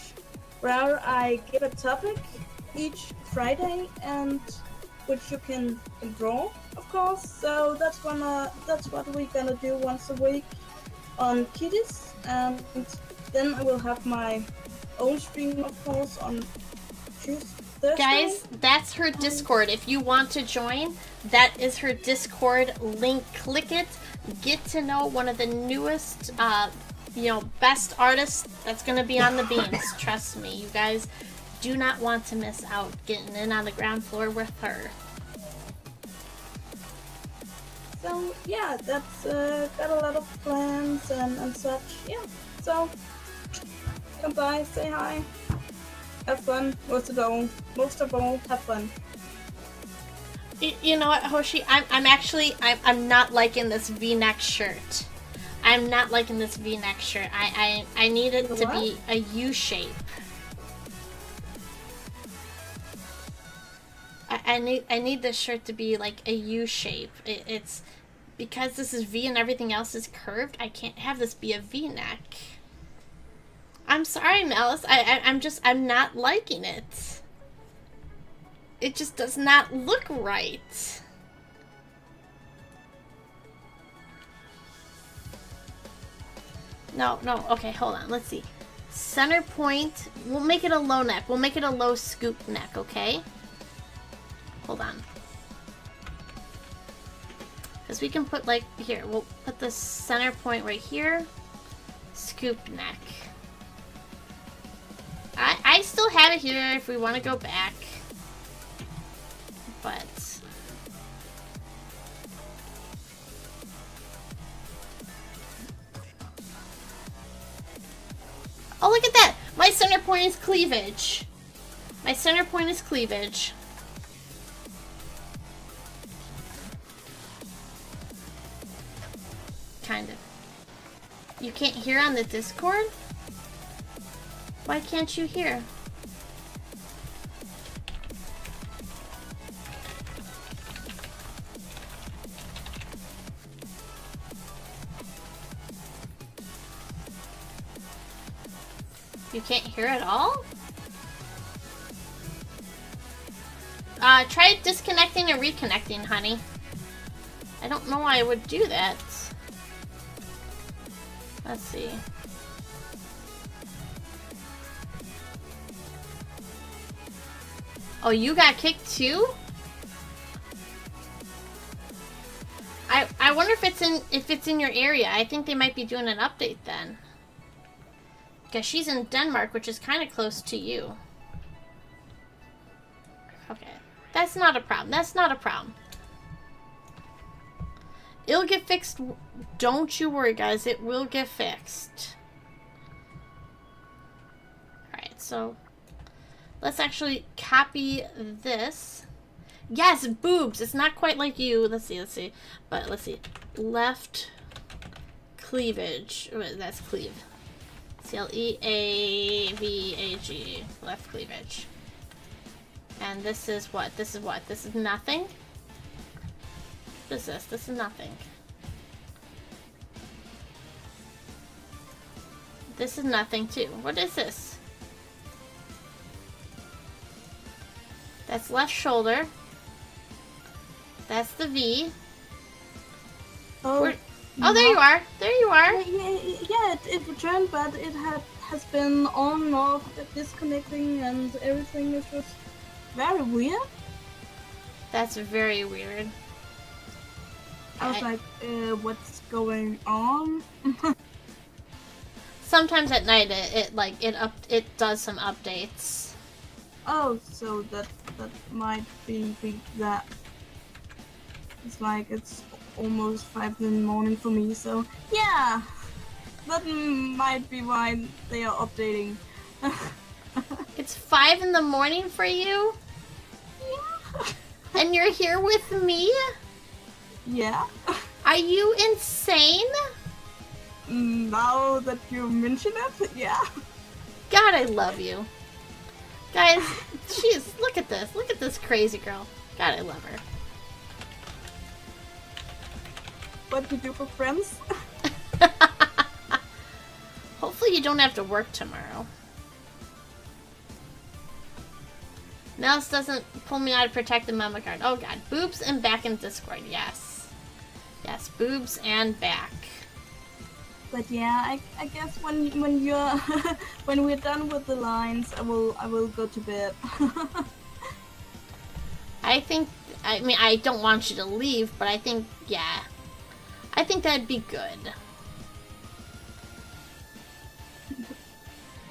where I give a topic each Friday, and which you can draw, of course. So that's what we're gonna do once a week on Kitties, and then I will have my own stream, of course, on Thursday. Guys, that's her Discord. If you want to join, that is her Discord link. Click it. Get to know one of the newest, you know, best artists that's going to be on the beams. Trust me, you guys do not want to miss out getting in on the ground floor with her. So yeah, that's got a lot of plans and such. Yeah, so come by, say hi, have fun. Most of all, have fun. You know what, Hoshi? I'm not liking this V-neck shirt. I'm not liking this V-neck shirt. I need it to be a U shape. I need this shirt to be like a U shape. It's because this is V and everything else is curved. I can't have this be a V-neck. I'm sorry, Malice. I'm not liking it. It just does not look right. No, okay, hold on, let's see. Center point, we'll make it a low neck. We'll make it a low scoop neck, okay? Hold on. Because we can put like, here, we'll put the center point right here. Scoop neck. I still have it here if we want to go back. But... oh, look at that! My center point is cleavage. My center point is cleavage. Kind of. You can't hear on the Discord? Why can't you hear? You can't hear at all? Try disconnecting and reconnecting, honey. I don't know why I would do that. Let's see. Oh, you got kicked too? I wonder if it's in your area. I think they might be doing an update then. Because she's in Denmark, which is kind of close to you. Okay. That's not a problem. That's not a problem. It'll get fixed. Don't you worry, guys. It will get fixed. Alright, so let's actually copy this. Yes, boobs. It's not quite like you. Let's see. But let's see. Left cleavage. That's cleave. C-L-E-A-V-A-G. Left cleavage. And this is what? This is what? This is nothing? What is this? This is nothing. This is nothing too. What is this? That's left shoulder. That's the V. Oh, oh, there you are. There you are. Yeah, it returned, but it has been on and off, disconnecting, and everything is just very weird. That's very weird. I was like, what's going on? Sometimes at night it does some updates. Oh, so that might be that. It's like it's almost 5 in the morning for me, so yeah, that might be why they are updating. It's 5 in the morning for you? Yeah. And you're here with me? Yeah. Are you insane? Now that you mention it, yeah. God, I love you. Guys, jeez, look at this. Look at this crazy girl. God, I love her. What do you do for friends? Hopefully you don't have to work tomorrow. Mouse doesn't pull me out of protected mama card. Oh god, boobs and back in Discord. Yes. Yes, boobs and back. But yeah, I guess when you're when we're done with the lines, I will go to bed. I mean, I don't want you to leave, but I think, yeah. I think that'd be good.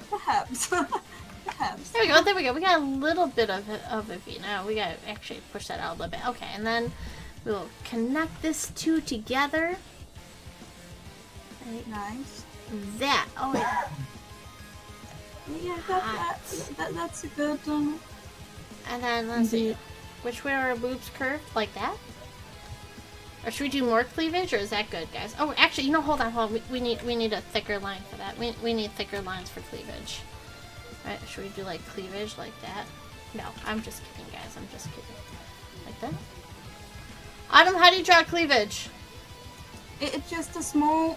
Perhaps. Perhaps. There we go, there we go. We got a little bit of a V. Now we gotta actually push that out a little bit. Okay, and then we'll connect this two together. Right. Nice. That. Oh yeah. Yeah, that's a good. And then let's see. Which way are our boobs curved? Like that? Or should we do more cleavage, or is that good, guys? Oh, actually, you know, hold on. We need a thicker line for that. We need thicker lines for cleavage. Alright, should we do like cleavage like that? No, I'm just kidding, guys. I'm just kidding. Like that? Autumn, how do you draw cleavage? It's just a small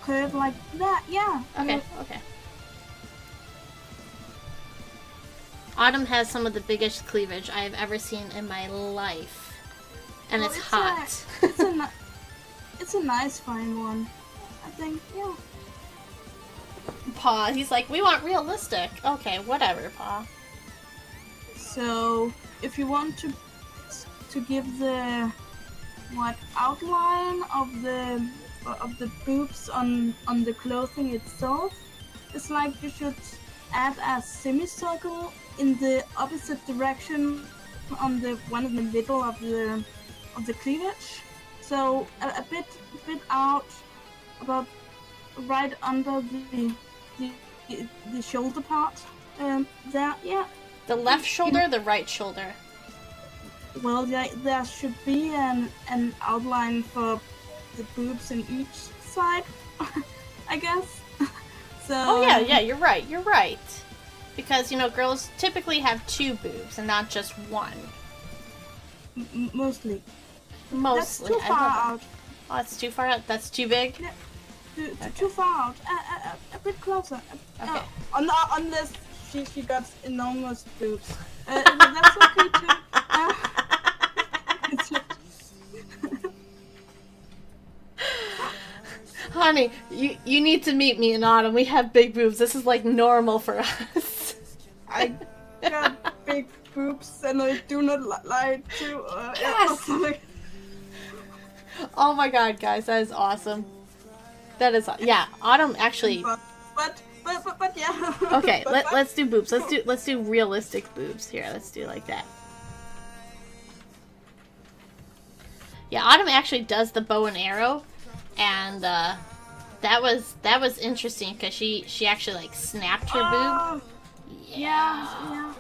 curve like that. Yeah. Okay, okay. Autumn has some of the biggest cleavage I have ever seen in my life. And Well, it's hot. It's a nice fine one. I think, yeah. Paw, he's like, we want realistic. Okay, whatever, Paw. So if you want to give the outline of the boobs on the clothing itself, it's like you should add a semicircle in the opposite direction on the one in the middle of the cleavage. So a bit out, about right under the shoulder part. There, yeah. The left shoulder, the right shoulder. Well, there should be an outline for the boobs in each side, I guess. So. Oh yeah, you're right. Because, you know, girls typically have 2 boobs and not just 1. Mostly. Mostly. That's too far out. Oh, it's too far out? That's too big? Yeah, too far out. A bit closer. Okay. Unless she got enormous boobs. That's okay too. Honey, you need to meet me in autumn. We have big boobs. This is like normal for us. I got big boobs, and I do not like to. Yes! Oh my god, guys, that is awesome. That is, yeah, Autumn actually. But yeah. Okay, let's do boobs. Let's do realistic boobs here. Let's do like that. Yeah, Autumn actually does the bow and arrow, and that was interesting because she actually like snapped her boob. Yeah.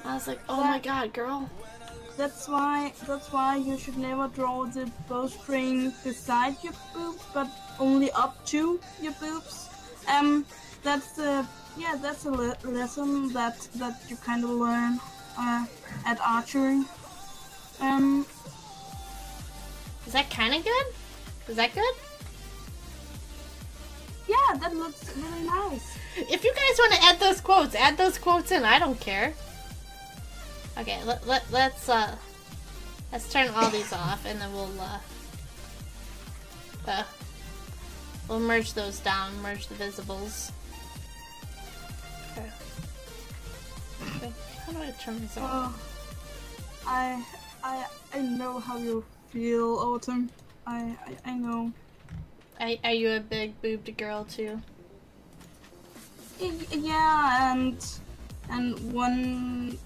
I was like, oh my god, girl. That's why you should never draw the bowstring beside your boobs, but only up to your boobs. That's a lesson that you kind of learn at archery. Is that kind of good? Is that good? Yeah, that looks really nice. If you guys want to add those quotes in. I don't care. Okay, let's turn all these off, and then we'll merge those down, merge the visibles. Okay. How do I turn this off? I know how you feel, Autumn. I know. Are you a big boobed girl too? Yeah, and 1.5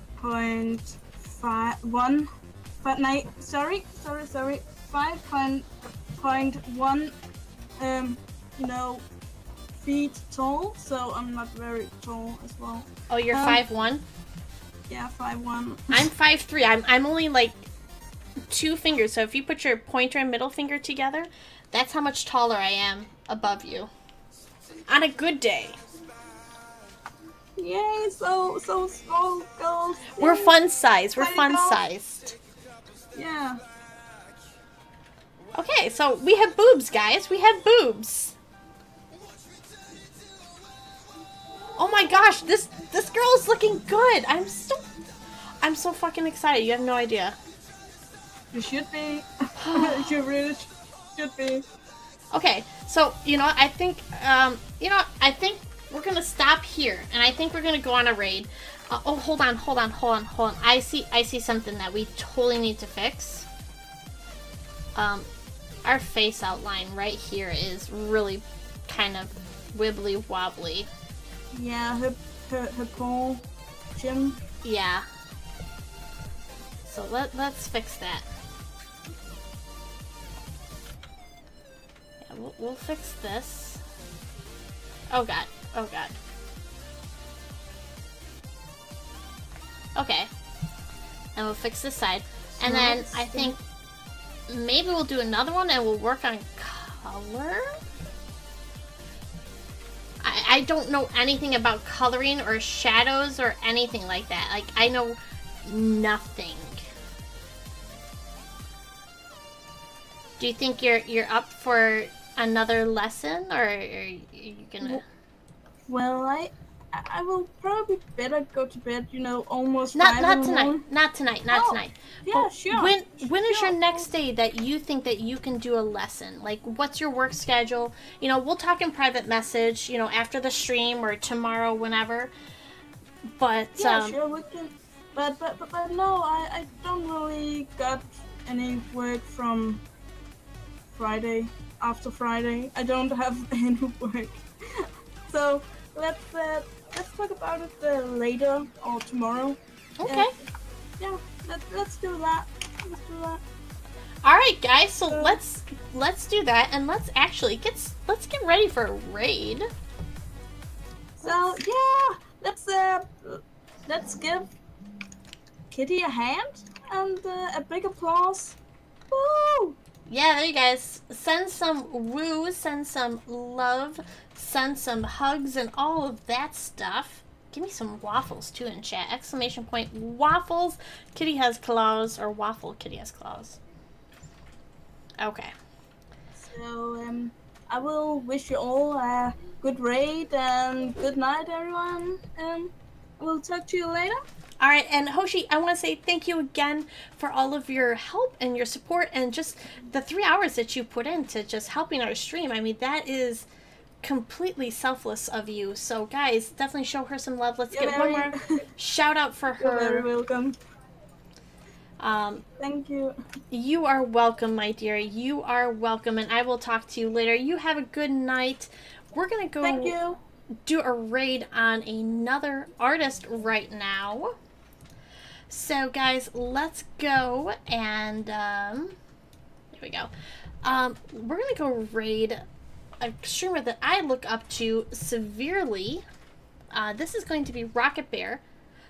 but sorry 5.1 feet tall, so I'm not very tall as well. Oh, you're 5'1"? Yeah, 5'1". I'm 5'3". I'm only like 2 fingers, so if you put your pointer and middle finger together, that's how much taller I am above you. On a good day. Yay, so small girls. We're fun sized. We're fun girls. sized. Yeah. Okay, so we have boobs, guys. We have boobs. Oh my gosh, this girl is looking good. I'm so fucking excited. You have no idea. You should be. You really should be. Okay, so I think we're gonna stop here, and I think we're gonna go on a raid. Oh, hold on. I see something that we totally need to fix. Our face outline right here is really kind of wibbly wobbly. Yeah, her pole, Jim. Yeah. So let's fix that. Yeah, we'll fix this. Oh god. Okay. And we'll fix this side. And then I think maybe we'll do another one and we'll work on color? I don't know anything about coloring or shadows or anything like that. Like, I know nothing. Do you think you're up for another lesson, or are you gonna... Well, I will probably better go to bed, almost Not 5 in the tonight. morning. Not tonight. Yeah, But sure. When is your Sure. next day that you think that you can do a lesson? Like, what's your work schedule? We'll talk in private message, after the stream or tomorrow, whenever. But Yeah, sure, we can. But no, I don't really got any work from Friday. After Friday, I don't have any work. So let's talk about it later or tomorrow. okay. Yeah, let's do that. Let's do that. All right, guys. So let's do that, and let's get ready for a raid. So yeah, let's give Kitty a hand and a big applause. Woo! Yeah, there you guys. Send some woo, send some love, send some hugs, and all of that stuff. Give me some waffles too in chat. Exclamation point waffles. Kitty has claws, or waffle. Kitty has claws. Okay. So I will wish you all a good raid and good night, everyone. We'll talk to you later. All right, and Hoshi, I want to say thank you again for all of your help and your support and just the 3 hours that you put into just helping our stream. I mean, that is completely selfless of you. So guys, definitely show her some love. Let's You're get one very- more shout out for You're very her. welcome. Thank you. You are welcome, my dear. You are welcome, and I will talk to you later. You have a good night. We're gonna go Thank you. do a raid on another artist right now. So guys, let's go and here we go. We're gonna go raid a streamer that I look up to severely. This is going to be Rocket Bear.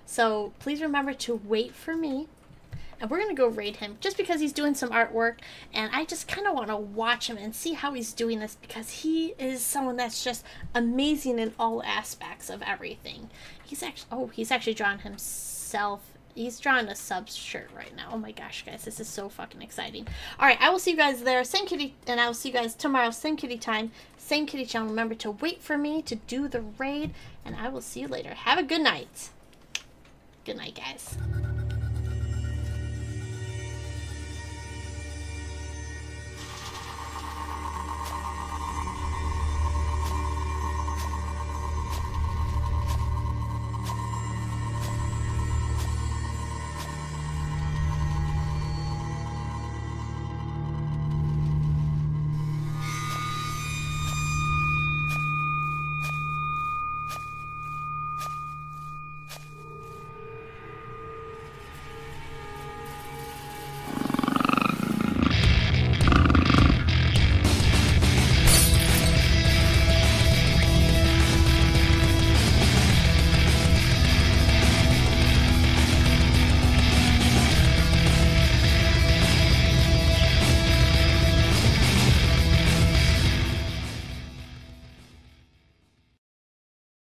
So please remember to wait for me. And we're going to go raid him just because he's doing some artwork. And I just kind of want to watch him and see how he's doing this, because he is someone that's just amazing in all aspects of everything. He's actually drawn himself. He's drawing a subs shirt right now. Oh my gosh, guys, this is so fucking exciting. All right, I will see you guys there. Same kitty, and I will see you guys tomorrow. Same kitty time, same kitty channel. Remember to wait for me to do the raid, and I will see you later. Have a good night. Good night, guys.